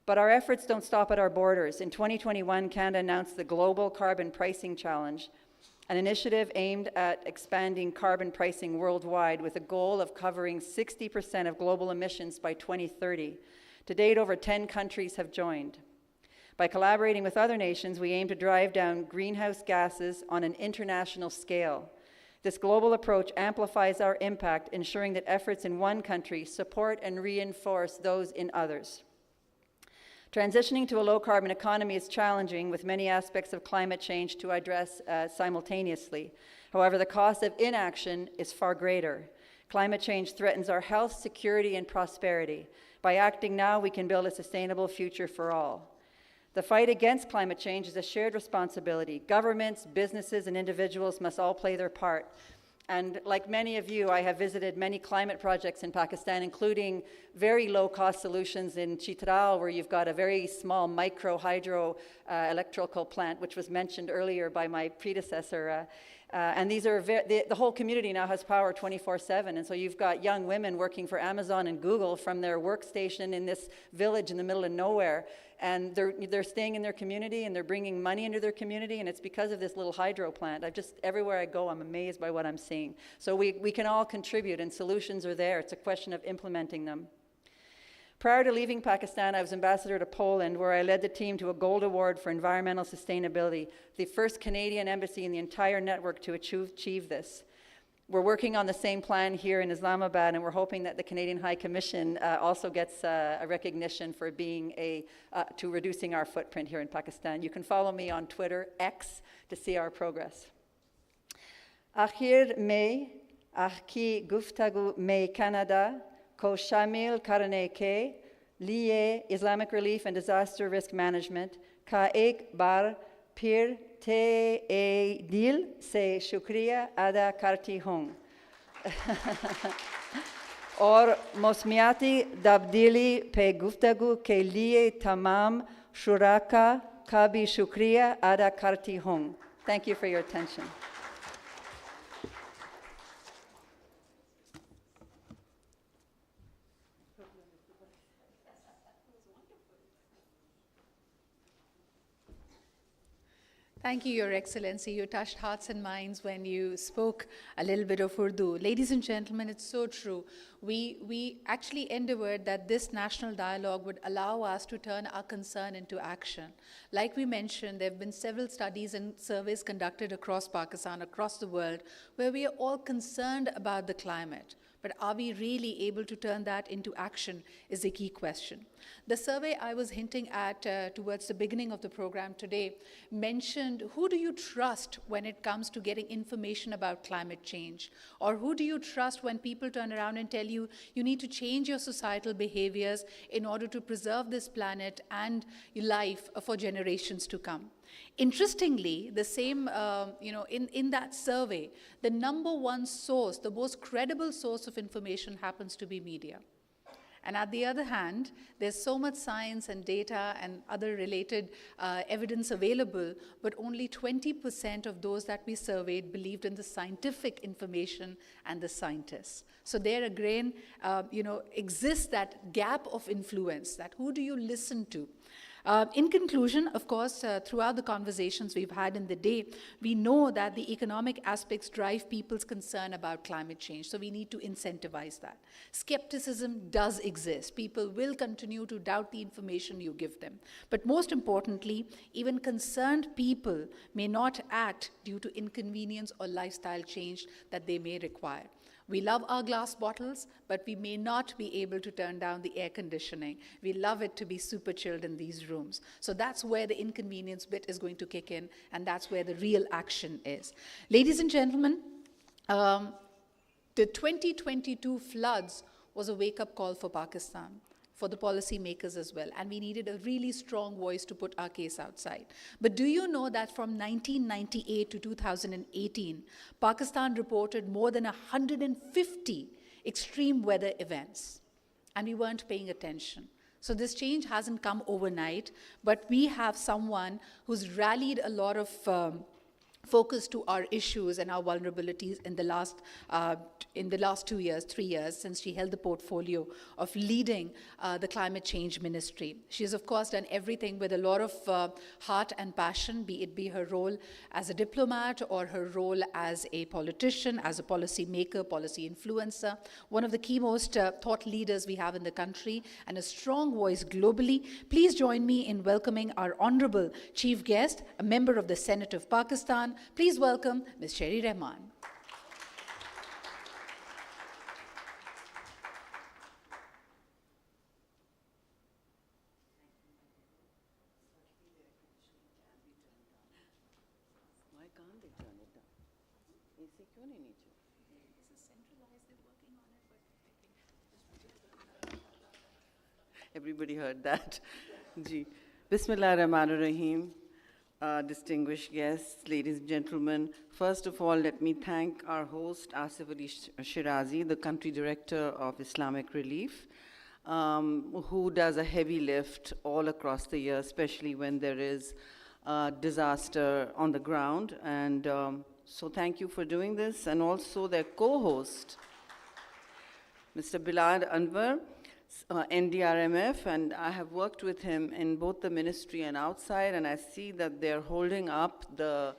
But our efforts don't stop at our borders. In 2021, Canada announced the Global Carbon Pricing Challenge, an initiative aimed at expanding carbon pricing worldwide with a goal of covering 60% of global emissions by 2030. To date, over 10 countries have joined. By collaborating with other nations, we aim to drive down greenhouse gases on an international scale. This global approach amplifies our impact, ensuring that efforts in one country support and reinforce those in others. Transitioning to a low-carbon economy is challenging, with many aspects of climate change to address simultaneously. However, the cost of inaction is far greater. Climate change threatens our health, security, and prosperity. By acting now, we can build a sustainable future for all. The fight against climate change is a shared responsibility. Governments, businesses, and individuals must all play their part. And like many of you, I have visited many climate projects in Pakistan, including very low-cost solutions in Chitral, where you've got a very small micro-hydro electrical plant, which was mentioned earlier by my predecessor. And these are the whole community now has power 24/7, and so you've got young women working for Amazon and Google from their workstation in this village in the middle of nowhere, and they're staying in their community and they're bringing money into their community, and it's because of this little hydro plant. Everywhere I go, I'm amazed by what I'm seeing. So we can all contribute, and solutions are there. It's a question of implementing them. Prior to leaving Pakistan, I was ambassador to Poland, where I led the team to a gold award for environmental sustainability, the first Canadian embassy in the entire network to achieve this. We're working on the same plan here in Islamabad, and we're hoping that the Canadian High Commission also gets a recognition for being to reducing our footprint here in Pakistan. You can follow me on Twitter, X, to see our progress. Akhir mein, akhki guftagu mein Canada, ko shamil karne ke liye Islamic Relief and Disaster Risk Management ka ek bar phir te e dil se shukriya ada karti hoon. और मौसमियाती तब्दीली पे गुफ्तगू के लिए तमाम शुराका का भी शुक्रिया अदा करती हूँ. Thank you for your attention. Thank you, Your Excellency. You touched hearts and minds when you spoke a little bit of Urdu. Ladies and gentlemen, it's so true. We actually endeavored that this national dialogue would allow us to turn our concern into action. Like we mentioned, there have been several studies and surveys conducted across Pakistan, across the world, where we are all concerned about the climate. But are we really able to turn that into action is a key question. The survey I was hinting at towards the beginning of the program today mentioned, who do you trust when it comes to getting information about climate change? Or who do you trust when people turn around and tell you, you need to change your societal behaviors in order to preserve this planet and life for generations to come? Interestingly, the same, in that survey, the number one source, the most credible source of information happens to be media. And at the other hand, there's so much science and data and other related evidence available, but only 20% of those that we surveyed believed in the scientific information and the scientists. So there again, exists that gap of influence, that who do you listen to? In conclusion, of course, throughout the conversations we've had in the day, we know that the economic aspects drive people's concern about climate change, so we need to incentivize that. Skepticism does exist. People will continue to doubt the information you give them. But most importantly, even concerned people may not act due to inconvenience or lifestyle change that they may require. We love our glass bottles, but we may not be able to turn down the air conditioning. We love it to be super chilled in these rooms. So that's where the inconvenience bit is going to kick in, and that's where the real action is. Ladies and gentlemen, the 2022 floods was a wake-up call for Pakistan, for the policymakers as well, and we needed a really strong voice to put our case outside. But do you know that from 1998 to 2018, Pakistan reported more than 150 extreme weather events, and we weren't paying attention. So this change hasn't come overnight, but we have someone who's rallied a lot of focus to our issues and our vulnerabilities in the last 2 years, 3 years, since she held the portfolio of leading the climate change ministry. She has, of course, done everything with a lot of heart and passion, be it her role as a diplomat or her role as a politician, as a policy maker, policy influencer, one of the key most thought leaders we have in the country, and a strong voice globally. Please join me in welcoming our honorable chief guest, a member of the Senate of Pakistan. Please welcome Ms. Sherry Rahman. Why can't they turn it down? AC क्यों नहीं नीचे? This is centralized, they're working on it, but Everybody heard that. Ji. Bismillah ar-Rahman ar-Rahim. Distinguished guests, ladies and gentlemen, first of all, let me thank our host, Asif Ali Shirazi, the country director of Islamic Relief, who does a heavy lift all across the year, especially when there is disaster on the ground. And so thank you for doing this. And also their co-host, Mr. Bilal Anwar, NDRMF, and I have worked with him in both the ministry and outside, and I see that they're holding up the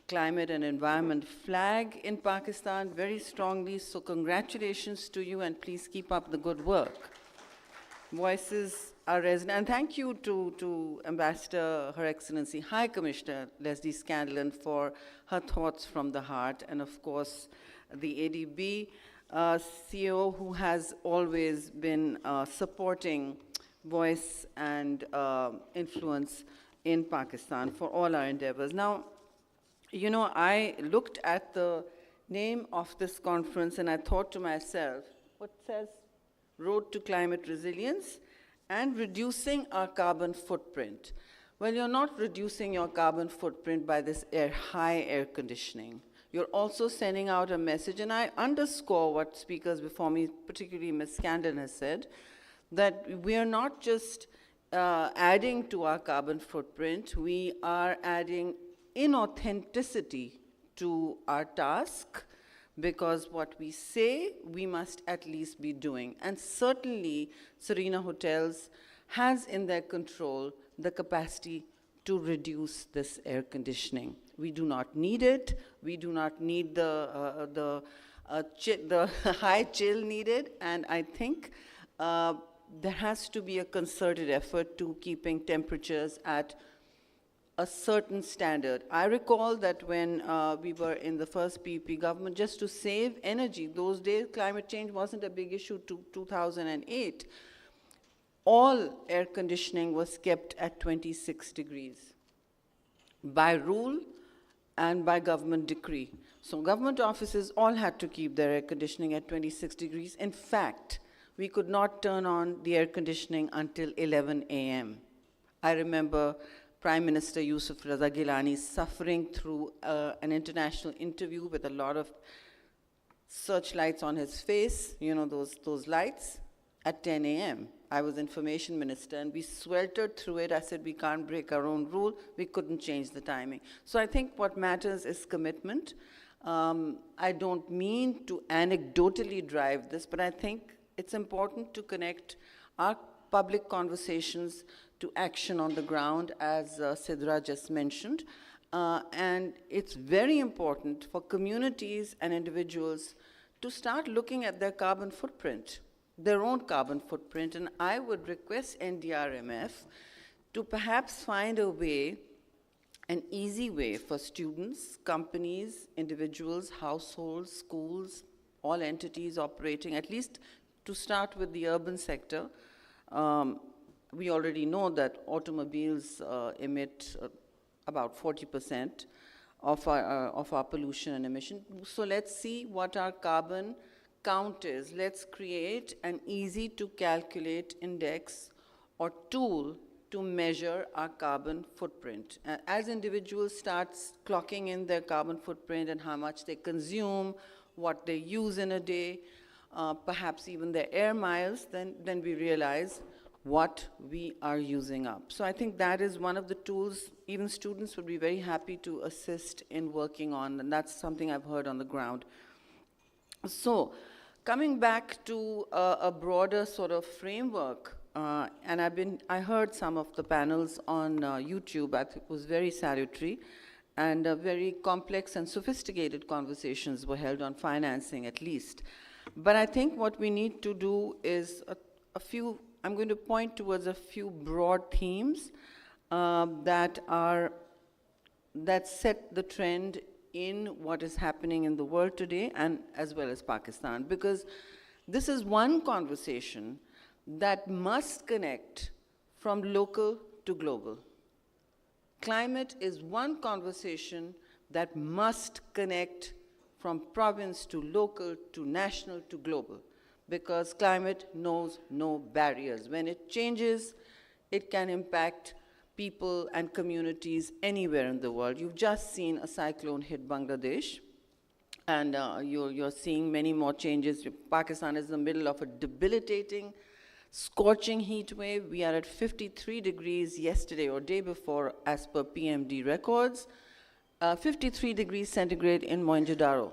climate and environment flag in Pakistan very strongly. So congratulations to you, and please keep up the good work. Voices are resonant. And thank you to Ambassador, Her Excellency High Commissioner Leslie Scanlon for her thoughts from the heart, and of course the ADB CEO, who has always been supporting voice and influence in Pakistan for all our endeavors. Now, you know, I looked at the name of this conference and I thought to myself, what says Road to Climate Resilience and Reducing Our Carbon Footprint. Well, you're not reducing your carbon footprint by this high air conditioning. You're also sending out a message, and I underscore what speakers before me, particularly Ms. Scanlon, has said, that we are not just adding to our carbon footprint, we are adding inauthenticity to our task, because what we say, we must at least be doing. And certainly, Serena Hotels has in their control the capacity to reduce this air conditioning. We do not need it. We do not need the high chill needed. And I think there has to be a concerted effort to keeping temperatures at a certain standard. I recall that when we were in the first PEP government, just to save energy, those days climate change wasn't a big issue to 2008. All air conditioning was kept at 26 degrees by rule and by government decree. So government offices all had to keep their air conditioning at 26 degrees. In fact, we could not turn on the air conditioning until 11 a.m. I remember Prime Minister Yusuf Raza Gilani suffering through an international interview with a lot of searchlights on his face, you know, those lights, at 10 a.m. I was information minister, and we sweltered through it. I said, we can't break our own rule. We couldn't change the timing. So I think what matters is commitment. I don't mean to anecdotally drive this, but I think it's important to connect our public conversations to action on the ground, as Sidra just mentioned. And it's very important for communities and individuals to start looking at their carbon footprint, their own carbon footprint. And I would request NDRMF to perhaps find a way, an easy way for students, companies, individuals, households, schools, all entities operating, at least to start with the urban sector. We already know that automobiles emit about 40% of our pollution and emission. So let's see what our carbon count is. Let's create an easy to calculate index or tool to measure our carbon footprint. As individuals start clocking in their carbon footprint and how much they consume, what they use in a day, perhaps even their air miles, then we realize what we are using up. So I think that is one of the tools even students would be very happy to assist in working on, and that's something I've heard on the ground. So coming back to a broader sort of framework, and I heard some of the panels on YouTube. I think it was very salutary, and very complex and sophisticated conversations were held on financing at least. But I think what we need to do is I'm going to point towards a few broad themes that set the trend in what is happening in the world today, and as well as Pakistan, because this is one conversation that must connect from local to global. Climate is one conversation that must connect from province to local to national to global, because climate knows no barriers. When it changes, it can impact people and communities anywhere in the world. You've just seen a cyclone hit Bangladesh, and you're seeing many more changes. Pakistan is in the middle of a debilitating, scorching heat wave. We are at 53 degrees yesterday or day before, as per PMD records, 53 degrees centigrade in Mohenjo-daro.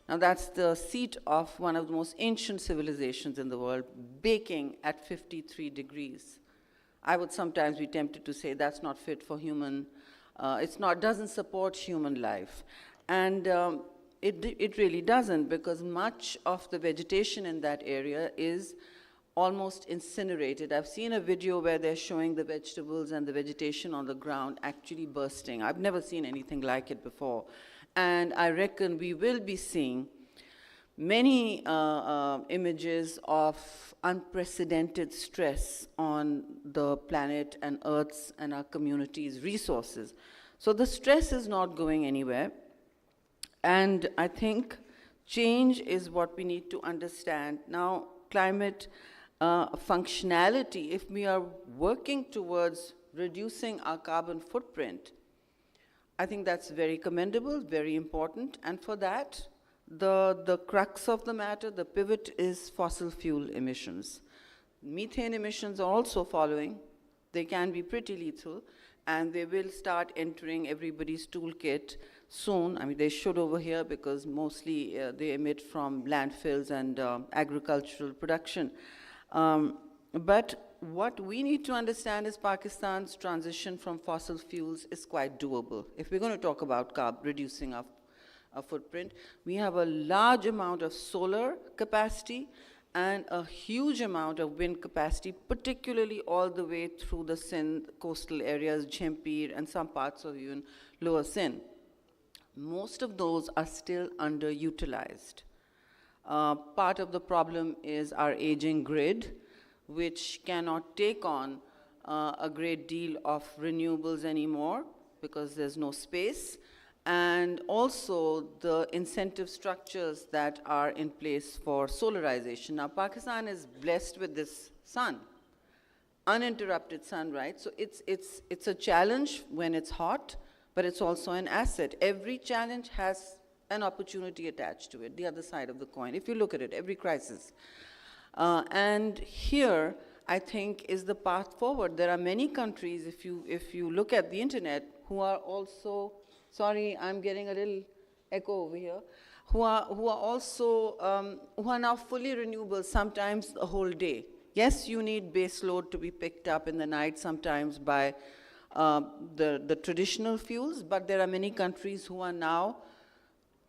Now that's the seat of one of the most ancient civilizations in the world, baking at 53 degrees. I would sometimes be tempted to say that's not fit for human, doesn't support human life. And it really doesn't, because much of the vegetation in that area is almost incinerated. I've seen a video where they're showing the vegetables and the vegetation on the ground actually bursting. I've never seen anything like it before. And I reckon we will be seeing many images of unprecedented stress on the planet and Earth's and our communities' resources. So the stress is not going anywhere. And I think change is what we need to understand. Now, climate functionality, if we are working towards reducing our carbon footprint, I think that's very commendable, very important. And for that, the crux of the matter, the pivot, is fossil fuel emissions. Methane emissions are also following. They can be pretty lethal, and they will start entering everybody's toolkit soon. I mean, they should over here, because mostly they emit from landfills and agricultural production. But what we need to understand is Pakistan's transition from fossil fuels is quite doable. If we're going to talk about reducing our footprint, we have a large amount of solar capacity and a huge amount of wind capacity, particularly all the way through the Sindh coastal areas, Jhampir, and some parts of even lower Sindh. Most of those are still underutilized. Part of the problem is our aging grid, which cannot take on a great deal of renewables anymore because there's no space, and also the incentive structures that are in place for solarization. Now, Pakistan is blessed with this sun, uninterrupted sun, right? So it's a challenge when it's hot, but it's also an asset. Every challenge has an opportunity attached to it, the other side of the coin, if you look at it, every crisis. And here, I think, is the path forward. There are many countries, if you look at the internet, who are also, sorry, I'm getting a little echo over here, who are also, who are now fully renewable, sometimes a whole day. Yes, you need base load to be picked up in the night sometimes by the traditional fuels, but there are many countries who are now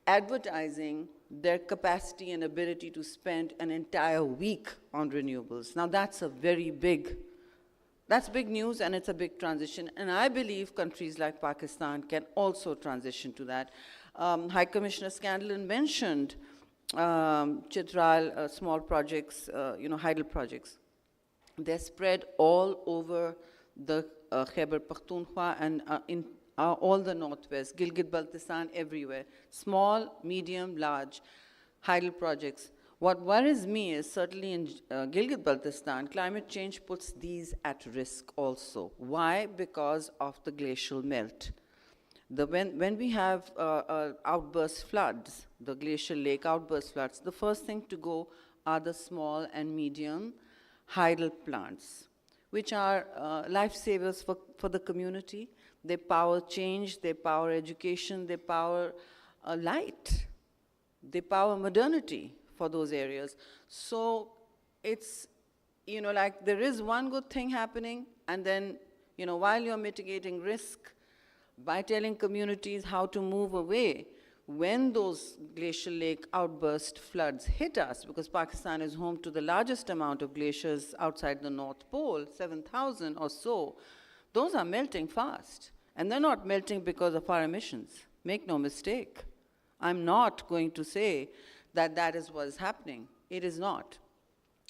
advertising their capacity and ability to spend an entire week on renewables. Now that's big news, and it's a big transition. And I believe countries like Pakistan can also transition to that. High Commissioner Scanlon mentioned Chitral, small projects, hydel projects. They're spread all over the Khyber Pakhtunkhwa and in all the northwest, Gilgit-Baltistan, everywhere. Small, medium, large hydel projects. What worries me is certainly in Gilgit-Baltistan, climate change puts these at risk also. Why? Because of the glacial melt. When we have outburst floods, the glacial lake outburst floods, the first thing to go are the small and medium hydel plants, which are lifesavers for the community. They power change, they power education, they power light, they power modernity for those areas. So it's, you know, like there is one good thing happening, and then, you know, while you're mitigating risk by telling communities how to move away when those glacial lake outburst floods hit us, because Pakistan is home to the largest amount of glaciers outside the North Pole, 7,000 or so, those are melting fast. And they're not melting because of our emissions. Make no mistake. I'm not going to say that that is what is happening. It is not.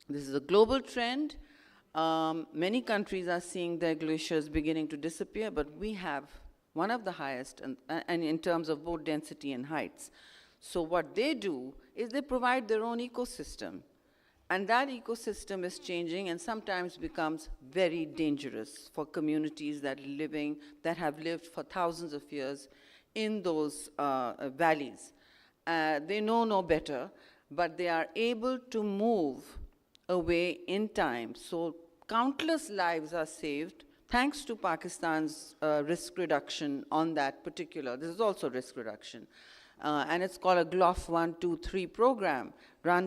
This is a global trend. Many countries are seeing their glaciers beginning to disappear, but we have one of the highest, and in terms of both density and heights. So what they do is they provide their own ecosystem. And that ecosystem is changing and sometimes becomes very dangerous for communities that have lived for thousands of years in those valleys. They know no better, but they are able to move away in time. So countless lives are saved thanks to Pakistan's risk reduction on that particular. This is also risk reduction. And it's called a GLOF 1, 2, 3 program,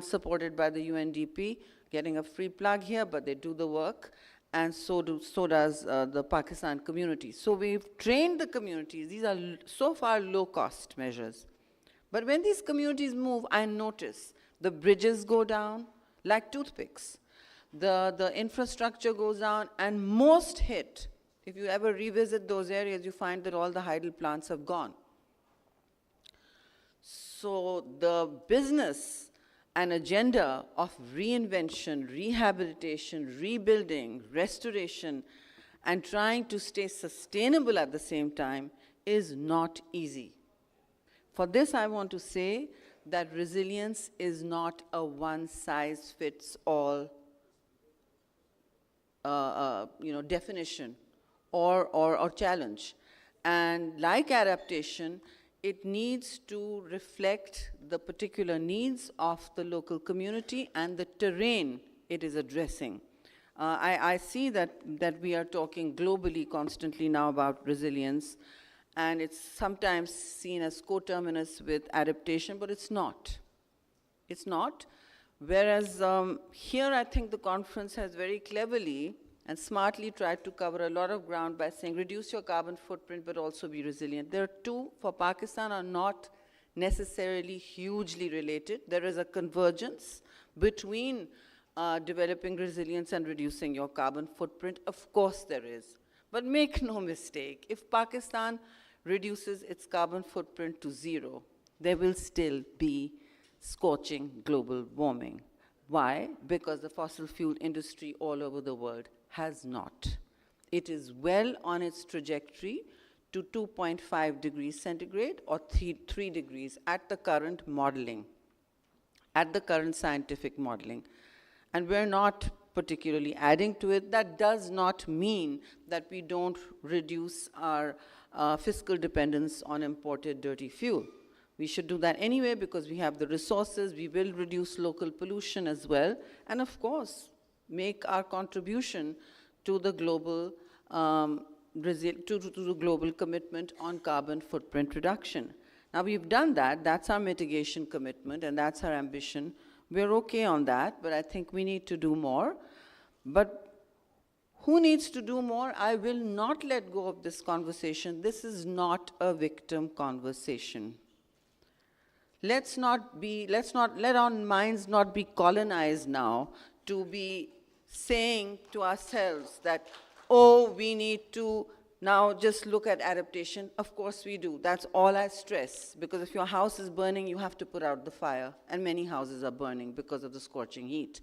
supported by the UNDP, getting a free plug here, but they do the work, and so does the Pakistan community. So we've trained the communities. These are so far low-cost measures. But when these communities move, I notice the bridges go down like toothpicks. The infrastructure goes down, and most hit, if you ever revisit those areas, you find that all the hydel plants have gone. So the business and agenda of reinvention, rehabilitation, rebuilding, restoration, and trying to stay sustainable at the same time is not easy. For this, I want to say that resilience is not a one-size-fits-all definition or challenge. And like adaptation, it needs to reflect the particular needs of the local community and the terrain it is addressing. I see that we are talking globally constantly now about resilience, and it's sometimes seen as coterminous with adaptation, but it's not. It's not. Whereas here I think the conference has very cleverly and smartly tried to cover a lot of ground by saying reduce your carbon footprint but also be resilient. There are two, for Pakistan, are not necessarily hugely related. There is a convergence between developing resilience and reducing your carbon footprint. Of course there is. But make no mistake, if Pakistan reduces its carbon footprint to 0, there will still be scorching global warming. Why? Because the fossil fuel industry all over the world has not. It is well on its trajectory to 2.5 degrees centigrade or 3 degrees at the current modeling, at the current scientific modeling. And we're not particularly adding to it. That does not mean that we don't reduce our fiscal dependence on imported dirty fuel. We should do that anyway because we have the resources. We will reduce local pollution as well. And of course, make our contribution to the global, to the global commitment on carbon footprint reduction. Now we've done that. That's our mitigation commitment, and that's our ambition. We're okay on that, but I think we need to do more. But who needs to do more? I will not let go of this conversation. This is not a victim conversation. Let's let our minds not be colonized now to be saying to ourselves that, oh, we need to now just look at adaptation. Of course we do. That's all I stress, because if your house is burning, you have to put out the fire, and many houses are burning because of the scorching heat,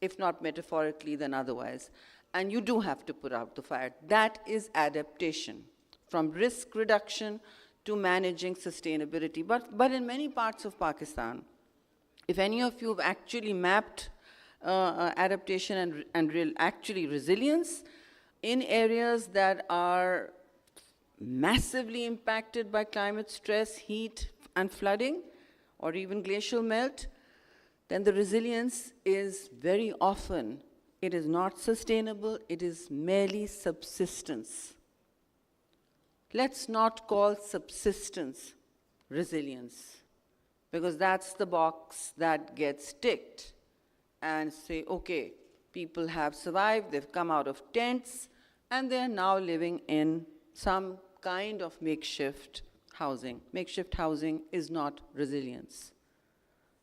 if not metaphorically, then otherwise. And you do have to put out the fire. That is adaptation, from risk reduction to managing sustainability. But in many parts of Pakistan, if any of you have actually mapped adaptation and actually resilience in areas that are massively impacted by climate stress, heat, and flooding, or even glacial melt, then the resilience is very often It is not sustainable, it is merely subsistence. Let's not call subsistence resilience, because that's the box that gets ticked and say, okay, people have survived, they've come out of tents, and they're now living in some kind of makeshift housing. Makeshift housing is not resilience.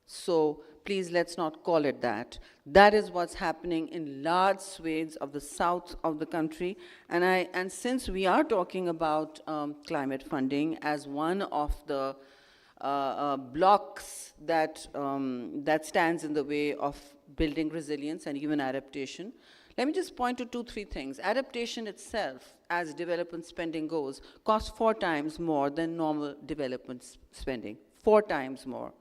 So please, let's not call it that. That is what's happening in large swathes of the south of the country. And since we are talking about climate funding as one of the blocks that, that stands in the way of building resilience and even adaptation, let me just point to 2-3 things. Adaptation itself, as development spending goes, costs 4 times more than normal development spending. 4 times more.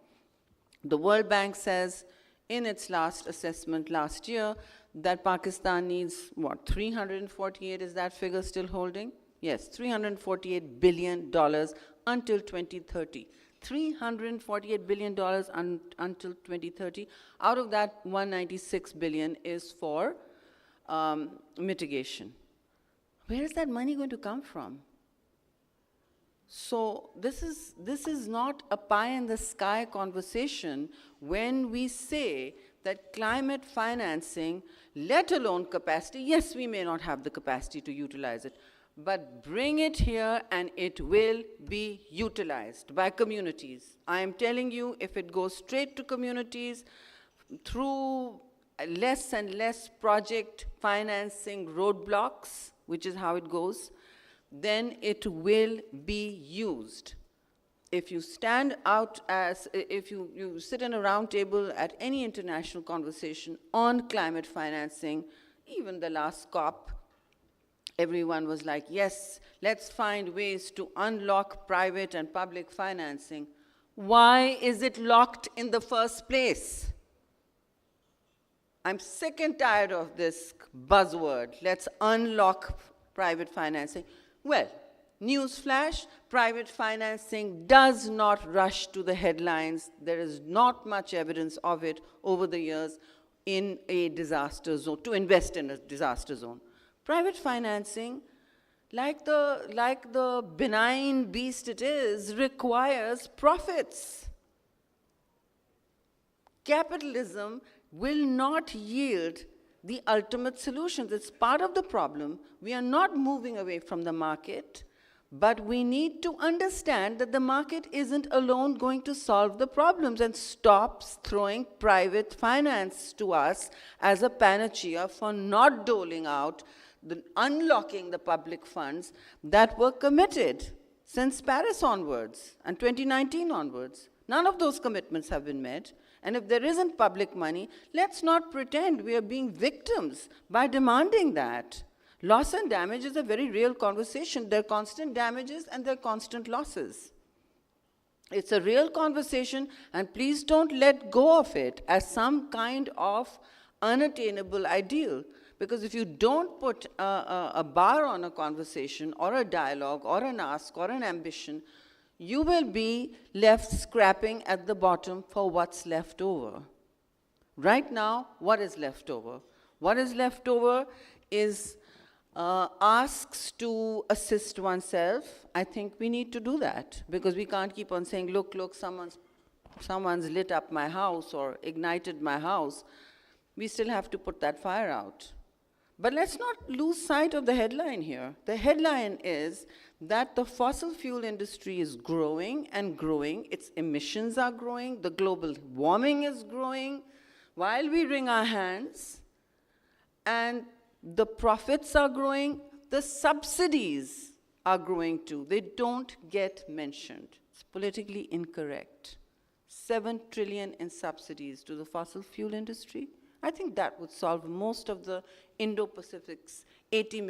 The World Bank says in its last assessment last year that Pakistan needs, what, 348, is that figure still holding? Yes, $348 billion until 2030. $348 billion until 2030. Out of that, $196 billion is for mitigation. Where is that money going to come from? So this is not a pie-in-the-sky conversation when we say that climate financing, let alone capacity, yes, we may not have the capacity to utilize it, but bring it here and it will be utilized by communities. I am telling you, if it goes straight to communities through less and less project financing roadblocks, which is how it goes, then it will be used. If you stand out as, if you sit in a round table at any international conversation on climate financing, even the last COP, everyone was like, yes, let's find ways to unlock private and public financing. Why is it locked in the first place? I'm sick and tired of this buzzword, let's unlock private financing. Well, newsflash, private financing does not rush to the headlines. There is not much evidence of it over the years in a disaster zone, to invest in a disaster zone. Private financing, like the benign beast it is, requires profits. Capitalism will not yield the ultimate solutions. It's part of the problem. We are not moving away from the market, but we need to understand that the market isn't alone going to solve the problems, and stops throwing private finance to us as a panacea for not doling out, unlocking the public funds that were committed since Paris onwards and 2019 onwards. None of those commitments have been met. And if there isn't public money, let's not pretend we are being victims by demanding that. Loss and damage is a very real conversation. There are constant damages and there are constant losses. It's a real conversation, and please don't let go of it as some kind of unattainable ideal. Because if you don't put a bar on a conversation or a dialogue or an ask or an ambition, you will be left scrapping at the bottom for what's left over. Right now, what is left over? What is left over is asks to assist oneself. I think we need to do that, because we can't keep on saying, look, someone's lit up my house or ignited my house. We still have to put that fire out. But let's not lose sight of the headline here. The headline is that the fossil fuel industry is growing and growing. Its emissions are growing. The global warming is growing while we wring our hands. And the profits are growing. The subsidies are growing too. They don't get mentioned. It's politically incorrect. 7 trillion in subsidies to the fossil fuel industry. I think that would solve most of the Indo-Pacific's 80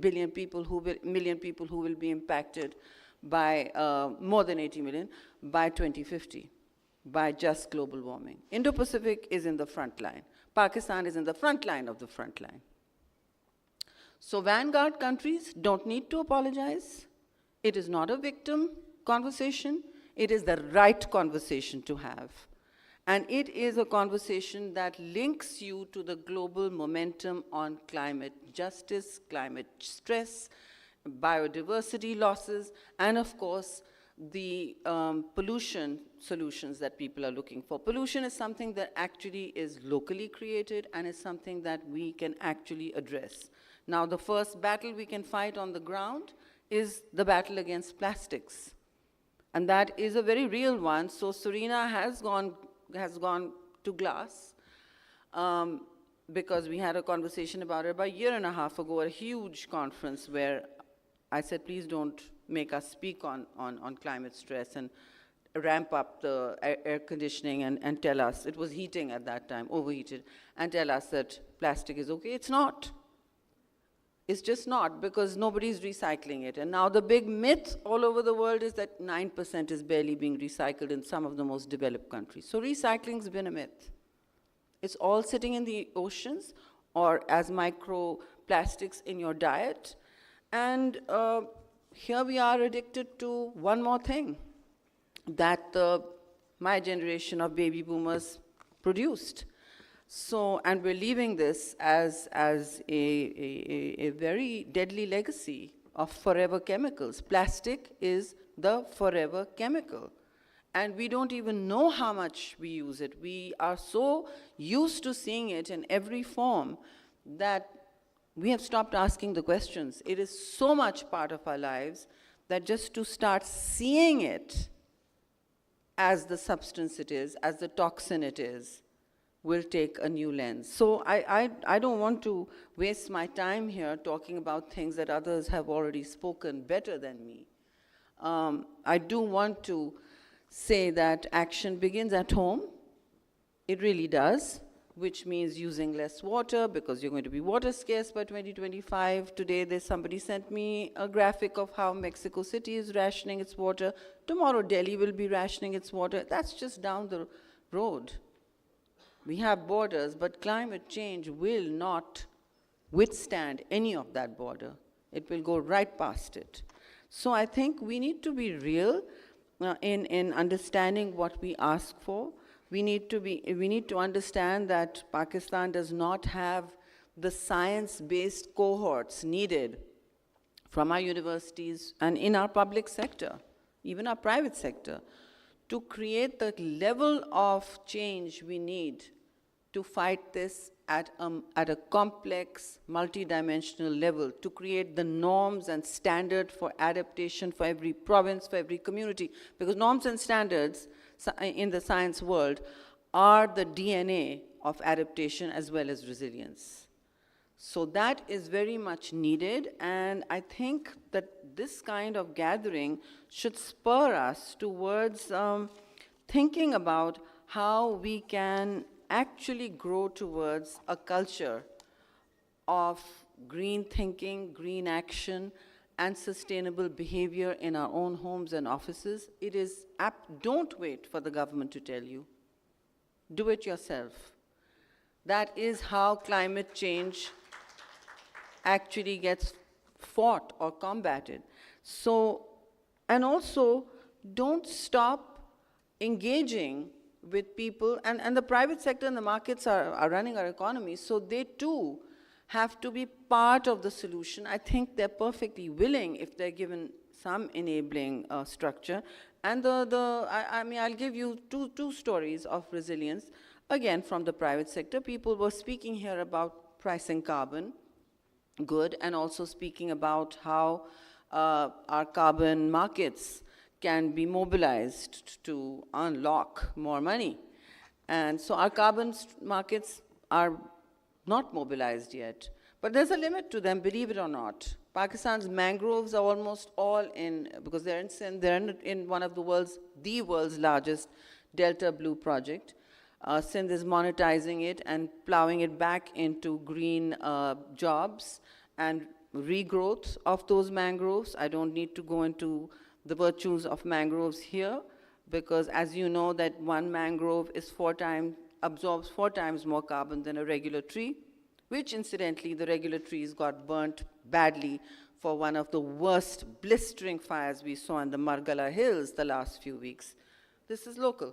billion people who will be impacted by more than 80 million by 2050, by just global warming. Indo-Pacific is in the front line. Pakistan is in the front line of the front line. So vanguard countries don't need to apologize. It is not a victim conversation. It is the right conversation to have. And it is a conversation that links you to the global momentum on climate justice, climate stress, biodiversity losses, and of course, the pollution solutions that people are looking for. Pollution is something that actually is locally created and is something that we can actually address. Now, the first battle we can fight on the ground is the battle against plastics. And that is a very real one. So Serena has gone to glass because we had a conversation about it about a year and a half ago at a huge conference where I said, please don't make us speak on climate stress and ramp up the air conditioning and tell us, it was heating at that time, overheated, and tell us that plastic is okay. It's not. It's just not, because nobody's recycling it. And now the big myth all over the world is that 9% is barely being recycled in some of the most developed countries. So recycling's been a myth. It's all sitting in the oceans or as microplastics in your diet. And here we are addicted to one more thing that my generation of baby boomers produced. So, and we're leaving this as a very deadly legacy of forever chemicals. Plastic is the forever chemical. And we don't even know how much we use it. We are so used to seeing it in every form that we have stopped asking the questions. It is so much part of our lives that just to start seeing it as the substance it is, as the toxin it is, will take a new lens. So I don't want to waste my time here talking about things that others have already spoken better than me. I do want to say that action begins at home. It really does, which means using less water because you're going to be water scarce by 2025. Today, somebody sent me a graphic of how Mexico City is rationing its water. Tomorrow, Delhi will be rationing its water. That's just down the road. We have borders, but climate change will not withstand any of that border. It will go right past it. So I think we need to be real in understanding what we ask for. We need to understand that Pakistan does not have the science-based cohorts needed from our universities and in our public sector, even our private sector, to create the level of change we need to fight this at a complex, multidimensional level, to create the norms and standard for adaptation for every province, for every community. Because norms and standards in the science world are the DNA of adaptation as well as resilience. So that is very much needed, and I think that this kind of gathering should spur us towards thinking about how we can actually grow towards a culture of green thinking, green action, and sustainable behavior in our own homes and offices. It is don't wait for the government to tell you. Do it yourself. That is how climate change actually gets fought or combated. So, and also, don't stop engaging with people, and the private sector and the markets are running our economy, so they too have to be part of the solution. I think they're perfectly willing if they're given some enabling structure. And I mean, I'll give you two stories of resilience, again from the private sector. People were speaking here about pricing carbon, good, and also speaking about how our carbon markets can be mobilized to unlock more money. And so our carbon markets are not mobilized yet. But there's a limit to them, believe it or not. Pakistan's mangroves are almost all in, because they're in Sindh, they're in one of the world's largest Delta Blue project. Sindh is monetizing it and plowing it back into green jobs and regrowth of those mangroves. I don't need to go into the virtues of mangroves here, because as you know that one mangrove is absorbs 4 times more carbon than a regular tree, which incidentally the regular trees got burnt badly for one of the worst blistering fires we saw in the Margala Hills the last few weeks. This is local.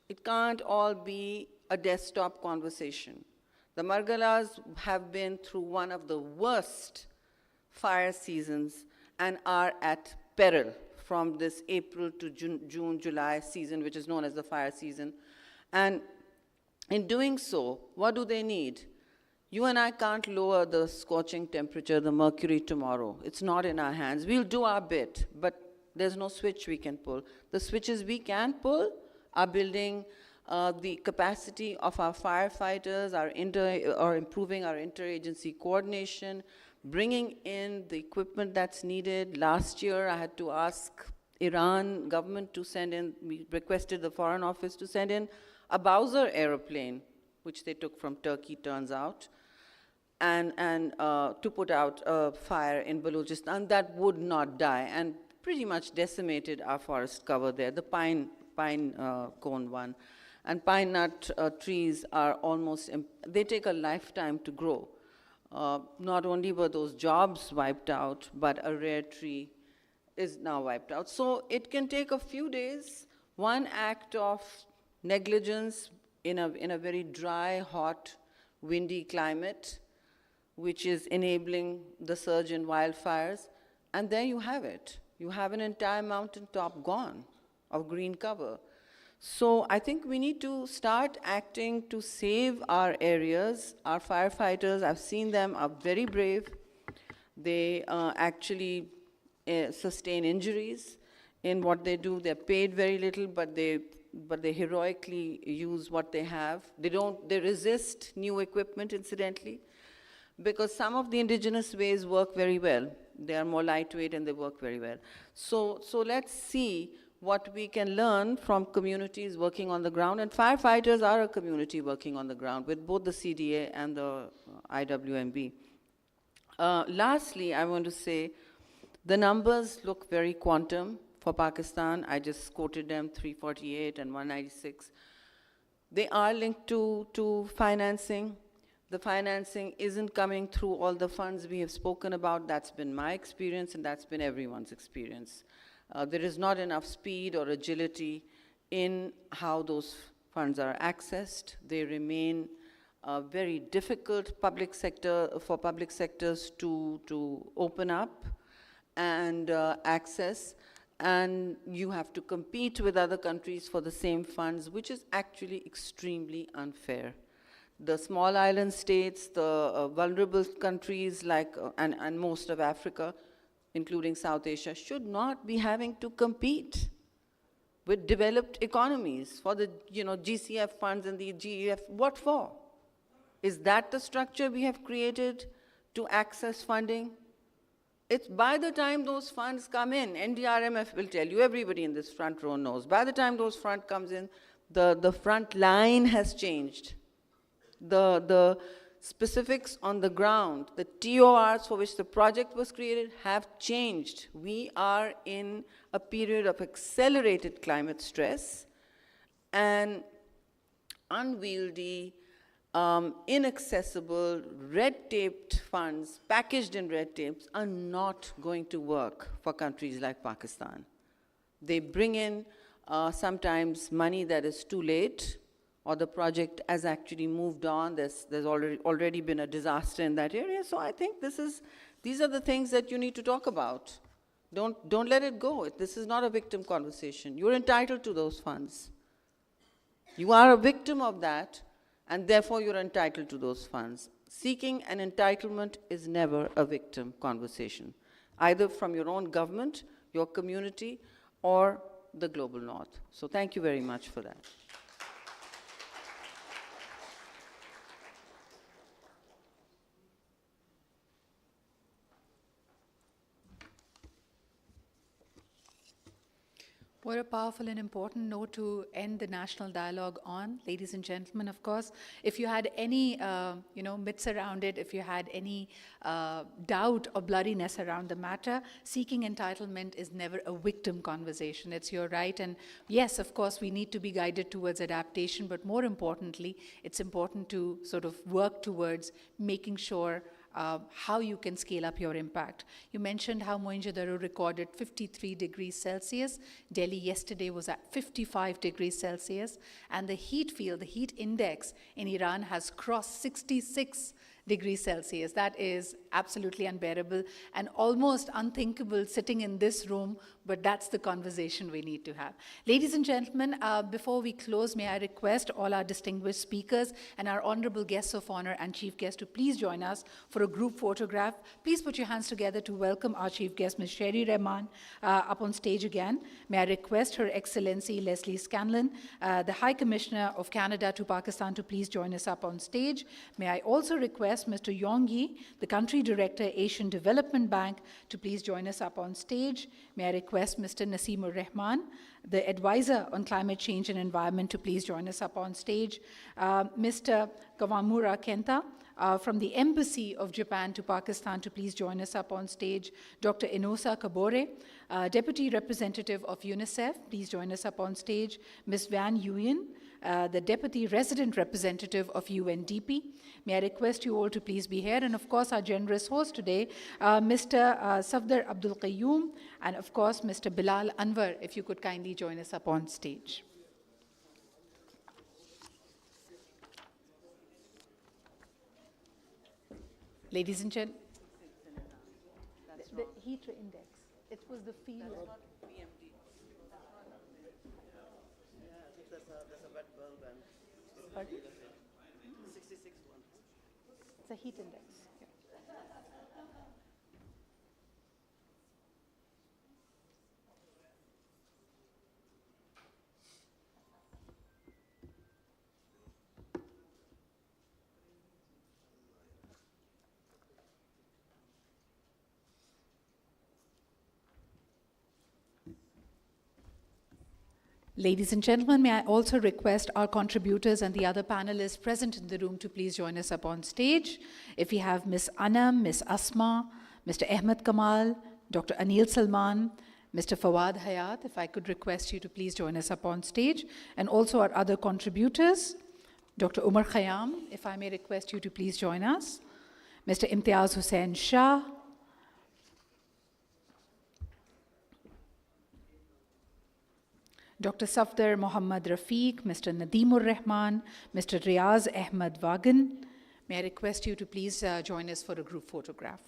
It can't all be a desktop conversation. The Margalas have been through one of the worst fire seasons and are at peril from this April to June, July season, which is known as the fire season. And in doing so, what do they need? You and I can't lower the scorching temperature, the mercury tomorrow. It's not in our hands. We'll do our bit, but there's no switch we can pull. The switches we can pull are building the capacity of our firefighters, or improving our interagency coordination, bringing in the equipment that's needed. Last year, I had to ask Iran government to send in, we requested the Foreign Office to send in a Bowser airplane, which they took from Turkey, turns out, and to put out a fire in Balochistan that would not die and pretty much decimated our forest cover there, the pine cone one. And pine nut trees are almost, they take a lifetime to grow. Not only were those jobs wiped out, but a rare tree is now wiped out. So it can take a few days, one act of negligence in a very dry, hot, windy climate, which is enabling the surge in wildfires, and there you have it. You have an entire mountaintop gone of green cover. So I think we need to start acting to save our areas. Our firefighters, I've seen them, are very brave. They actually sustain injuries in what they do. They're paid very little, but they heroically use what they have. They resist new equipment, incidentally, because some of the indigenous ways work very well. They are more lightweight and they work very well. So let's see what we can learn from communities working on the ground. And firefighters are a community working on the ground with both the CDA and the IWMB. Lastly, I want to say the numbers look very quantum for Pakistan. I just quoted them, 348 and 196. They are linked to financing. The financing isn't coming through all the funds we have spoken about. That's been my experience, and that's been everyone's experience. There is not enough speed or agility in how those funds are accessed. They remain very difficult for public sectors to open up and access. And you have to compete with other countries for the same funds, which is actually extremely unfair. The small island states, the vulnerable countries and most of Africa, including South Asia, should not be having to compete with developed economies for the GCF funds and the GEF. What for? Is that the structure we have created to access funding? It's by the time those funds come in, NDRMF will tell you, everybody in this front row knows, by the time those funds comes in, the front line has changed. The specifics on the ground, the TORs for which the project was created have changed. We are in a period of accelerated climate stress, and unwieldy, inaccessible, red-taped funds, packaged in red tapes, are not going to work for countries like Pakistan. They bring in sometimes money that is too late, or the project has actually moved on. There's already been a disaster in that area. So I think these are the things that you need to talk about. Don't let it go. This is not a victim conversation. You're entitled to those funds. You are a victim of that, and therefore you're entitled to those funds. Seeking an entitlement is never a victim conversation, either from your own government, your community, or the global north. So thank you very much for that. What a powerful and important note to end the national dialogue on, ladies and gentlemen. Of course, if you had any, myths around it, if you had any doubt or bloodiness around the matter, seeking entitlement is never a victim conversation. It's your right. And yes, of course, we need to be guided towards adaptation, but more importantly, it's important to sort of work towards making sure how you can scale up your impact. You mentioned how Mohenjo-daro recorded 53 degrees Celsius. Delhi yesterday was at 55 degrees Celsius. And the heat field, the heat index in Iran has crossed 66 degrees Celsius. That is absolutely unbearable and almost unthinkable sitting in this room, but that's the conversation we need to have. Ladies and gentlemen, before we close, may I request all our distinguished speakers and our honorable guests of honor and chief guest to please join us for a group photograph. Please put your hands together to welcome our chief guest, Ms. Sherry Rahman, up on stage again. May I request Her Excellency Leslie Scanlon, the High Commissioner of Canada to Pakistan, to please join us up on stage. May I also request Mr. Yong Yi, the Country Director, Asian Development Bank, to please join us up on stage. May I request Mr. Naseemur Rahman, the Advisor on Climate Change and Environment, to please join us up on stage. Mr. Kawamura Kenta, from the Embassy of Japan to Pakistan, to please join us up on stage. Dr. Inosa Kabore, Deputy Representative of UNICEF, please join us up on stage. Ms. Van Nguyen, the Deputy Resident Representative of UNDP. May I request you all to please be here. And of course, our generous host today, Mr. Safdar Abdul Qayyum, and of course, Mr. Bilal Anwar, if you could kindly join us up on stage. Ladies and gentlemen, the heat index, it was the field. Pardon? 66 one. It's a heat index. Yeah. Ladies and gentlemen, may I also request our contributors and the other panelists present in the room to please join us up on stage. If we have Ms. Anam, Ms. Asma, Mr. Ahmed Kamal, Dr. Anil Salman, Mr. Fawad Hayat, if I could request you to please join us up on stage, and also our other contributors, Dr. Umar Khayyam, if I may request you to please join us, Mr. Imtiaz Hussain Shah, Dr. Safdar Mohammad Rafiq, Mr. Nadeemur Rahman, Mr. Riaz Ahmad Wagan. May I request you to please join us for a group photograph.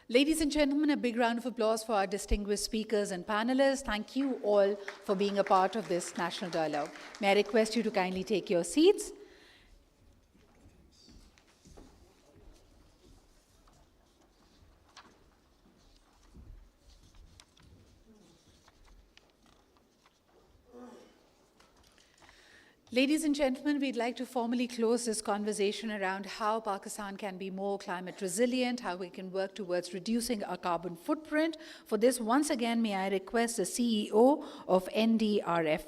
Ladies and gentlemen, a big round of applause for our distinguished speakers and panelists. Thank you all for being a part of this national dialogue. May I request you to kindly take your seats? Ladies and gentlemen, we'd like to formally close this conversation around how Pakistan can be more climate resilient, how we can work towards reducing our carbon footprint. For this, once again, may I request the CEO of RMF,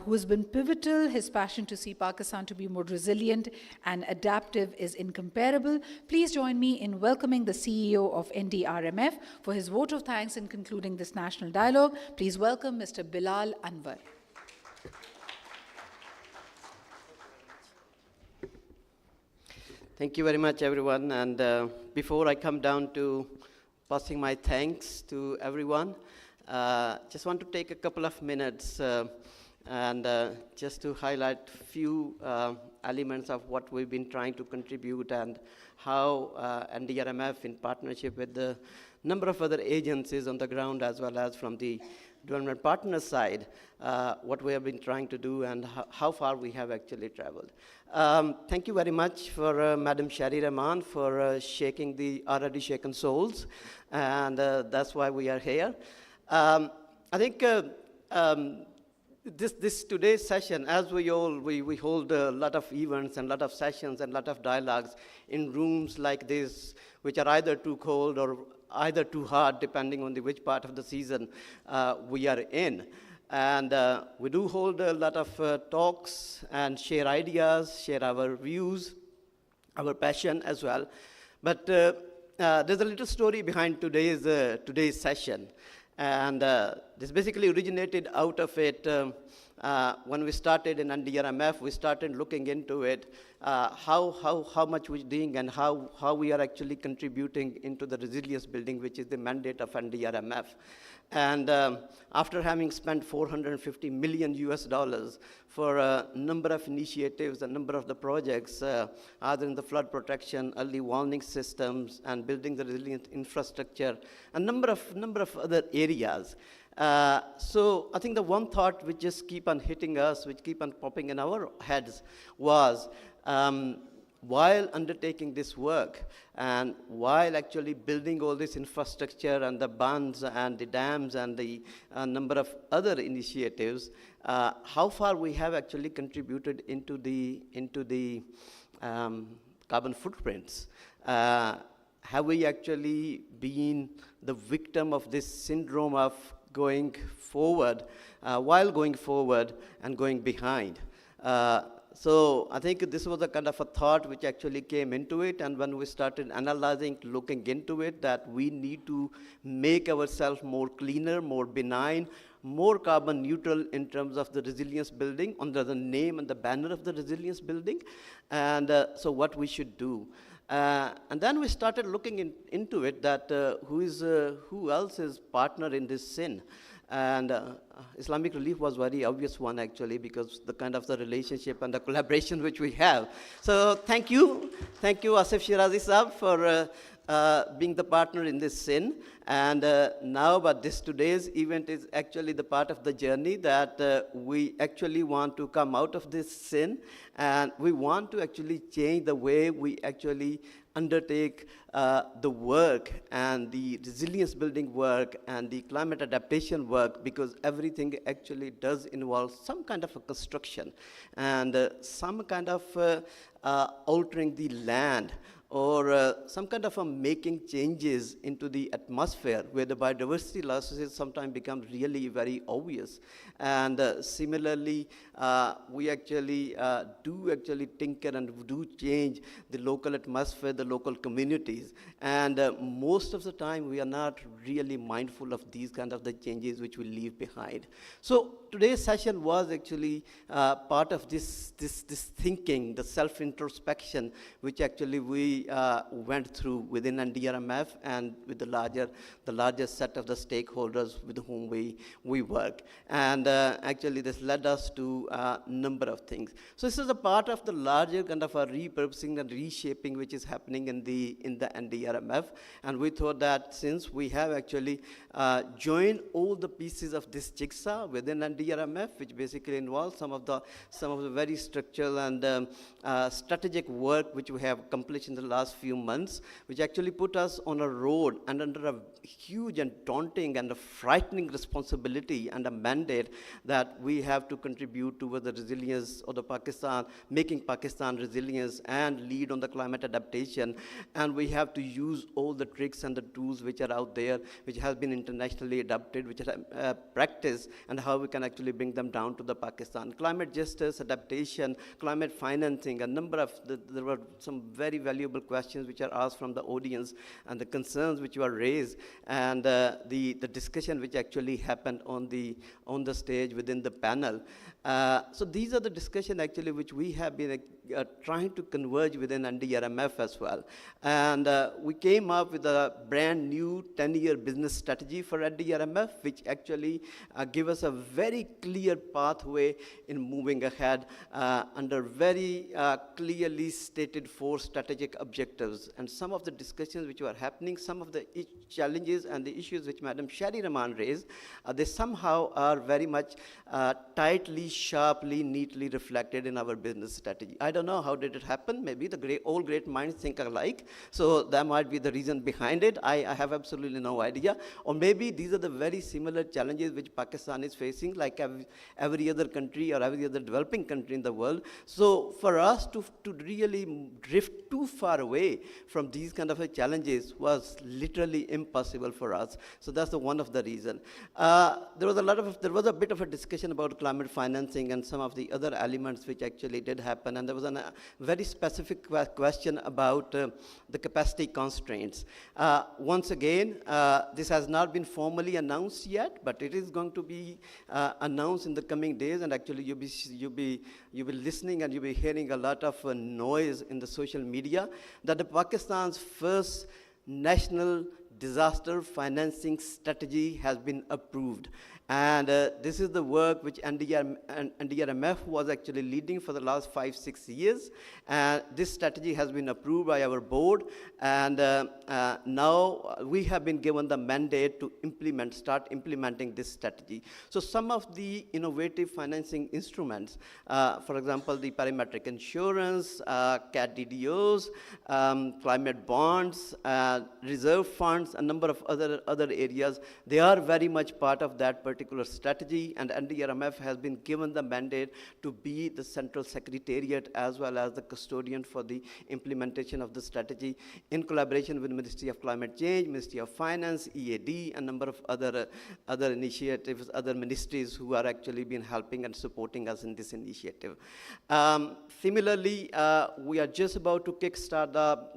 who has been pivotal. His passion to see Pakistan to be more resilient and adaptive is incomparable. Please join me in welcoming the CEO of NDRMF for his vote of thanks in concluding this national dialogue. Please welcome Mr. Bilal Anwar. Thank you very much, everyone. And before I come down to passing my thanks to everyone, just want to take a couple of minutes and just to highlight a few elements of what we've been trying to contribute and how NDRMF, in partnership with the number of other agencies on the ground as well as from the development partner side, what we have been trying to do and how far we have actually traveled. Thank you very much for Madam Sherry Rahman for shaking the already shaken souls, and that's why we are here. I think this today's session, as we hold a lot of events and a lot of sessions and a lot of dialogues in rooms like this, which are either too cold or either too hot, depending on which part of the season we are in. And we do hold a lot of talks and share ideas, share our views, our passion as well. But there's a little story behind today's session. And this basically originated out of it when we started in NDRMF. We started looking into it, how much we're doing and how we are actually contributing into the resilience building, which is the mandate of NDRMF. And after having spent $450 million US for a number of initiatives, a number of the projects, either in the flood protection, early warning systems, and building the resilient infrastructure, a number of other areas. So I think the one thought which just keep on hitting us, which keep on popping in our heads was, while undertaking this work and while actually building all this infrastructure and the bunds and the dams and the number of other initiatives, how far we have actually contributed into the carbon footprints. Have we actually been the victim of this syndrome of going forward, while going forward and going behind? So I think this was a kind of a thought which actually came into it, and when we started analyzing, looking into it, that we need to make ourselves more cleaner, more benign, more carbon neutral in terms of the resilience building under the name and the banner of the resilience building, and so what we should do. And then we started looking into it, that who else is partner in this sin? And Islamic Relief was very obvious one, actually, because the kind of the relationship and the collaboration which we have. So thank you Asif Shirazi Saab for being the partner in this sin. And now, but today's event is actually the part of the journey that we actually want to come out of this sin, and we want to actually change the way we actually undertake the work and the resilience building work and the climate adaptation work, because everything actually does involve some kind of a construction and some kind of altering the land, or some kind of making changes into the atmosphere where the biodiversity losses sometimes become really very obvious. And similarly, we actually do tinker and do change the local atmosphere, the local communities. And most of the time, we are not really mindful of these kind of the changes which we leave behind. So today's session was actually part of this thinking, the self-introspection, which actually we went through within NDRMF and with the larger set of the stakeholders with whom we work. And actually this led us to a number of things. So this is a part of the larger kind of a repurposing and reshaping which is happening in the NDRMF. And we thought that since we have actually joined all the pieces of this jigsaw within NDRMF, which basically involves some of the very structural and strategic work which we have accomplished in the last few months, which actually put us on a road and under a huge and daunting and a frightening responsibility and a mandate that we have to contribute towards the resilience of the Pakistan, making Pakistan resilience and lead on the climate adaptation. And we have to use all the tricks and the tools which are out there, which has been internationally adopted, which are practiced, and how we can actually bring them down to the Pakistan. Climate justice, adaptation, climate financing, a number of, there were some very valuable questions which are asked from the audience and the concerns which were raised, and the discussion which actually happened on the stage within the panel. So these are the discussion actually which we have been trying to converge within NDRMF as well. And we came up with a brand new 10-year business strategy for NDRMF, which actually give us a very clear pathway in moving ahead under very clearly stated 4 strategic objectives. And some of the discussions which were happening, some of the challenges and the issues which Madam Shari Rahman raised, they somehow are very much tightly sharply, neatly reflected in our business strategy. I don't know how did it happen. Maybe the all great minds think alike. So that might be the reason behind it. I have absolutely no idea. Or maybe these are the very similar challenges which Pakistan is facing, like every other country or every other developing country in the world. So for us to really drift too far away from these kind of challenges was literally impossible for us. So that's one of the reasons. There was a bit of a discussion about climate financing and some of the other elements which actually did happen, and there was a very specific question about the capacity constraints. Once again, this has not been formally announced yet, but it is going to be announced in the coming days, and actually you'll be listening and you'll be hearing a lot of noise in the social media that the Pakistan's first national disaster financing strategy has been approved. And this is the work which NDRMF was actually leading for the last 5-6 years. And this strategy has been approved by our board. And now we have been given the mandate to start implementing this strategy. So some of the innovative financing instruments, for example, the parametric insurance, CAT DDOs, climate bonds, reserve funds, a number of other areas, they are very much part of that particular strategy, and NDRMF has been given the mandate to be the central secretariat as well as the custodian for the implementation of the strategy in collaboration with Ministry of Climate Change, Ministry of Finance, EAD, a number of other initiatives, other ministries who are actually been helping and supporting us in this initiative. Similarly, we are just about to kickstart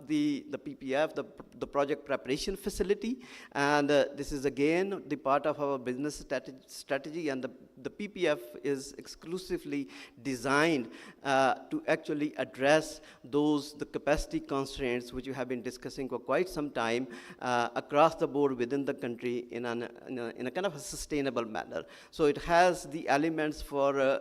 the PPF, the project preparation facility, and this is again the part of our business strategy, and the PPF is exclusively designed to actually address the capacity constraints which we have been discussing for quite some time across the board within the country in a kind of a sustainable manner. So it has the elements for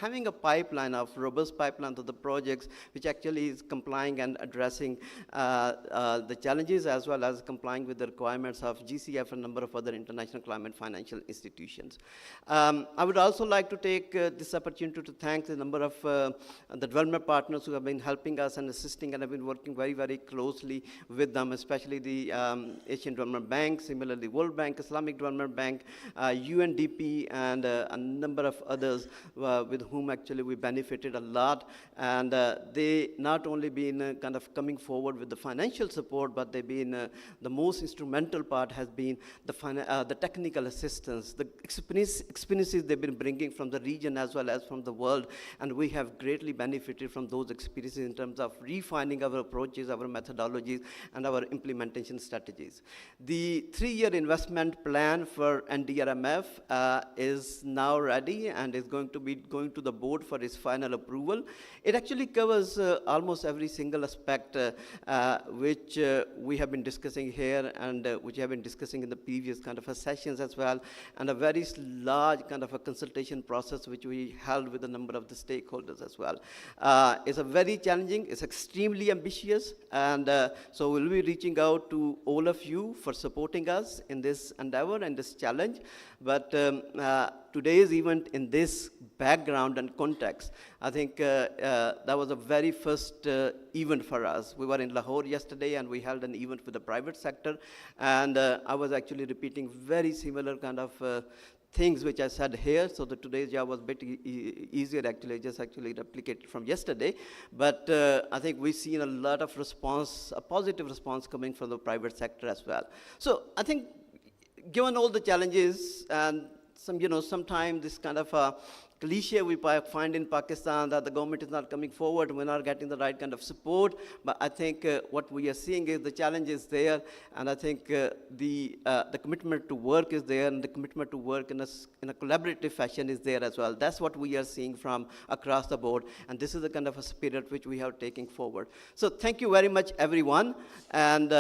having a pipeline of robust pipeline of the projects which actually is complying and addressing the challenges as well as complying with the requirements of GCF and a number of other international climate financial institutions. I would also like to take this opportunity to thank the number of the development partners who have been helping us and assisting, and have been working very, very closely with them, especially the Asian Development Bank, similarly World Bank, Islamic Development Bank, UNDP, and a number of others with whom actually we benefited a lot. And they not only been kind of coming forward with the financial support, but they've been the most instrumental part has been the technical assistance, the experiences they've been bringing from the region as well as from the world, and we have greatly benefited from those experiences in terms of refining our approaches, our methodologies, and our implementation strategies. The 3-year investment plan for NDRMF is now ready and is going to be going to the board for its final approval. It actually covers almost every single aspect which we have been discussing here and which we have been discussing in the previous kind of sessions as well, and a very large kind of a consultation process which we held with a number of the stakeholders as well. It's a very challenging, it's extremely ambitious, and so we'll be reaching out to all of you for supporting us in this endeavor and this challenge. But today's event in this background and context, I think that was the very first event for us. We were in Lahore yesterday and we held an event with the private sector, and I was actually repeating very similar kind of things which I said here, so that today's job was a bit easier actually, just actually replicated from yesterday. But I think we've seen a lot of response, a positive response coming from the private sector as well. So I think given all the challenges and sometimes this kind of cliche we find in Pakistan that the government is not coming forward, we're not getting the right kind of support, but I think what we are seeing is the challenge is there, and I think the commitment to work is there, and the commitment to work in a collaborative fashion is there as well. That's what we are seeing from across the board, and this is the kind of a spirit which we are taking forward. So thank you very much, everyone, and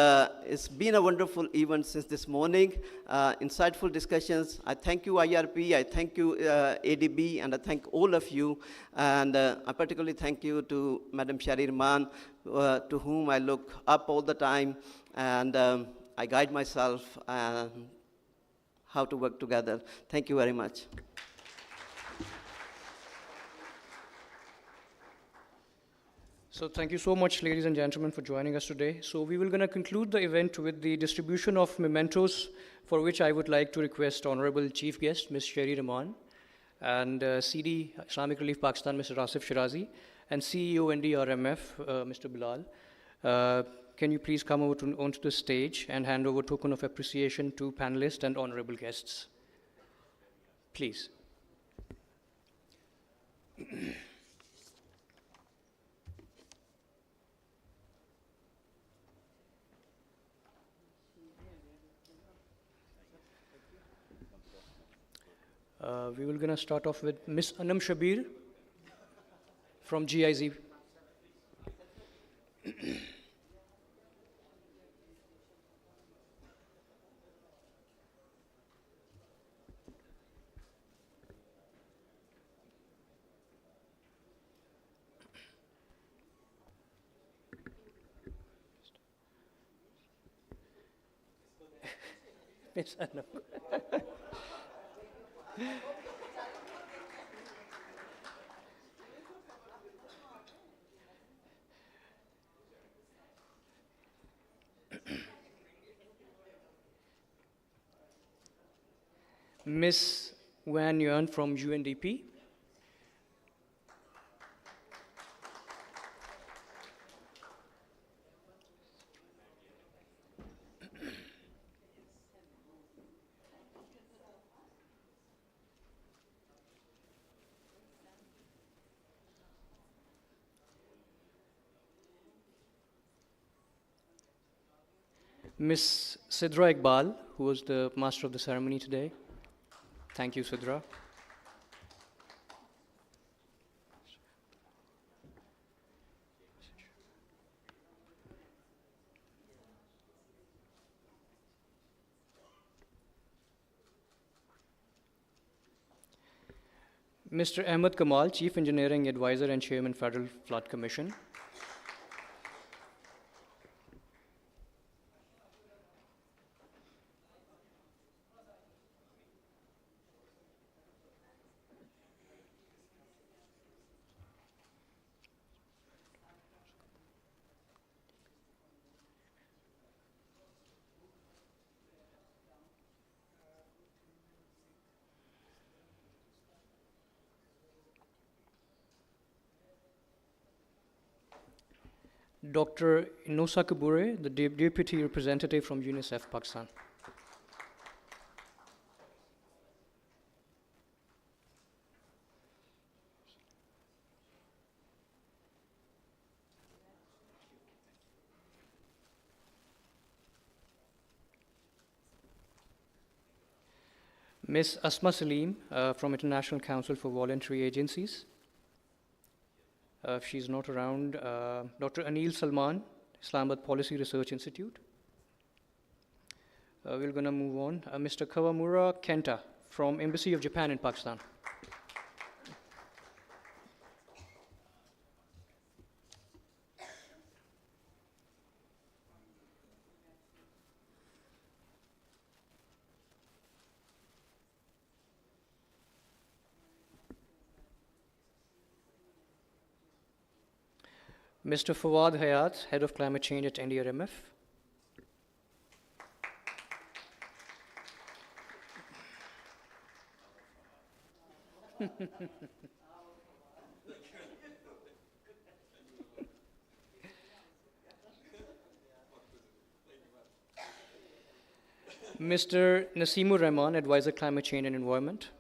it's been a wonderful event since this morning, insightful discussions. I thank you, IRP, I thank you, ADB, and I thank all of you, and I particularly thank you to Madam Shari Rahman, to whom I look up all the time, and I guide myself how to work together. Thank you very much. So thank you so much, ladies and gentlemen, for joining us today. So we will going to conclude the event with the distribution of mementos, for which I would like to request Honorable Chief Guest, Ms. Sherry Rahman, and CD Islamic Relief Pakistan, Mr. Asif Shirazi, and CEO NDRMF, Mr. Bilal. Can you please come over onto the stage and hand over token of appreciation to panelists and honorable guests? Please. We will going to start off with Ms. Anam Shabir from GIZ. Ms. Anam. Ms. Wan Yuan from UNDP. Ms. Sidra Iqbal, who was the master of the ceremony today. Thank you, Sidra. Mr. Ahmed Kamal, Chief Engineering Advisor and Chairman, Federal Flood Commission. Dr. Inosa Kabure, the Deputy Representative from UNICEF, Pakistan. Ms. Asma Salim from International Council for Voluntary Agencies. If she's not around, Dr. Anil Salman, Islamabad Policy Research Institute. We're going to move on. Mr. Kawamura Kenta from Embassy of Japan in Pakistan. Mr. Fawad Hayat, Head of Climate Change at NDRMF. Mr. Nasimur Rahman, Advisor Climate Change and Environment.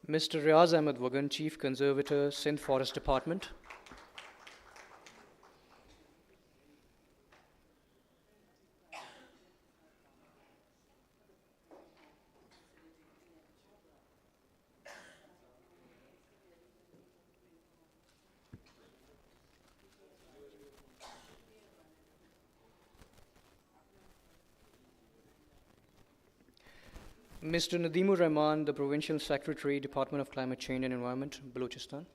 Mr. Riaz Ahmed Wagan, Chief Conservator, Sindh Forest Department. Mr. Nadimur Rahman, the Provincial Secretary, Department of Climate Change and Environment, Balochistan.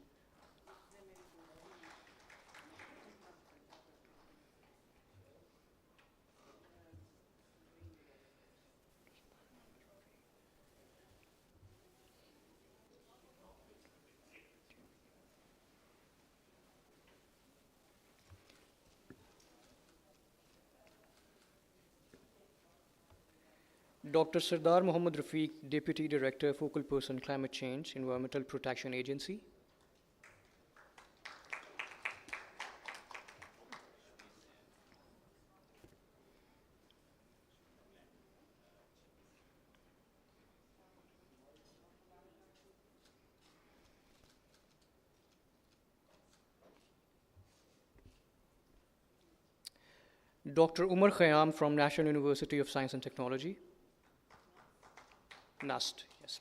Dr. Sardar Mohammad Rafiq, Deputy Director, Focal Person, Climate Change, Environmental Protection Agency. Dr. Umar Khayyam from National University of Science and Technology. NUST, yes.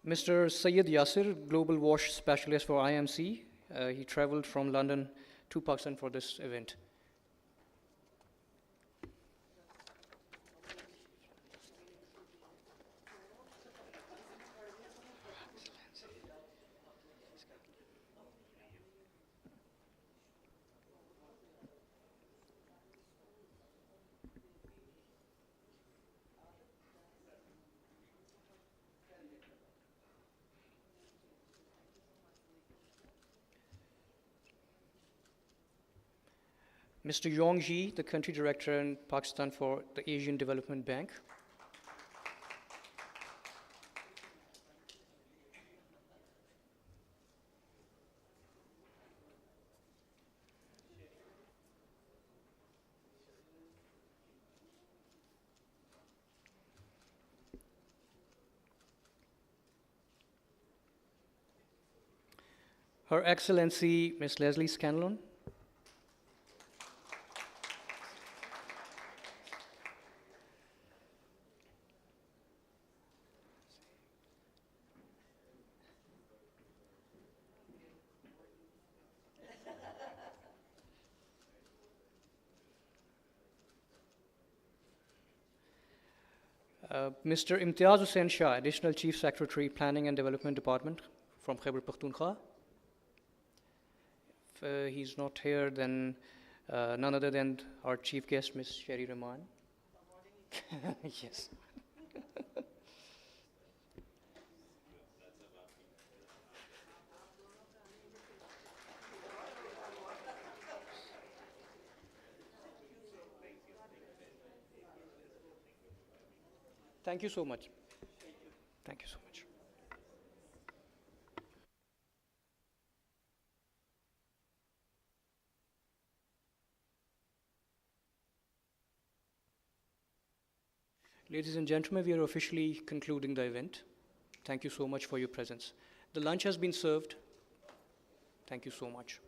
Mr. Syed Yasir, Global Wash Specialist for IMC. He traveled from London to Pakistan for this event. Mr. Yong Ji, the Country Director in Pakistan for the Asian Development Bank. Her Excellency, Ms. Leslie Scanlon. Mr. Imtiaz Hussain Shah, Additional Chief Secretary, Planning and Development Department from Khyber Pakhtunkhwa. If he's not here, then none other than our chief guest, Ms. Sherry Rahman. Yes. Thank you so much. Thank you so much. Ladies and gentlemen, we are officially concluding the event. Thank you so much for your presence. The lunch has been served. Thank you so much.